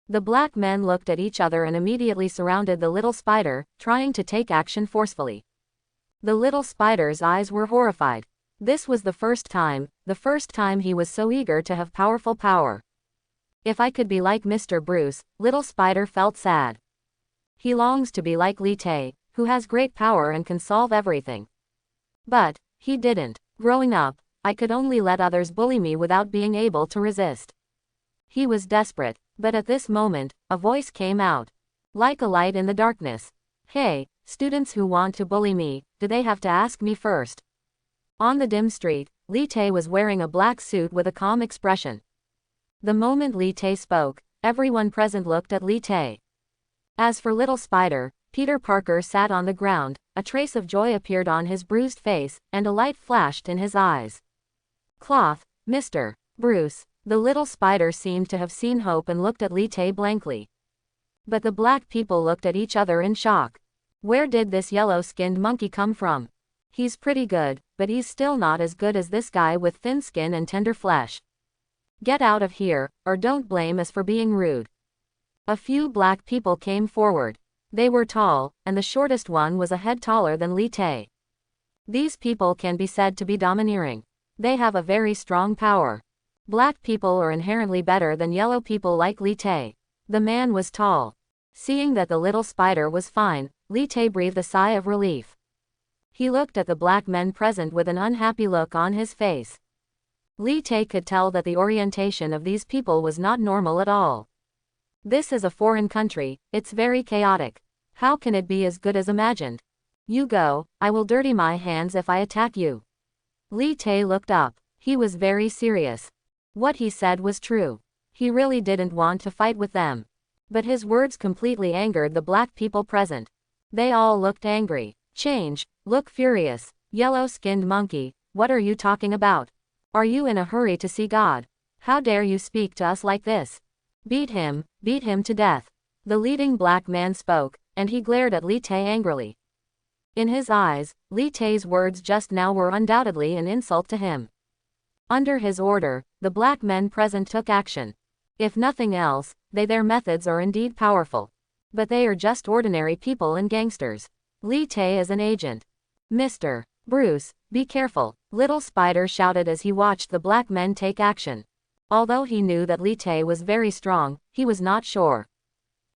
A: The black men looked at each other and immediately surrounded the little Spider, trying to take action forcefully. The little Spider's eyes were horrified. This was the first time he was so eager to have powerful power. If I could be like Mr. Bruce, little Spider felt sad. He longs to be like Li Te, who has great power and can solve everything. But he didn't. Growing up, I could only let others bully me without being able to resist. He was desperate, but at this moment, a voice came out. Like a light in the darkness. Hey, students who want to bully me, do they have to ask me first? On the dim street, Li Te was wearing a black suit with a calm expression. The moment Li Te spoke, everyone present looked at Li Te. As for little Spider, Peter Parker sat on the ground, a trace of joy appeared on his bruised face, and a light flashed in his eyes. Cloth, Mr. Bruce. The little Spider seemed to have seen hope and looked at Li Te blankly. But the black people looked at each other in shock. Where did this yellow-skinned monkey come from? He's pretty good, but he's still not as good as this guy with thin skin and tender flesh. Get out of here, or don't blame us for being rude. A few black people came forward. They were tall, and the shortest one was a head taller than Li Te. These people can be said to be domineering. They have a very strong power. Black people are inherently better than yellow people like Li Te. The man was tall. Seeing that the little Spider was fine, Li Te breathed a sigh of relief. He looked at the black men present with an unhappy look on his face. Li Te could tell that the orientation of these people was not normal at all. This is a foreign country, it's very chaotic. How can it be as good as imagined? You go, I will dirty my hands if I attack you. Li Te looked up. He was very serious. What he said was true. He really didn't want to fight with them. But his words completely angered the black people present. They all looked angry. Change, look furious. Yellow-skinned monkey, what are you talking about? Are you in a hurry to see God? How dare you speak to us like this? Beat him to death. The leading black man spoke, and he glared at Li Tae angrily. In his eyes, Li Tae's words just now were undoubtedly an insult to him. Under his order, the black men present took action. If nothing else, their methods are indeed powerful. But they are just ordinary people and gangsters. Li Tae is an agent. Mr. Bruce, be careful, Little Spider shouted as he watched the black men take action. Although he knew that Li Tae was very strong, he was not sure.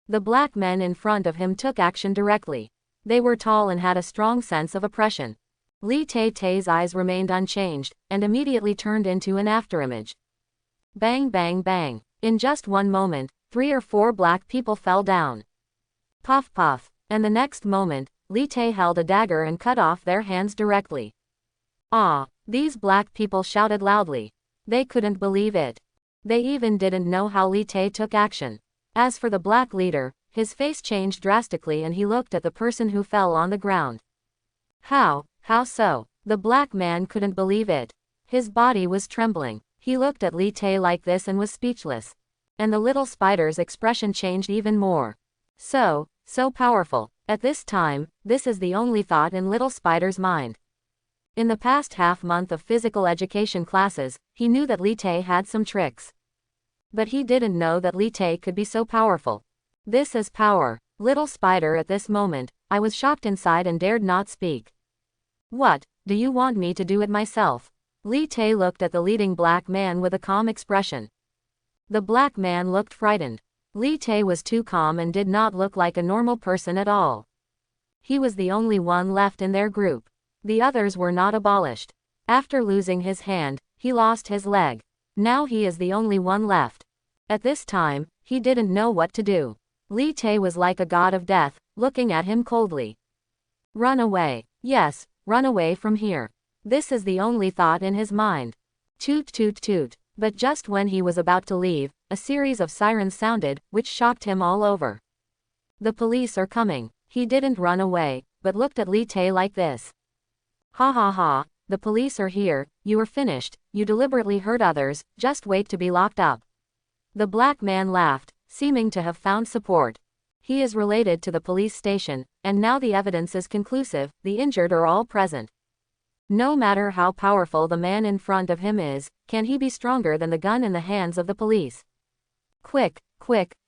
A: The black men in front of him took action directly. They were tall and had a strong sense of oppression. Li Tae's eyes remained unchanged, and immediately turned into an afterimage. Bang bang bang. In just one moment, 3 or 4 black people fell down. Puff puff, and the next moment, Li Tae held a dagger and cut off their hands directly. Ah! These black people shouted loudly. They couldn't believe it. They even didn't know how Li Tae took action. As for the black leader, his face changed drastically and he looked at the person who fell on the ground. How so? The black man couldn't believe it. His body was trembling. He looked at Li Tae like this and was speechless. And the little spider's expression changed even more. So powerful. At this time, this is the only thought in Little Spider's mind. In the past half-month of physical education classes, he knew that Li Tae had some tricks. But he didn't know that Li Tae could be so powerful. This is power. Little Spider at this moment, I was shocked inside and dared not speak. What, do you want me to do it myself? Li Tae looked at the leading black man with a calm expression. The black man looked frightened. Li Tae was too calm and did not look like a normal person at all. He was the only one left in their group. The others were not abolished. After losing his hand, he lost his leg. Now he is the only one left. At this time, he didn't know what to do. Li Tae was like a god of death, looking at him coldly. Run away. Yes, run away from here. This is the only thought in his mind. Toot toot toot. But just when he was about to leave, a series of sirens sounded, which shocked him all over. The police are coming. He didn't run away, but looked at Li Tae like this. Ha ha ha, the police are here, you are finished, you deliberately hurt others, just wait to be locked up. The black man laughed, seeming to have found support. He is related to the police station, and now the evidence is conclusive, the injured are all present. No matter how powerful the man in front of him is, can he be stronger than the gun in the hands of the police? Quick,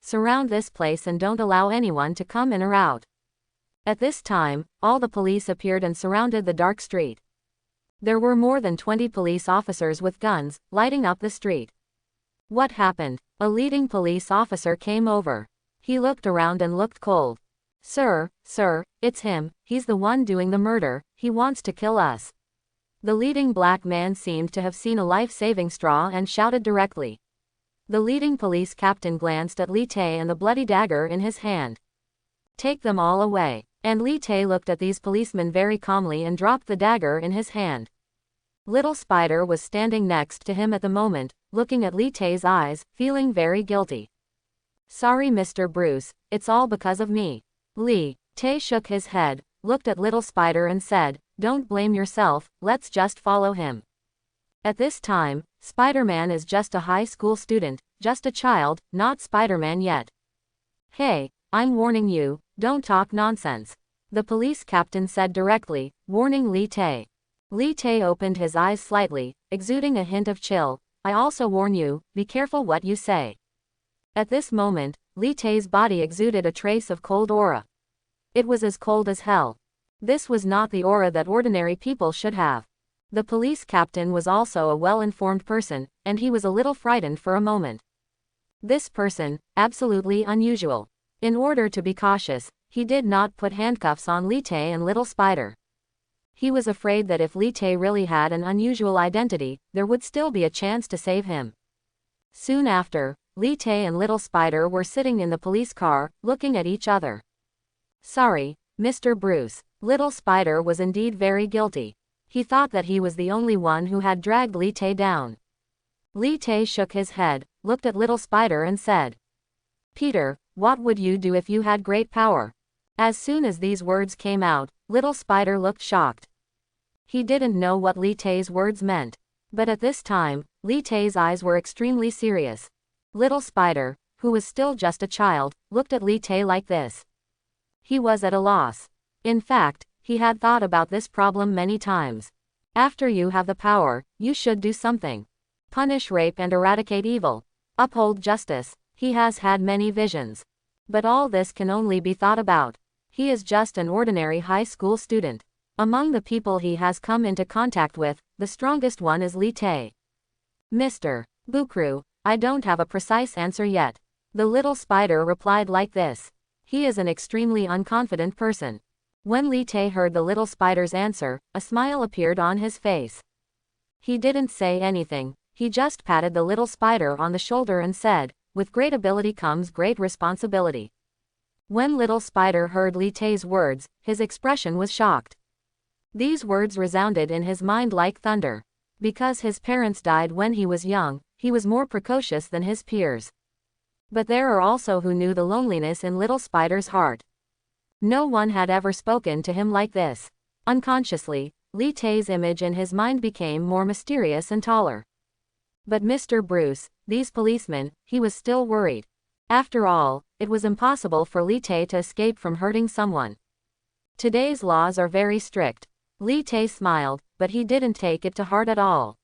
A: surround this place and don't allow anyone to come in or out. At this time, all the police appeared and surrounded the dark street. There were more than 20 police officers with guns, lighting up the street. What happened? A leading police officer came over. He looked around and looked cold. Sir, it's him, he's the one doing the murder, he wants to kill us. The leading black man seemed to have seen a life-saving straw and shouted directly. The leading police captain glanced at Li Tae and the bloody dagger in his hand. Take them all away. And Li Tae looked at these policemen very calmly and dropped the dagger in his hand. Little Spider was standing next to him at the moment, looking at Li Tae's eyes, feeling very guilty. Sorry Mr. Bruce, it's all because of me. Li Tae shook his head, looked at Little Spider and said, don't blame yourself, let's just follow him. At this time, Spider-Man is just a high school student, just a child, not Spider-Man yet. Hey, I'm warning you, don't talk nonsense. The police captain said directly, warning Li Tae. Li Tae opened his eyes slightly, exuding a hint of chill. I also warn you, be careful what you say. At this moment, Li Tae's body exuded a trace of cold aura. It was as cold as hell. This was not the aura that ordinary people should have. The police captain was also a well-informed person, and he was a little frightened for a moment. This person, absolutely unusual. In order to be cautious, he did not put handcuffs on Li Tae and Little Spider. He was afraid that if Li Tae really had an unusual identity, there would still be a chance to save him. Soon after, Li Tae and Little Spider were sitting in the police car, looking at each other. Sorry, Mr. Bruce. Little Spider was indeed very guilty. He thought that he was the only one who had dragged Li Tae down. Li Tae shook his head, looked at Little Spider and said, Peter, what would you do if you had great power? As soon as these words came out, Little Spider looked shocked. He didn't know what Li Tae's words meant. But at this time, Li Tai's eyes were extremely serious. Little Spider, who was still just a child, looked at Li Tai like this. He was at a loss. In fact, he had thought about this problem many times. After you have the power, you should do something. Punish rape and eradicate evil. Uphold justice. He has had many visions. But all this can only be thought about. He is just an ordinary high school student. Among the people he has come into contact with, the strongest one is Li Tai. Mr. Bukru, I don't have a precise answer yet. The little spider replied like this. He is an extremely unconfident person. When Li Tai heard the little spider's answer, a smile appeared on his face. He didn't say anything, he just patted the little spider on the shoulder and said, with great ability comes great responsibility. When little spider heard Li Tai's words, his expression was shocked. These words resounded in his mind like thunder. Because his parents died when he was young, he was more precocious than his peers. But there are also who knew the loneliness in little spider's heart. No one had ever spoken to him like this. Unconsciously, Li Tai's image in his mind became more mysterious and taller. But Mr. Bruce, these policemen, he was still worried. After all, it was impossible for Li Tai to escape from hurting someone. Today's laws are very strict. Li Tai smiled, but he didn't take it to heart at all.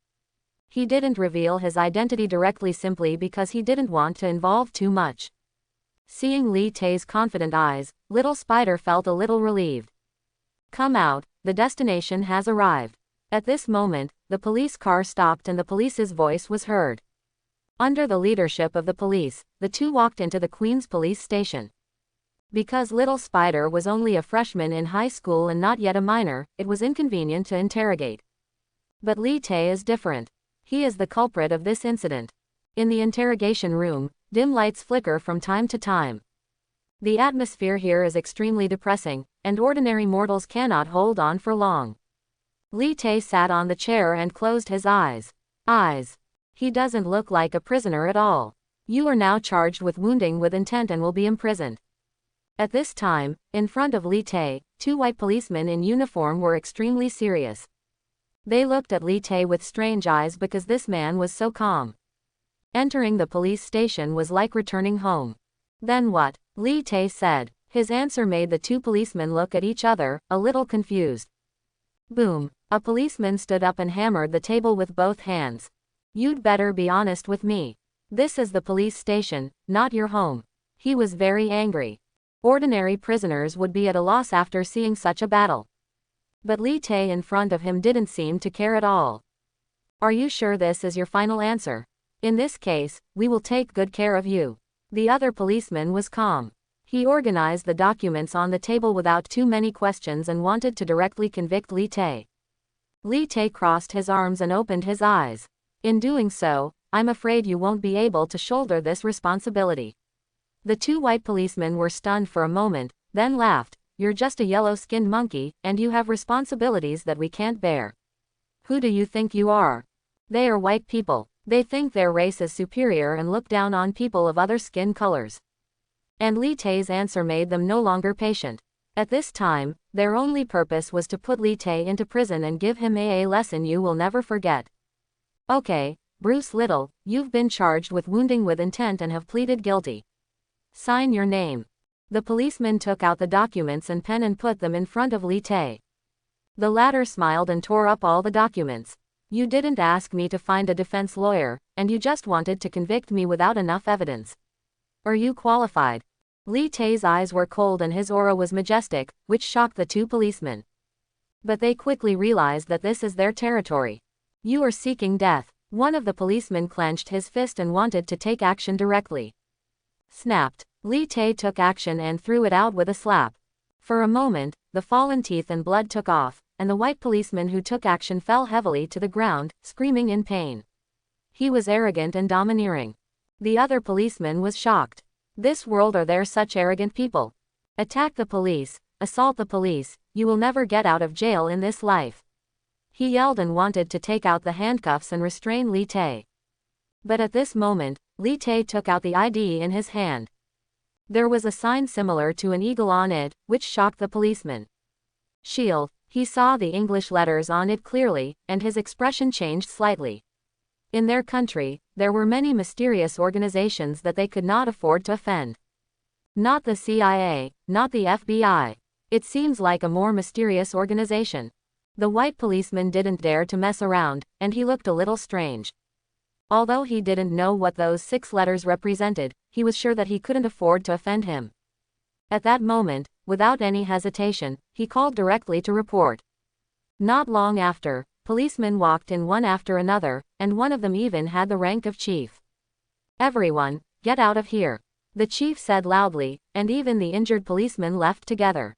A: He didn't reveal his identity directly simply because he didn't want to involve too much. Seeing Li Tai's confident eyes, little spider felt a little relieved. Come out, the destination has arrived. At this moment, the police car stopped and the police's voice was heard. Under the leadership of the police, the two walked into the Queen's police station. Because little spider was only a freshman in high school and not yet a minor, it was inconvenient to interrogate. But Li Tai is different. He is the culprit of this incident. In the interrogation room, dim lights flicker from time to time. The atmosphere here is extremely depressing, and ordinary mortals cannot hold on for long. Li Tai sat on the chair and closed his eyes. He doesn't look like a prisoner at all. You are now charged with wounding with intent and will be imprisoned. At this time, in front of Li Tai, two white policemen in uniform were extremely serious. They looked at Li Tai with strange eyes because this man was so calm. Entering the police station was like returning home. Then what? Li Tai said. His answer made the two policemen look at each other, a little confused. Boom! A policeman stood up and hammered the table with both hands. You'd better be honest with me. This is the police station, not your home. He was very angry. Ordinary prisoners would be at a loss after seeing such a battle. But Li Tai in front of him didn't seem to care at all. Are you sure this is your final answer? In this case, we will take good care of you. The other policeman was calm. He organized the documents on the table without too many questions and wanted to directly convict Li Tai. Li Tai crossed his arms and opened his eyes. In doing so, I'm afraid you won't be able to shoulder this responsibility. The two white policemen were stunned for a moment, then laughed. You're just a yellow-skinned monkey, and you have responsibilities that we can't bear. Who do you think you are? They are white people. They think their race is superior and look down on people of other skin colors. And Li Tai's answer made them no longer patient. At this time, their only purpose was to put Li Tai into prison and give him a lesson you will never forget. Okay, Bruce Little, you've been charged with wounding with intent and have pleaded guilty. Sign your name. The policeman took out the documents and pen and put them in front of Li Tai. The latter smiled and tore up all the documents. You didn't ask me to find a defense lawyer, and you just wanted to convict me without enough evidence. Are you qualified? Li Tai's eyes were cold and his aura was majestic, which shocked the two policemen. But they quickly realized that this is their territory. You are seeking death. One of the policemen clenched his fist and wanted to take action directly. Snapped. Li Tai took action and threw it out with a slap. For a moment, the fallen teeth and blood took off, and the white policeman who took action fell heavily to the ground, screaming in pain. He was arrogant and domineering. The other policeman was shocked. This world, are there such arrogant people? Attack the police, assault the police, you will never get out of jail in this life. He yelled and wanted to take out the handcuffs and restrain Li Tai. But at this moment, Li Tai took out the ID in his hand. There was a sign similar to an eagle on it, which shocked the policeman. Shield. He saw the English letters on it clearly, and his expression changed slightly. In their country, there were many mysterious organizations that they could not afford to offend. Not the CIA, not the FBI. It seems like a more mysterious organization. The white policeman didn't dare to mess around, and he looked a little strange. Although he didn't know what those 6 letters represented, he was sure that he couldn't afford to offend him. At that moment, without any hesitation, he called directly to report. Not long after, policemen walked in one after another, and one of them even had the rank of chief. "Everyone, get out of here," the chief said loudly, and even the injured policemen left together.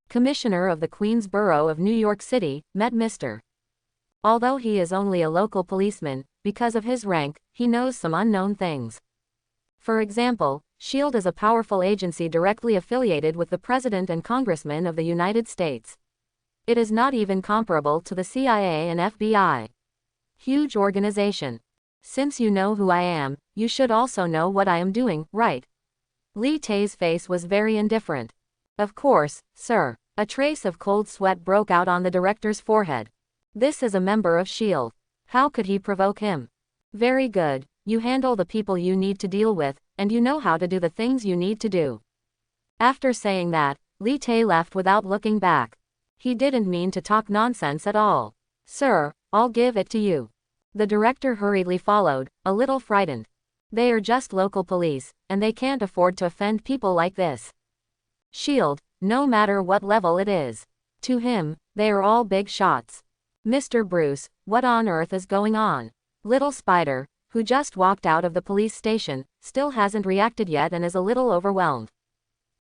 A: Commissioner of the Queens Borough of New York City met Mr. Although he is only a local policeman, because of his rank, he knows some unknown things. For example, SHIELD is a powerful agency directly affiliated with the President and Congressmen of the United States. It is not even comparable to the CIA and FBI. Huge organization. Since you know who I am, you should also know what I am doing, right? Lee Tae's face was very indifferent. Of course, sir. A trace of cold sweat broke out on the director's forehead. This is a member of SHIELD. How could he provoke him? Very good. You handle the people you need to deal with, and you know how to do the things you need to do. After saying that, Lee Tae left without looking back. He didn't mean to talk nonsense at all. Sir, I'll give it to you. The director hurriedly followed, a little frightened. They are just local police, and they can't afford to offend people like this. SHIELD, no matter what level it is. To him, they are all big shots. Mr. Bruce, what on earth is going on? Little Spider, who just walked out of the police station, still hasn't reacted yet and is a little overwhelmed.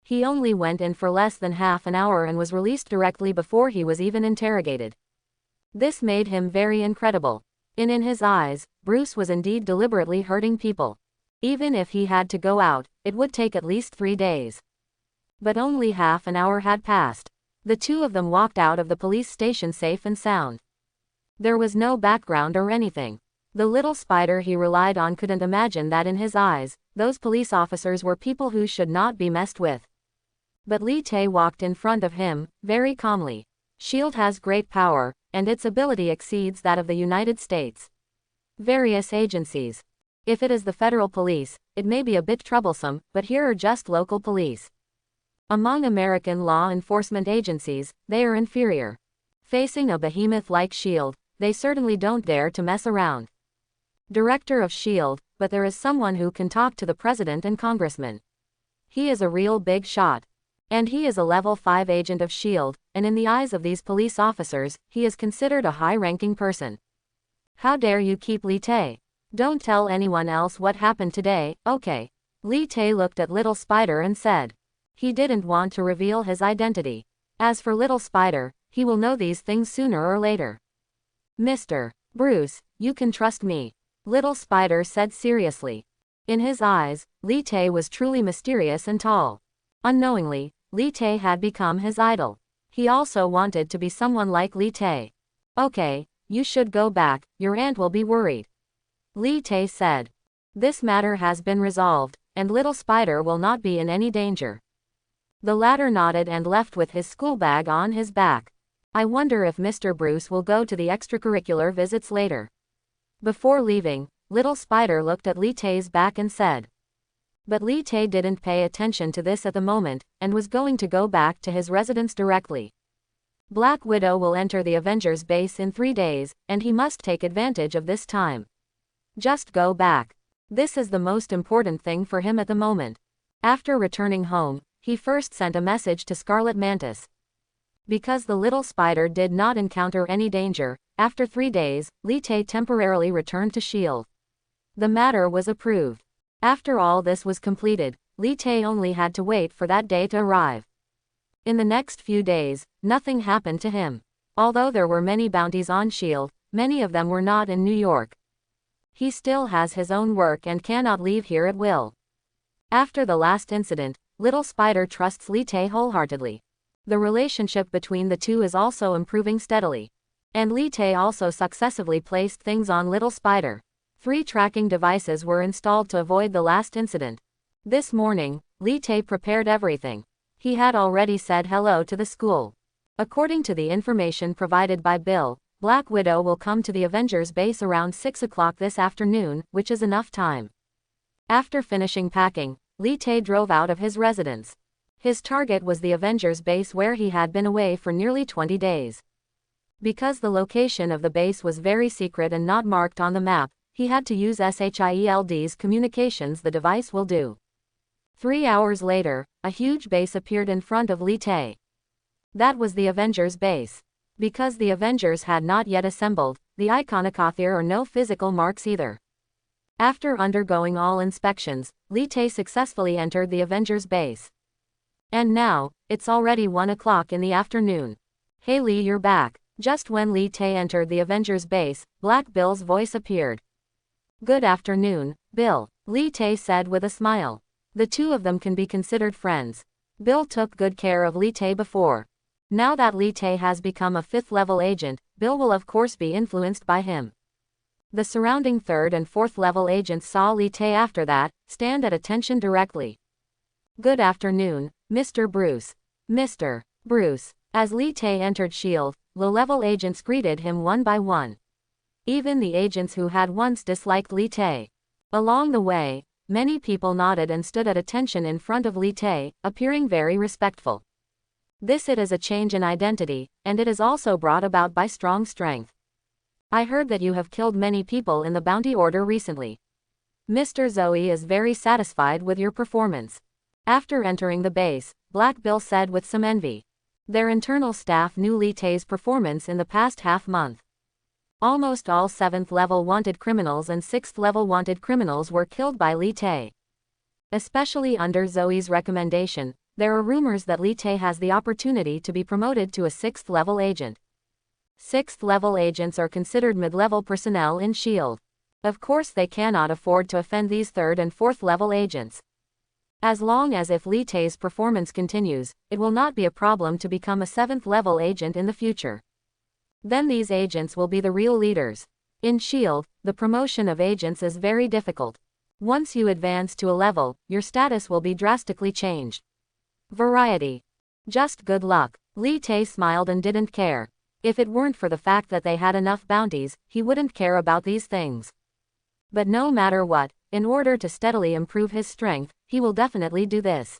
A: He only went in for less than half an hour and was released directly before he was even interrogated. This made him very incredible. In his eyes, Bruce was indeed deliberately hurting people. Even if he had to go out, it would take at least 3 days. But only half an hour had passed. The two of them walked out of the police station safe and sound. There was no background or anything. The little spider he relied on couldn't imagine that in his eyes, those police officers were people who should not be messed with. But Lee Tae walked in front of him, very calmly. SHIELD has great power, and its ability exceeds that of the United States. Various agencies. If it is the federal police, it may be a bit troublesome, but here are just local police. Among American law enforcement agencies, they are inferior. Facing a behemoth like SHIELD, they certainly don't dare to mess around. Director of SHIELD, but there is someone who can talk to the president and congressman. He is a real big shot. And he is a level 5 agent of SHIELD, and in the eyes of these police officers, he is considered a high-ranking person. How dare you keep Lee Tae? Don't tell anyone else what happened today, okay? Lee Tae looked at Little Spider and said. He didn't want to reveal his identity. As for Little Spider, he will know these things sooner or later. Mr. Bruce, you can trust me. Little Spider said seriously. In his eyes, Lee Tae was truly mysterious and tall. Unknowingly, Lee Tae had become his idol. He also wanted to be someone like Lee Tae. Okay, you should go back, your aunt will be worried. Lee Tae said. This matter has been resolved, and Little Spider will not be in any danger. The latter nodded and left with his school bag on his back. I wonder if Mr. Bruce will go to the extracurricular visits later. Before leaving, Little Spider looked at Lee Tae's back and said. But Lee Tae didn't pay attention to this at the moment, and was going to go back to his residence directly. Black Widow will enter the Avengers base in 3 days, and he must take advantage of this time. Just go back. This is the most important thing for him at the moment. After returning home, he first sent a message to Scarlet Mantis. Because the little spider did not encounter any danger, after 3 days, Lee Tae temporarily returned to SHIELD. The matter was approved. After all this was completed, Lee Tae only had to wait for that day to arrive. In the next few days, nothing happened to him. Although there were many bounties on SHIELD, many of them were not in New York. He still has his own work and cannot leave here at will. After the last incident, Little Spider trusts Lee Tae wholeheartedly. The relationship between the two is also improving steadily. And Lee Tae also successively placed things on Little Spider. 3 tracking devices were installed to avoid the last incident. This morning, Lee Tae prepared everything. He had already said hello to the school. According to the information provided by Bill, Black Widow will come to the Avengers base around 6 o'clock this afternoon, which is enough time. After finishing packing, Lee Tae drove out of his residence. His target was the Avengers base where he had been away for nearly 20 days. Because the location of the base was very secret and not marked on the map, he had to use SHIELD's communications. The device will do. 3 hours later, a huge base appeared in front of Lee Tae. That was the Avengers base. Because the Avengers had not yet assembled, the iconocopter or no physical marks either. After undergoing all inspections, Lee Tae successfully entered the Avengers base. And now, it's already 1 o'clock in the afternoon. Hey Lee, you're back. Just when Lee Tae entered the Avengers base, Black Bill's voice appeared. Good afternoon, Bill, Lee Tae said with a smile. The two of them can be considered friends. Bill took good care of Lee Tae before. Now that Lee Tae has become a 5th level agent, Bill will of course be influenced by him. The surrounding 3rd and 4th level agents saw Lee Tae after that, stand at attention directly. Good afternoon, Mr. Bruce. Mr. Bruce. As Lee Tae entered S.H.I.E.L.D., low-level agents greeted him one by one. Even the agents who had once disliked Lee Tae. Along the way, many people nodded and stood at attention in front of Lee Tae, appearing very respectful. It is a change in identity, and it is also brought about by strong strength. I heard that you have killed many people in the bounty order recently. Mr. Zoe is very satisfied with your performance. After entering the base, Black Bill said with some envy. Their internal staff knew Lee Tae's performance in the past half-month. Almost all 7th-level wanted criminals and 6th-level wanted criminals were killed by Lee Tae. Especially under Zoe's recommendation, there are rumors that Lee Tae has the opportunity to be promoted to a 6th-level agent. 6th-level agents are considered mid-level personnel in S.H.I.E.L.D. Of course they cannot afford to offend these 3rd and 4th-level agents. As long as if Lee Tae's performance continues, it will not be a problem to become a 7th-level agent in the future. Then these agents will be the real leaders. In S.H.I.E.L.D., the promotion of agents is very difficult. Once you advance to a level, your status will be drastically changed. Variety. Just good luck. Lee Tae smiled and didn't care. If it weren't for the fact that they had enough bounties, he wouldn't care about these things. But no matter what, in order to steadily improve his strength, he will definitely do this.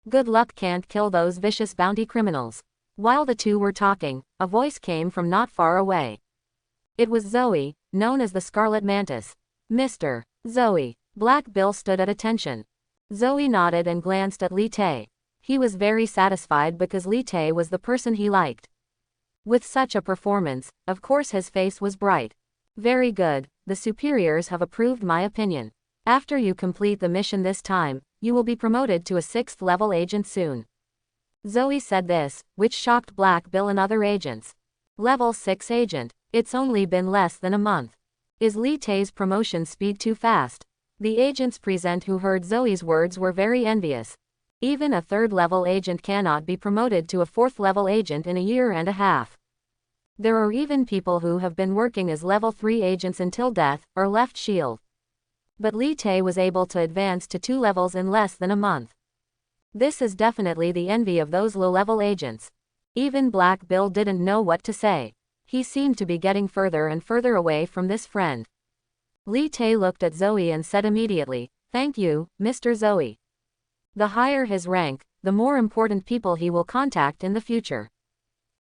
A: Good luck can't kill those vicious bounty criminals. While the two were talking, a voice came from not far away. It was Zoe, known as the Scarlet Mantis. Mr. Zoe. Black Bill stood at attention. Zoe nodded and glanced at Lee Tae. He was very satisfied because Lee Tae was the person he liked. With such a performance, of course his face was bright. Very good, the superiors have approved my opinion. After you complete the mission this time, you will be promoted to a 6th-level agent soon. Zoe said this, which shocked Black Bill and other agents. Level 6 agent. It's only been less than a month. Is Lee Tae's promotion speed too fast? The agents present who heard Zoe's words were very envious. Even a 3rd-level agent cannot be promoted to a 4th-level agent in a year and a half. There are even people who have been working as level 3 agents until death, or left S.H.I.E.L.D. But Lee Tae was able to advance to 2 levels in less than a month. This is definitely the envy of those low-level agents. Even Black Bill didn't know what to say. He seemed to be getting further and further away from this friend. Lee Tae looked at Zoe and said immediately, "Thank you, Mr. Zoe." The higher his rank, the more important people he will contact in the future.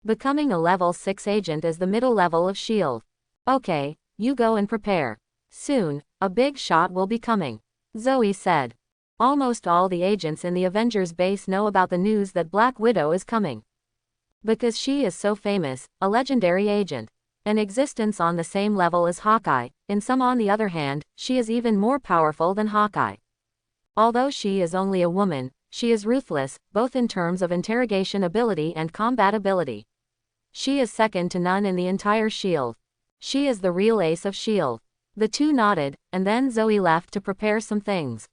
A: Becoming a level 6 agent is the middle level of S.H.I.E.L.D. Okay, you go and prepare. Soon, a big shot will be coming. Zoe said. Almost all the agents in the Avengers base know about the news that Black Widow is coming. Because she is so famous, a legendary agent. An existence on the same level as Hawkeye, in some on the other hand, she is even more powerful than Hawkeye. Although she is only a woman, she is ruthless, both in terms of interrogation ability and combat ability. She is second to none in the entire S.H.I.E.L.D. She is the real ace of S.H.I.E.L.D. The two nodded, and then Zoe left to prepare some things.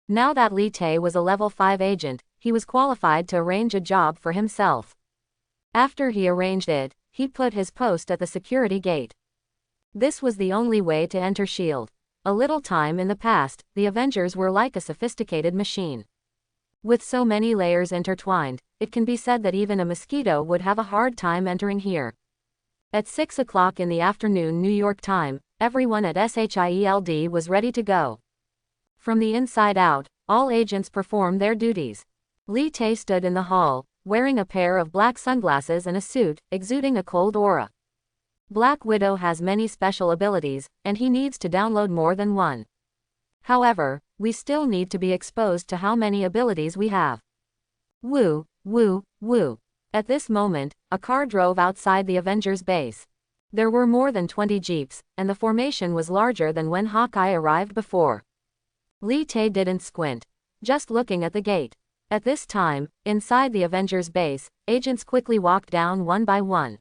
A: Now that Lee Tae was a level 5 agent, he was qualified to arrange a job for himself. After he arranged it, he put his post at the security gate. This was the only way to enter S.H.I.E.L.D. A little time in the past, the Avengers were like a sophisticated machine. With so many layers intertwined, it can be said that even a mosquito would have a hard time entering here. At 6 o'clock in the afternoon New York time, everyone at SHIELD was ready to go. From the inside out, all agents perform their duties. Lee Tae stood in the hall, wearing a pair of black sunglasses and a suit, exuding a cold aura. Black Widow has many special abilities, and he needs to download more than one. However, we still need to be exposed to how many abilities we have. Woo, woo, woo. At this moment, a car drove outside the Avengers base. There were more than 20 jeeps, and the formation was larger than when Hawkeye arrived before. Lee Tae didn't squint, just looking at the gate. At this time, inside the Avengers base, agents quickly walked down one by one.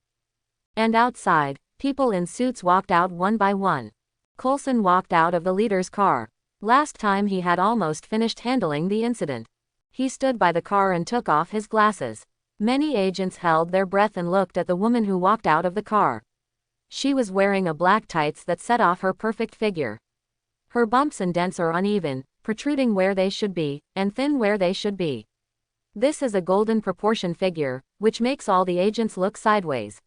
A: And outside, people in suits walked out one by one. Coulson walked out of the leader's car. Last time he had almost finished handling the incident. He stood by the car and took off his glasses. Many agents held their breath and looked at the woman who walked out of the car. She was wearing a black tights that set off her perfect figure. Her bumps and dents are uneven, protruding where they should be, and thin where they should be. This is a golden proportion figure, which makes all the agents look sideways.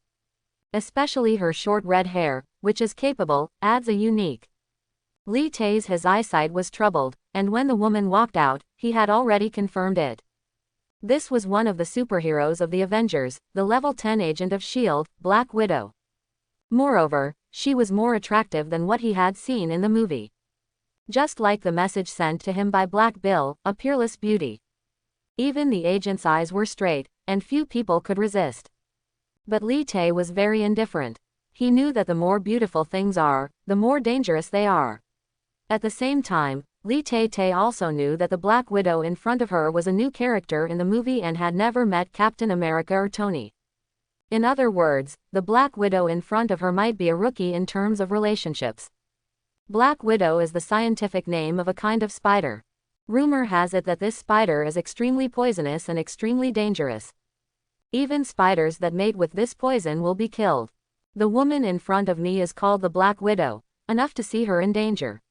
A: Especially her short red hair, which is capable, adds a unique. Lee Tae's his eyesight was troubled, and when the woman walked out, he had already confirmed it. This was one of the superheroes of the Avengers, the level 10 agent of S.H.I.E.L.D., Black Widow. Moreover, she was more attractive than what he had seen in the movie. Just like the message sent to him by Black Bill, a peerless beauty. Even the agent's eyes were straight, and few people could resist. But Lee Tae was very indifferent. He knew that the more beautiful things are, the more dangerous they are. At the same time, Lee Tae also knew that the Black Widow in front of her was a new character in the movie and had never met Captain America or Tony. In other words, the Black Widow in front of her might be a rookie in terms of relationships. Black Widow is the scientific name of a kind of spider. Rumor has it that this spider is extremely poisonous and extremely dangerous. Even spiders that mate with this poison will be killed. The woman in front of me is called the Black Widow, enough to see her in danger.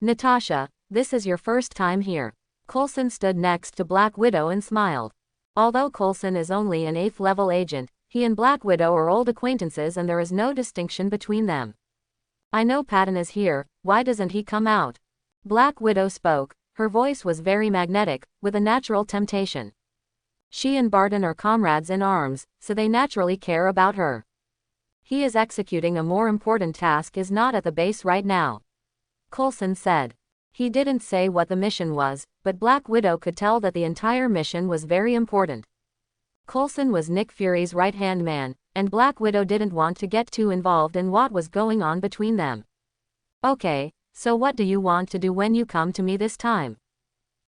A: Natasha, this is your first time here. Coulson stood next to Black Widow and smiled. Although Coulson is only an 8th level agent, he and Black Widow are old acquaintances and there is no distinction between them. I know Patton is here, why doesn't he come out? Black Widow spoke, her voice was very magnetic, with a natural temptation. She and Barton are comrades in arms, so they naturally care about her. He is executing a more important task is not at the base right now. Coulson said. He didn't say what the mission was, but Black Widow could tell that the entire mission was very important. Coulson was Nick Fury's right-hand man, and Black Widow didn't want to get too involved in what was going on between them. Okay, so what do you want to do when you come to me this time?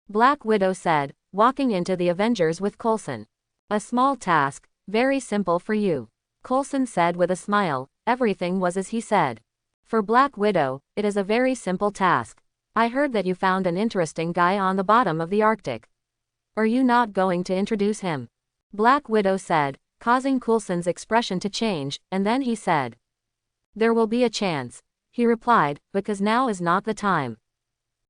A: Black Widow said, walking into the Avengers with Coulson. A small task, very simple for you. Coulson said with a smile, everything was as he said. For Black Widow, it is a very simple task. I heard that you found an interesting guy on the bottom of the Arctic. Are you not going to introduce him? Black Widow said, causing Coulson's expression to change, and then he said. There will be a chance. He replied, because now is not the time.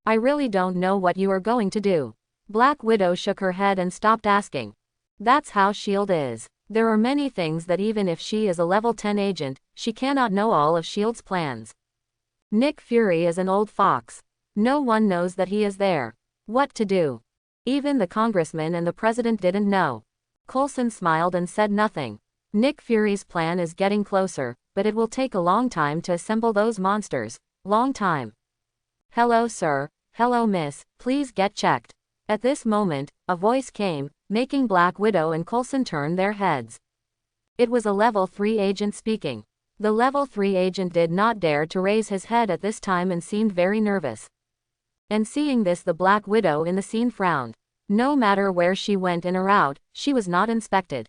A: I really don't know what you are going to do. Black Widow shook her head and stopped asking. That's how S.H.I.E.L.D. is. There are many things that even if she is a level 10 agent, she cannot know all of S.H.I.E.L.D.'s plans. Nick Fury is an old fox. No one knows that he is there. What to do? Even the congressman and the president didn't know. Coulson smiled and said nothing. Nick Fury's plan is getting closer, but it will take a long time to assemble those monsters. Long time. Hello sir, hello miss, please get checked. At this moment, a voice came, making Black Widow and Coulson turn their heads. It was a level 3 agent speaking. The level 3 agent did not dare to raise his head at this time and seemed very nervous. And seeing this, the Black Widow in the scene frowned. No matter where she went in or out, she was not inspected.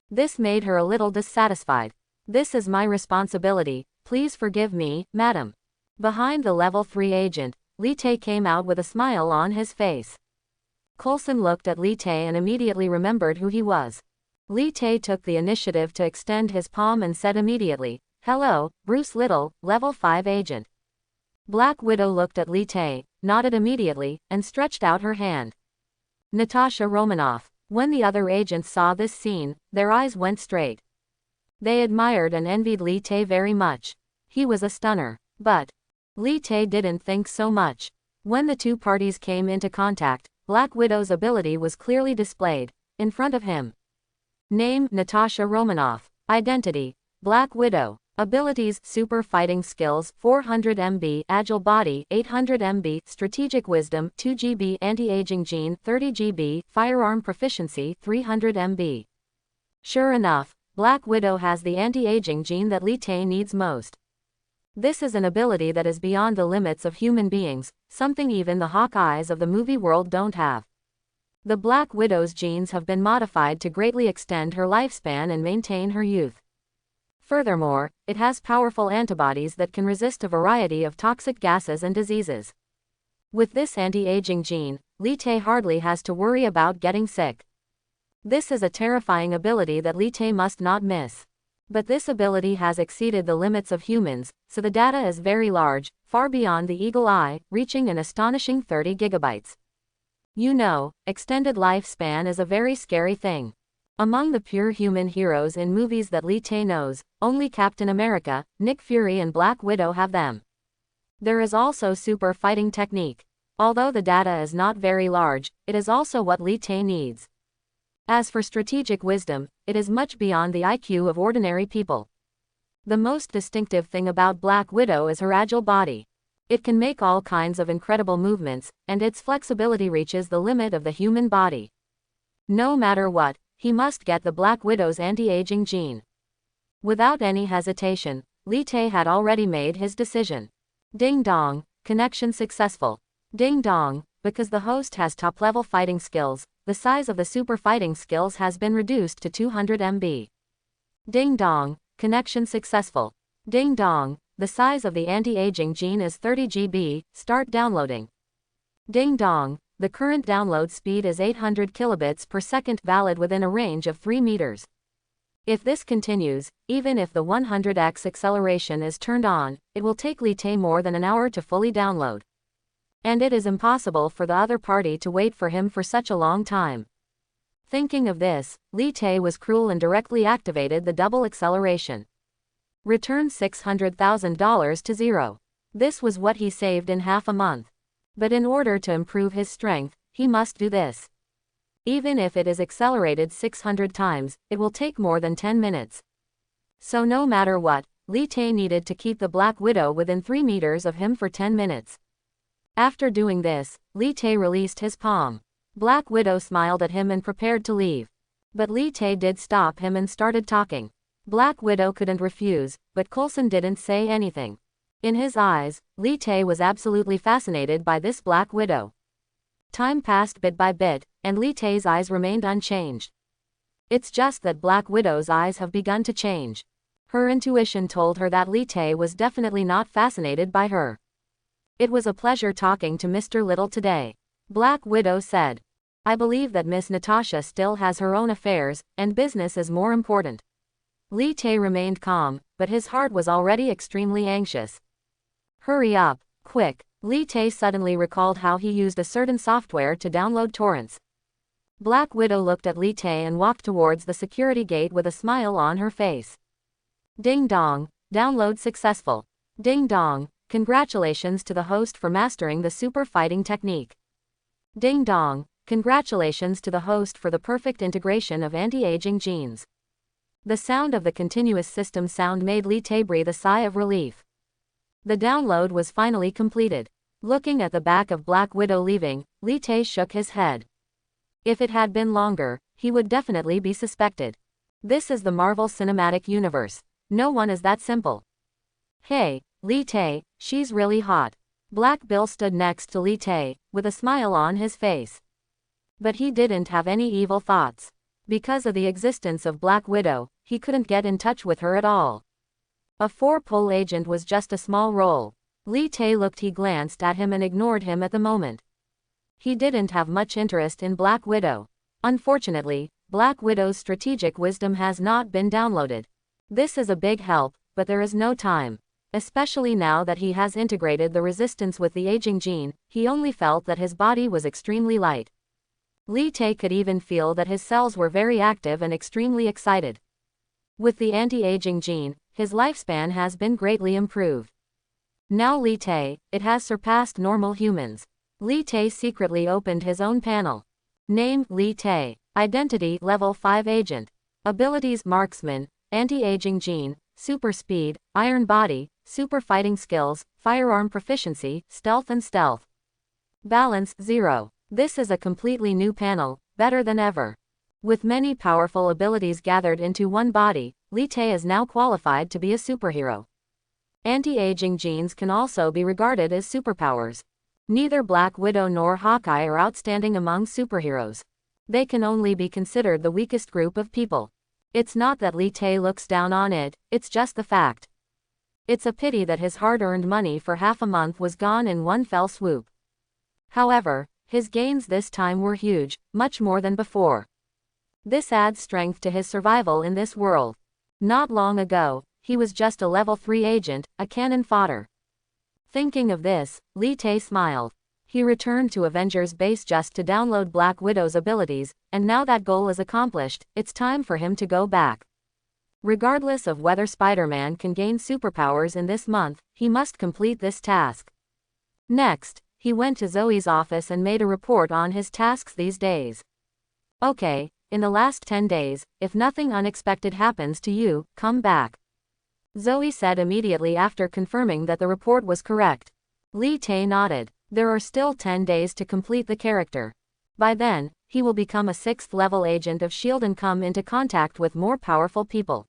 A: This made her a little dissatisfied. This is my responsibility, please forgive me, madam. Behind the level 3 agent, Lee Tae came out with a smile on his face. Coulson looked at Lee Tae and immediately remembered who he was. Lee Tae took the initiative to extend his palm and said immediately, hello, Bruce Little, level 5 agent. Black Widow looked at Lee Tae, nodded immediately, and stretched out her hand. Natasha Romanoff. When the other agents saw this scene, their eyes went straight. They admired and envied Li Tae very much. He was a stunner. But Li Tae didn't think so much. When the two parties came into contact, Black Widow's ability was clearly displayed in front of him. Name: Natasha Romanoff. Identity: Black Widow. Abilities: Super Fighting Skills 400 MB, Agile Body 800 MB, Strategic Wisdom 2 GB, Anti-Aging Gene 30 GB, Firearm Proficiency 300 MB. Sure enough, Black Widow has the anti-aging gene that Li Tae needs most. This is an ability that is beyond the limits of human beings, something even the Hawkeyes of the movie world don't have. The Black Widow's genes have been modified to greatly extend her lifespan and maintain her youth. Furthermore, it has powerful antibodies that can resist a variety of toxic gases and diseases. With this anti-aging gene, Li Tae hardly has to worry about getting sick. This is a terrifying ability that Li Tae must not miss. But this ability has exceeded the limits of humans, so the data is very large, far beyond the eagle eye, reaching an astonishing 30 gigabytes. You know, extended lifespan is a very scary thing. Among the pure human heroes in movies that Li Tae knows, only Captain America, Nick Fury and Black Widow have them. There is also super fighting technique. Although the data is not very large, it is also what Li Tae needs. As for strategic wisdom, it is much beyond the IQ of ordinary people. The most distinctive thing about Black Widow is her agile body. It can make all kinds of incredible movements, and its flexibility reaches the limit of the human body. No matter what, he must get the Black Widow's anti-aging gene. Without any hesitation, Li Tae had already made his decision. Ding dong, connection successful. Ding dong, because the host has top-level fighting skills, the size of the super fighting skills has been reduced to 200 MB. Ding dong, connection successful. Ding dong, the size of the anti-aging gene is 30 GB, start downloading. Ding dong, the current download speed is 800 kilobits per second, valid within a range of 3 meters. If this continues, even if the 100x acceleration is turned on, it will take Li Tae more than an hour to fully download. And it is impossible for the other party to wait for him for such a long time. Thinking of this, Li Tae was cruel and directly activated the double acceleration. Return $600,000 to zero. This was what he saved in half a month. But in order to improve his strength, he must do this. Even if it is accelerated 600 times, it will take more than 10 minutes. So no matter what, Li Tae needed to keep the Black Widow within 3 meters of him for 10 minutes. After doing this, Li Tae released his palm. Black Widow smiled at him and prepared to leave. But Li Tae did stop him and started talking. Black Widow couldn't refuse, but Coulson didn't say anything. In his eyes, Li Tae was absolutely fascinated by this Black Widow. Time passed bit by bit, and Li Tae's eyes remained unchanged. It's just that Black Widow's eyes have begun to change. Her intuition told her that Li Tae was definitely not fascinated by her. It was a pleasure talking to Mr. Little today. Black Widow said. I believe that Miss Natasha still has her own affairs, and business is more important. Li Tae remained calm, but his heart was already extremely anxious. Hurry up, quick. Li Tae suddenly recalled how he used a certain software to download torrents. Black Widow looked at Li Tae and walked towards the security gate with a smile on her face. Ding dong, download successful. Ding dong, congratulations to the host for mastering the super fighting technique. Ding dong, congratulations to the host for the perfect integration of anti-aging genes. The sound of the continuous system sound made Li Tae breathe a sigh of relief. The download was finally completed. Looking at the back of Black Widow leaving, Li Tae shook his head. If it had been longer, he would definitely be suspected. This is the Marvel Cinematic Universe. No one is that simple. Hey, Li Tae, she's really hot. Black Bill stood next to Li Tae, with a smile on his face. But he didn't have any evil thoughts. Because of the existence of Black Widow, he couldn't get in touch with her at all. A 4-pull agent was just a small role. Li Tae looked, he glanced at him and ignored him at the moment. He didn't have much interest in Black Widow. Unfortunately, Black Widow's strategic wisdom has not been downloaded. This is a big help, but there is no time. Especially now that he has integrated the resistance with the aging gene, he only felt that his body was extremely light. Li Te could even feel that his cells were very active and extremely excited. With the anti-aging gene, his lifespan has been greatly improved. Now Li Te, it has surpassed normal humans. Li Te secretly opened his own panel. Name, Li Te. Identity, Level 5 Agent. Abilities, Marksman, Anti-aging gene, Super speed, Iron body, Super fighting skills, Firearm proficiency, Stealth and stealth. Balance, 0. This is a completely new panel, better than ever. With many powerful abilities gathered into one body, Li Te is now qualified to be a superhero. Anti-aging genes can also be regarded as superpowers. Neither Black Widow nor Hawkeye are outstanding among superheroes. They can only be considered the weakest group of people. It's not that Li Te looks down on it, it's just the fact. It's a pity that his hard-earned money for half a month was gone in one fell swoop. However, his gains this time were huge, much more than before. This adds strength to his survival in this world. Not long ago, he was just a level 3 agent, a cannon fodder. Thinking of this, Li Te smiled. He returned to Avengers Base just to download Black Widow's abilities, and now that goal is accomplished, it's time for him to go back. Regardless of whether Spider-Man can gain superpowers in this month, he must complete this task. Next, he went to Zoe's office and made a report on his tasks these days. Okay, in the last 10 days, if nothing unexpected happens to you, come back. Zoe said immediately after confirming that the report was correct. Li Te nodded. There are still 10 days to complete the character. By then, he will become a 6th level agent of S.H.I.E.L.D. and come into contact with more powerful people.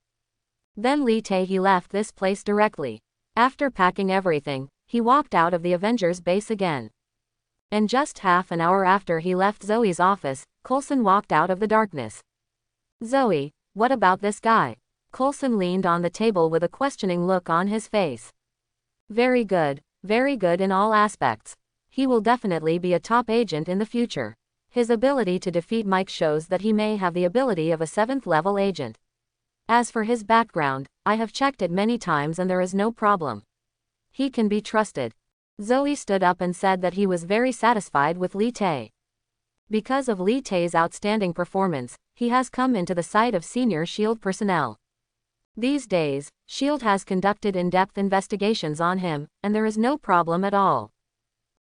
A: Then Li Te he left this place directly. After packing everything, he walked out of the Avengers base again. And just half an hour after he left Zoe's office, Coulson walked out of the darkness. Zoe, what about this guy? Coulson leaned on the table with a questioning look on his face. Very good in all aspects. He will definitely be a top agent in the future. His ability to defeat Mike shows that he may have the ability of a 7th level agent. As for his background, I have checked it many times and there is no problem. He can be trusted. Zoe stood up and said that he was very satisfied with Li Te. Because of Li Te's outstanding performance, he has come into the sight of senior S.H.I.E.L.D. personnel. These days, S.H.I.E.L.D. has conducted in-depth investigations on him, and there is no problem at all.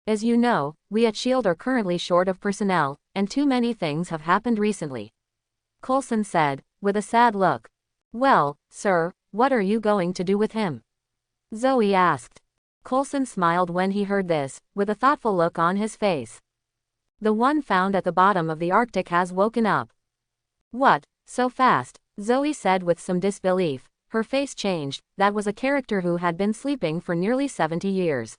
A: As you know, we at S.H.I.E.L.D. are currently short of personnel, and too many things have happened recently. Coulson said, with a sad look. Well, sir, what are you going to do with him? Zoe asked. Coulson smiled when he heard this, with a thoughtful look on his face. The one found at the bottom of the Arctic has woken up. What, so fast? Zoe said with some disbelief. Her face changed. That was a character who had been sleeping for nearly 70 years.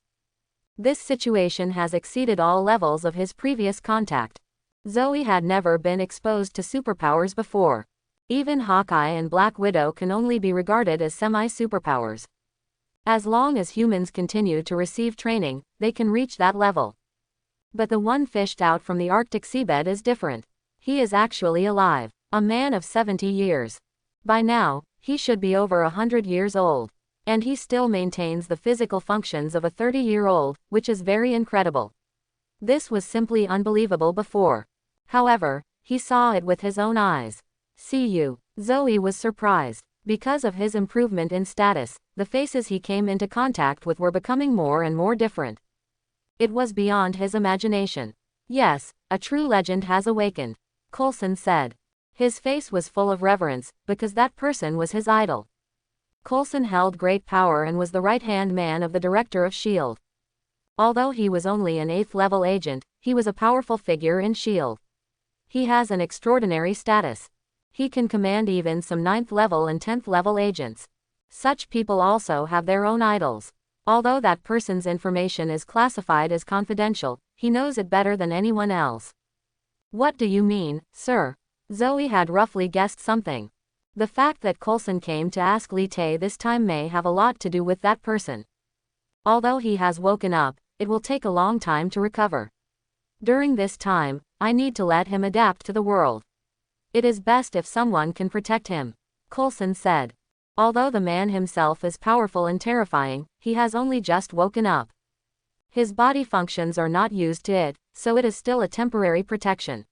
A: This situation has exceeded all levels of his previous contact. Zoe had never been exposed to superpowers before. Even Hawkeye and Black Widow can only be regarded as semi-superpowers. As long as humans continue to receive training, they can reach that level. But the one fished out from the Arctic seabed is different. He is actually alive. A man of 70 years. By now, he should be over 100 years old. And he still maintains the physical functions of a 30-year-old, which is very incredible. This was simply unbelievable before. However, he saw it with his own eyes. See you. Zoe was surprised. Because of his improvement in status, the faces he came into contact with were becoming more and more different. It was beyond his imagination. Yes, a true legend has awakened, Coulson said. His face was full of reverence, because that person was his idol. Coulson held great power and was the right-hand man of the director of S.H.I.E.L.D. Although he was only an 8th level agent, he was a powerful figure in S.H.I.E.L.D. He has an extraordinary status. He can command even some 9th level and 10th level agents. Such people also have their own idols. Although that person's information is classified as confidential, he knows it better than anyone else. What do you mean, sir? Zoe had roughly guessed something. The fact that Coulson came to ask Li Te this time may have a lot to do with that person. Although he has woken up, it will take a long time to recover. During this time, I need to let him adapt to the world. It is best if someone can protect him, Coulson said. Although the man himself is powerful and terrifying, he has only just woken up. His body functions are not used to it, so it is still a temporary protection.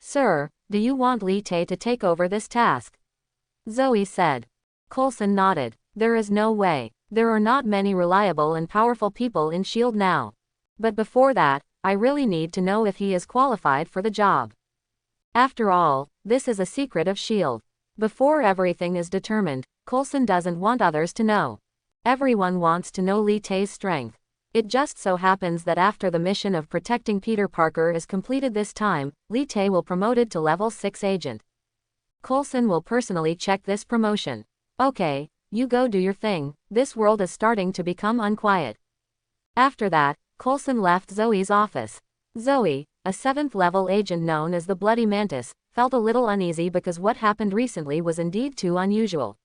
A: Sir, do you want Li Tae to take over this task? Zoe said. Coulson nodded. There is no way. There are not many reliable and powerful people in S.H.I.E.L.D. now. But before that, I really need to know if he is qualified for the job. After all, this is a secret of S.H.I.E.L.D. Before everything is determined, Coulson doesn't want others to know. Everyone wants to know Li Tae's strength. It just so happens that after the mission of protecting Peter Parker is completed this time, Li Tae will promoted to level 6 agent. Coulson will personally check this promotion. Okay, you go do your thing, this world is starting to become unquiet. After that, Coulson left Zoe's office. Zoe, a 7th level agent known as the Bloody Mantis, felt a little uneasy because what happened recently was indeed too unusual.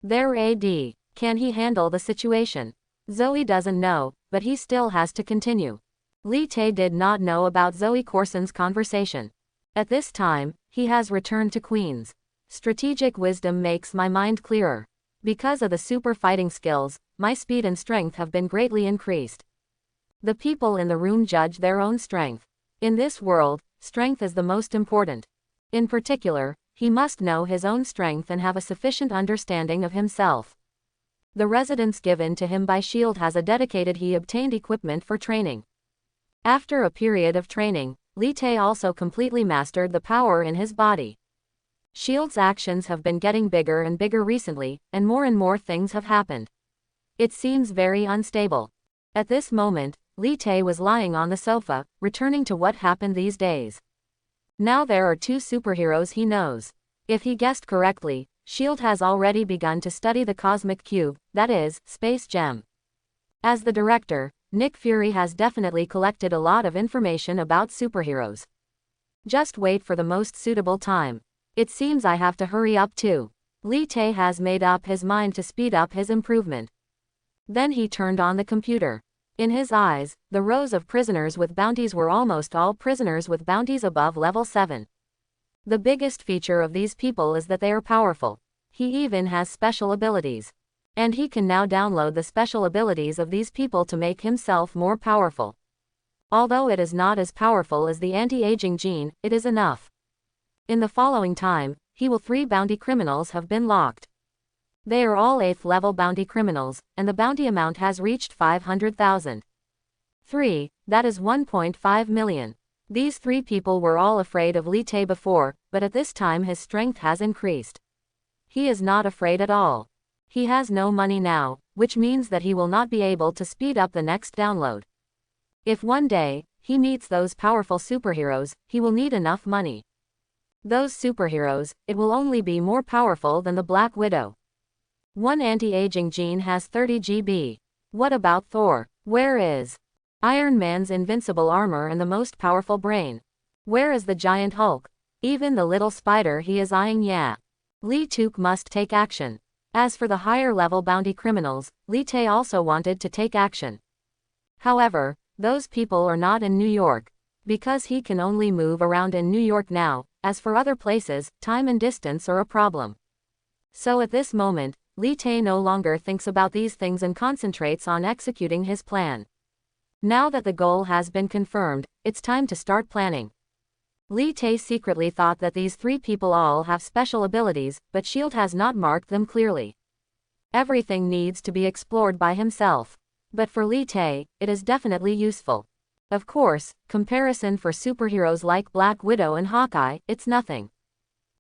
A: Their AD, can he handle the situation? Zoe doesn't know, but he still has to continue. Li Tae did not know about Zoe Courson's conversation. At this time, he has returned to Queens. Strategic wisdom makes my mind clearer. Because of the super fighting skills, my speed and strength have been greatly increased. The people in the room judge their own strength. In this world, strength is the most important. In particular, he must know his own strength and have a sufficient understanding of himself. The residence given to him by S.H.I.E.L.D. has a dedicated he obtained equipment for training. After a period of training, Li Tae also completely mastered the power in his body. S.H.I.E.L.D.'s actions have been getting bigger and bigger recently, and more things have happened. It seems very unstable. At this moment, Li Tae was lying on the sofa, returning to what happened these days. Now there are 2 superheroes he knows. If he guessed correctly, S.H.I.E.L.D. has already begun to study the Cosmic Cube, that is, Space Gem. As the director, Nick Fury has definitely collected a lot of information about superheroes. Just wait for the most suitable time. It seems I have to hurry up too. Li Tae has made up his mind to speed up his improvement. Then he turned on the computer. In his eyes, the rows of prisoners with bounties were almost all prisoners with bounties above level 7. The biggest feature of these people is that they are powerful. He even has special abilities. And he can now download the special abilities of these people to make himself more powerful. Although it is not as powerful as the anti-aging gene, it is enough. In the following time, he will 3 bounty criminals have been locked. They are all 8th level bounty criminals, and the bounty amount has reached 500,000. 3, that is 1.5 million. These 3 people were all afraid of Li Tae before, but at this time his strength has increased. He is not afraid at all. He has no money now, which means that he will not be able to speed up the next download. If one day, he meets those powerful superheroes, he will need enough money. Those superheroes, it will only be more powerful than the Black Widow. One anti-aging gene has 30 GB. What about Thor? Where is Iron Man's invincible armor and the most powerful brain? Where is the giant Hulk? Even the little spider he is eyeing, yeah. Li Tuke must take action. As for the higher level bounty criminals, Li Tae also wanted to take action. However, those people are not in New York. Because he can only move around in New York now, as for other places, time and distance are a problem. So at this moment, Li Tae no longer thinks about these things and concentrates on executing his plan. Now that the goal has been confirmed, it's time to start planning. Li Tae secretly thought that these 3 people all have special abilities, but S.H.I.E.L.D. has not marked them clearly. Everything needs to be explored by himself. But for Li Tae, it is definitely useful. Of course, comparison for superheroes like Black Widow and Hawkeye, it's nothing.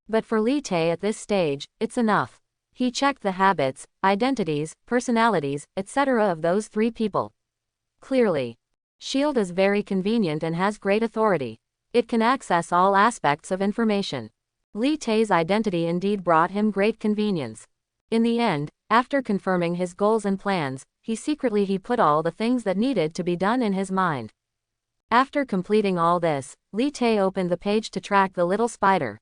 A: But for Li Tae at this stage, it's enough. He checked the habits, identities, personalities, etc. of those 3 people. Clearly, S.H.I.E.L.D. is very convenient and has great authority. It can access all aspects of information. Li Tae's identity indeed brought him great convenience. In the end, after confirming his goals and plans, he put all the things that needed to be done in his mind. After completing all this, Li Tae opened the page to track the little spider.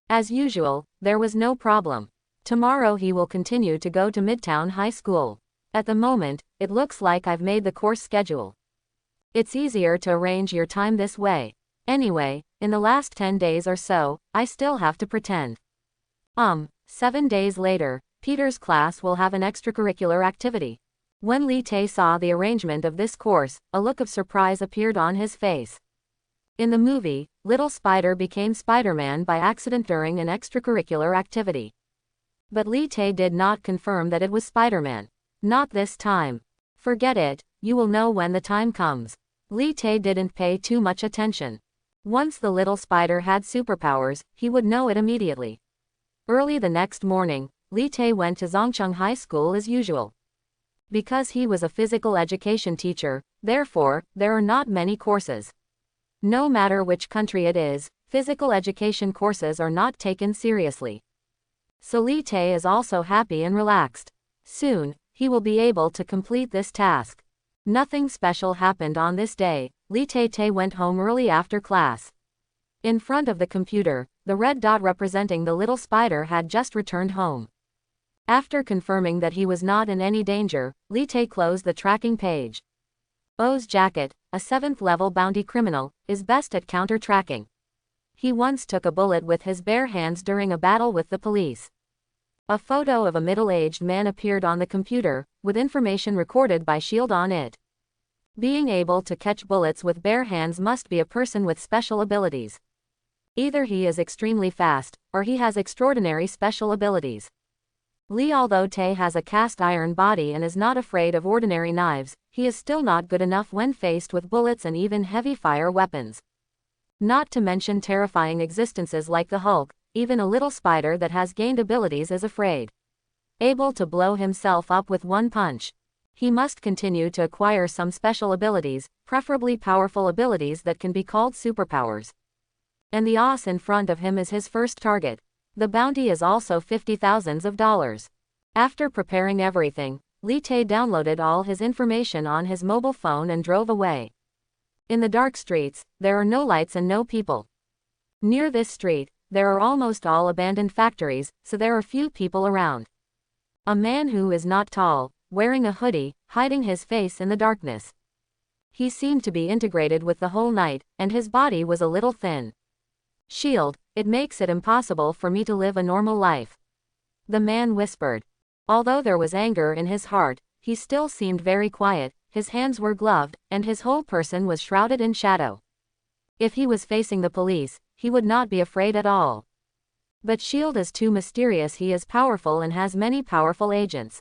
A: As usual, there was no problem. Tomorrow he will continue to go to Midtown High School. At the moment, it looks like I've made the course schedule. It's easier to arrange your time this way. Anyway, in the last 10 days or so, I still have to pretend. 7 days later, Peter's class will have an extracurricular activity. When Li Tae saw the arrangement of this course, a look of surprise appeared on his face. In the movie, Little Spider became Spider-Man by accident during an extracurricular activity. But Li Tae did not confirm that it was Spider-Man. Not this time. Forget it, you will know when the time comes. Li Tae didn't pay too much attention. Once the little spider had superpowers, he would know it immediately. Early the next morning, Li Tae went to Zhongcheng High School as usual. Because he was a physical education teacher, therefore, there are not many courses. No matter which country it is, physical education courses are not taken seriously. So Li Tae is also happy and relaxed. Soon, he will be able to complete this task. Nothing special happened on this day. Li Tae went home early after class. In front of the computer, the red dot representing the little spider had just returned home. After confirming that he was not in any danger, Li Tae closed the tracking page. O's jacket, a 7th level bounty criminal, is best at counter-tracking. He once took a bullet with his bare hands during a battle with the police. A photo of a middle-aged man appeared on the computer, with information recorded by S.H.I.E.L.D. on it. Being able to catch bullets with bare hands must be a person with special abilities. Either he is extremely fast, or he has extraordinary special abilities. Although Tae has a cast iron body and is not afraid of ordinary knives, he is still not good enough when faced with bullets and even heavy-fire weapons. Not to mention terrifying existences like the Hulk, even a little spider that has gained abilities is afraid. Able to blow himself up with one punch. He must continue to acquire some special abilities, preferably powerful abilities that can be called superpowers. And the os in front of him is his first target. The bounty is also $50,000. After preparing everything, Li Tae downloaded all his information on his mobile phone and drove away. In the dark streets, there are no lights and no people. Near this street, there are almost all abandoned factories, so there are few people around. A man who is not tall, wearing a hoodie, hiding his face in the darkness. He seemed to be integrated with the whole night, and his body was a little thin. S.H.I.E.L.D., it makes it impossible for me to live a normal life. The man whispered. Although there was anger in his heart, he still seemed very quiet, his hands were gloved, and his whole person was shrouded in shadow. If he was facing the police, he would not be afraid at all. But S.H.I.E.L.D. is too mysterious. He is powerful and has many powerful agents.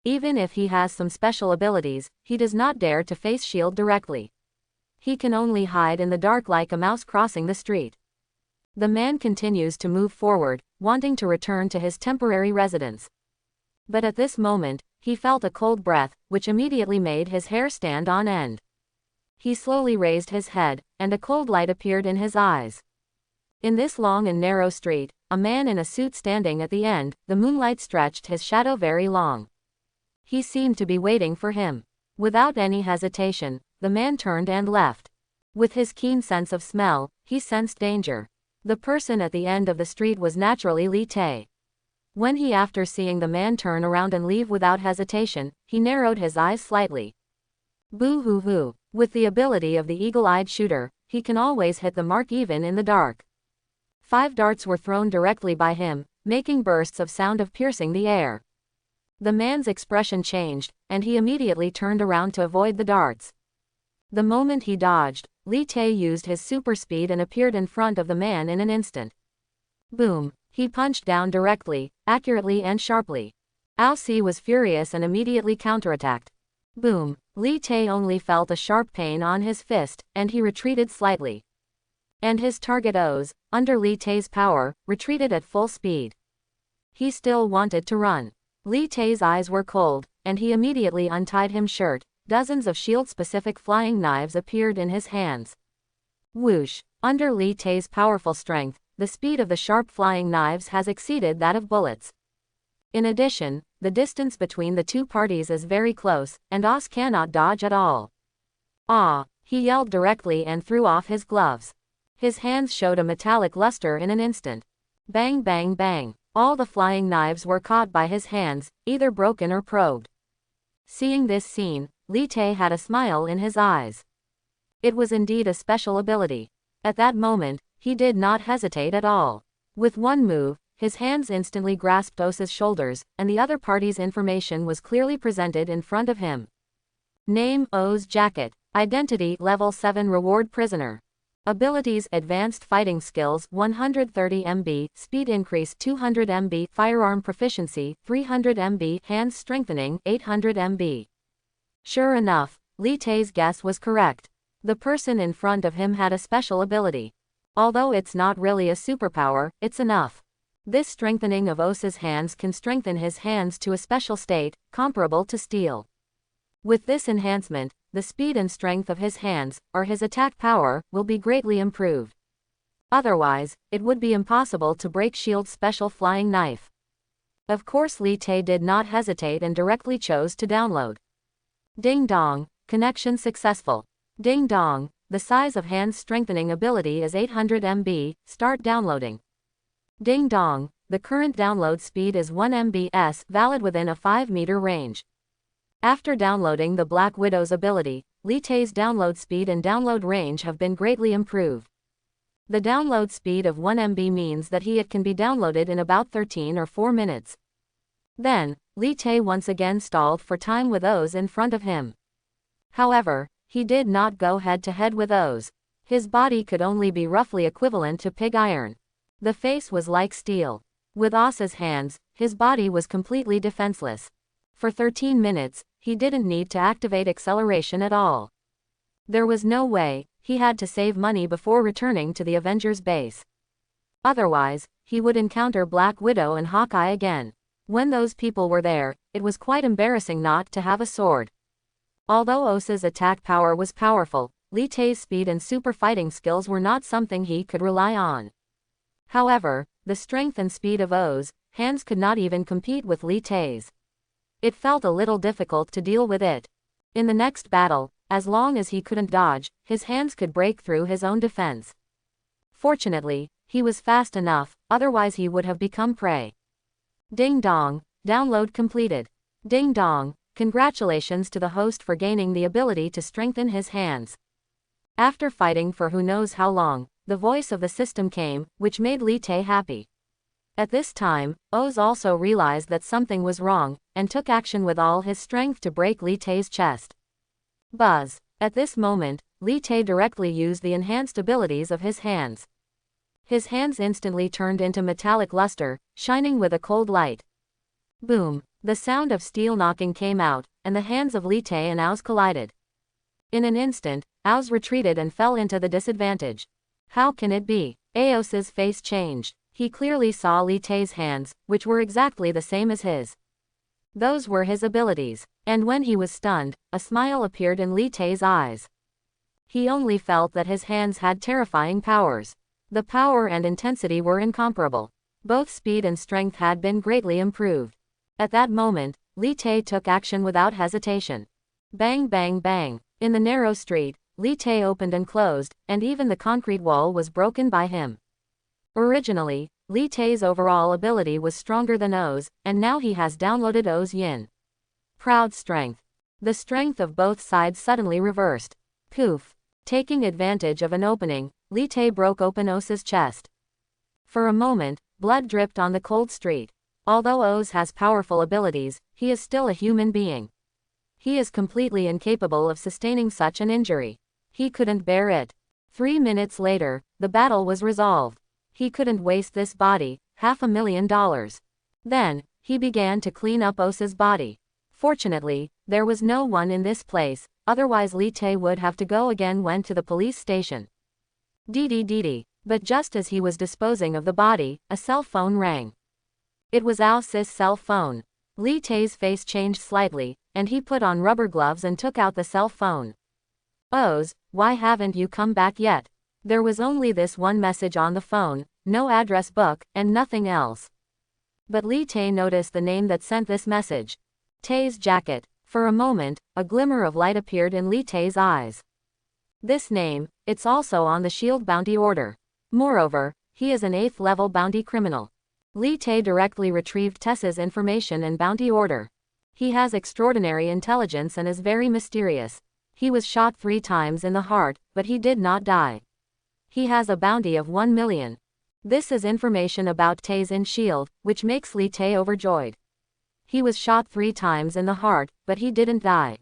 A: Even if he has some special abilities, he does not dare to face S.H.I.E.L.D. directly. He can only hide in the dark like a mouse crossing the street. The man continues to move forward, wanting to return to his temporary residence. But at this moment, he felt a cold breath, which immediately made his hair stand on end. He slowly raised his head, and a cold light appeared in his eyes. In this long and narrow street, a man in a suit standing at the end, the moonlight stretched his shadow very long. He seemed to be waiting for him. Without any hesitation, the man turned and left. With his keen sense of smell, he sensed danger. The person at the end of the street was naturally Li Tae. When he, after seeing the man turn around and leave without hesitation, he narrowed his eyes slightly. Boo-hoo-hoo. With the ability of the eagle-eyed shooter, he can always hit the mark even in the dark. 5 darts were thrown directly by him, making bursts of sound of piercing the air. The man's expression changed, and he immediately turned around to avoid the darts. The moment he dodged, Li Tae used his super speed and appeared in front of the man in an instant. Boom! He punched down directly, accurately and sharply. Ao-si was furious and immediately counterattacked. Boom! Li Tae only felt a sharp pain on his fist, and he retreated slightly. And his target O's, under Li Tae's power, retreated at full speed. He still wanted to run. Li Tae's eyes were cold, and he immediately untied his shirt. Dozens of S.H.I.E.L.D.-specific flying knives appeared in his hands. Whoosh! Under Li Tae's powerful strength, the speed of the sharp flying knives has exceeded that of bullets. In addition, the distance between the two parties is very close, and Oz cannot dodge at all. Ah! He yelled directly and threw off his gloves. His hands showed a metallic luster in an instant. Bang bang bang! All the flying knives were caught by his hands, either broken or probed. Seeing this scene, Li Tae had a smile in his eyes. It was indeed a special ability. At that moment, he did not hesitate at all. With one move, his hands instantly grasped Osa's shoulders, and the other party's information was clearly presented in front of him. Name: O's jacket. Identity: Level 7 reward prisoner. Abilities: Advanced Fighting Skills 130 MB, Speed Increase 200 MB, Firearm Proficiency 300 MB, Hands Strengthening 800 MB. Sure enough, Li Tai's guess was correct. The person in front of him had a special ability. Although it's not really a superpower, it's enough. This strengthening of Osa's hands can strengthen his hands to a special state, comparable to steel. With this enhancement, the speed and strength of his hands, or his attack power, will be greatly improved. Otherwise, it would be impossible to break Shield's special flying knife. Of course, Li Tai did not hesitate and directly chose to download. Ding dong, connection successful. Ding dong, the size of hands strengthening ability is 800 MB, start downloading. Ding dong, the current download speed is 1 MB/s, valid within a 5-meter range. After downloading the Black Widow's ability, Li Tai's download speed and download range have been greatly improved. The download speed of 1 MB means that it can be downloaded in about 13 or 4 minutes. Then, Li Tai once again stalled for time with Oz in front of him. However, he did not go head-to-head with Oz. His body could only be roughly equivalent to pig iron. The face was like steel. With Osa's hands, his body was completely defenseless. For 13 minutes, he didn't need to activate acceleration at all. There was no way, he had to save money before returning to the Avengers base. Otherwise, he would encounter Black Widow and Hawkeye again. When those people were there, it was quite embarrassing not to have a sword. Although Osa's attack power was powerful, Li Tai's speed and super fighting skills were not something he could rely on. However, the strength and speed of O's hands could not even compete with Li Tai's. It felt a little difficult to deal with it. In the next battle, as long as he couldn't dodge, his hands could break through his own defense. Fortunately, he was fast enough, otherwise he would have become prey. Ding dong, download completed. Ding dong, congratulations to the host for gaining the ability to strengthen his hands. After fighting for who knows how long, the voice of the system came, which made Li Tai happy. At this time, Oz also realized that something was wrong, and took action with all his strength to break Li Tai's chest. Buzz. At this moment, Li Tai directly used the enhanced abilities of his hands. His hands instantly turned into metallic luster, shining with a cold light. Boom. The sound of steel knocking came out, and the hands of Li Tai and Oz collided. In an instant, Oz retreated and fell into the disadvantage. How can it be? Aos's face changed. He clearly saw Li Tai's hands, which were exactly the same as his. Those were his abilities, and when he was stunned, a smile appeared in Li Tai's eyes. He only felt that his hands had terrifying powers. The power and intensity were incomparable. Both speed and strength had been greatly improved. At that moment, Li Tai took action without hesitation. Bang bang bang. In the narrow street, Li Tai opened and closed, and even the concrete wall was broken by him. Originally, Li Tai's overall ability was stronger than O's, and now he has downloaded O's yin. Proud strength. The strength of both sides suddenly reversed. Poof. Taking advantage of an opening, Li Tai broke open O's chest. For a moment, blood dripped on the cold street. Although Oz has powerful abilities, he is still a human being. He is completely incapable of sustaining such an injury. He couldn't bear it. 3 minutes later, the battle was resolved. He couldn't waste this body, $500,000. Then, he began to clean up Osa's body. Fortunately, there was no one in this place, otherwise Li Tai would have to go again. Went to the police station. Dee. But just as he was disposing of the body, a cell phone rang. It was O's cell phone. Li Tai's face changed slightly, and he put on rubber gloves and took out the cell phone. Oz, why haven't you come back yet? There was only this one message on the phone, no address book, and nothing else. But Li Tai noticed the name that sent this message. Tai's jacket. For a moment, a glimmer of light appeared in Li Tai's eyes. This name, it's also on the Shield bounty order. Moreover, he is an 8th level bounty criminal. Li Tai directly retrieved Tessa's information and bounty order. He has extraordinary intelligence and is very mysterious. He was shot 3 times in the heart, but he did not die. He has a bounty of 1 million. This is information about Tai's in Shield, which makes Li Tai overjoyed. He was shot 3 times in the heart, but he didn't die.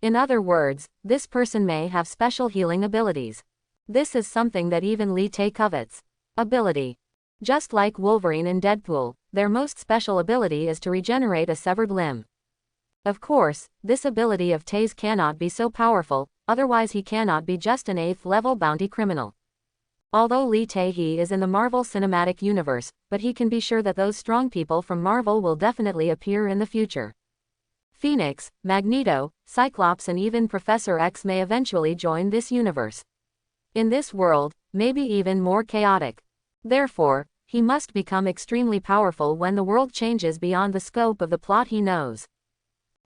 A: In other words, this person may have special healing abilities. This is something that even Li Tae covets. Ability. Just like Wolverine in Deadpool, their most special ability is to regenerate a severed limb. Of course, this ability of Tae's cannot be so powerful, otherwise he cannot be just an 8th level bounty criminal. Although Li Tae-hee is in the Marvel Cinematic Universe, but he can be sure that those strong people from Marvel will definitely appear in the future. Phoenix, Magneto, Cyclops and even Professor X may eventually join this universe. In this world, maybe even more chaotic. Therefore, he must become extremely powerful when the world changes beyond the scope of the plot he knows.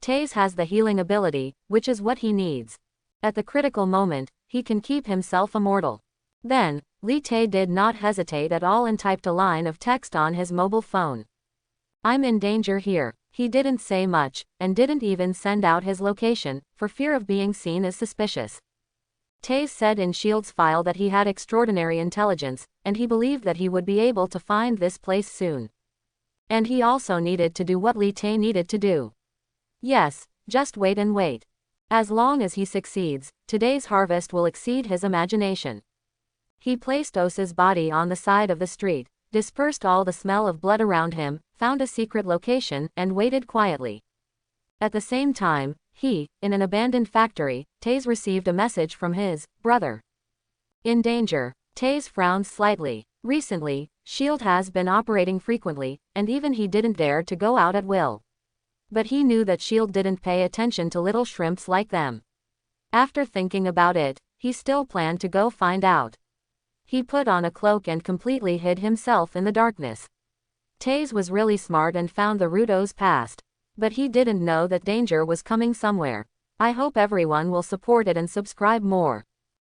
A: Tae's has the healing ability, which is what he needs. At the critical moment, he can keep himself immortal. Then, Li Tae did not hesitate at all and typed a line of text on his mobile phone. I'm in danger here. He didn't say much, and didn't even send out his location, for fear of being seen as suspicious. Tae said in S.H.I.E.L.D.'s file that he had extraordinary intelligence, and he believed that he would be able to find this place soon. And he also needed to do what Li Tae needed to do. Yes, just wait and wait. As long as he succeeds, today's harvest will exceed his imagination. He placed Osa's body on the side of the street, dispersed all the smell of blood around him, found a secret location, and waited quietly. At the same time, he, in an abandoned factory, Taze received a message from his brother. In danger. Taze frowned slightly. Recently, S.H.I.E.L.D. has been operating frequently, and even he didn't dare to go out at will. But he knew that S.H.I.E.L.D. didn't pay attention to little shrimps like them. After thinking about it, he still planned to go find out. He put on a cloak and completely hid himself in the darkness. Taze was really smart and found the route O's past. But he didn't know that danger was coming somewhere. I hope everyone will support it and subscribe more.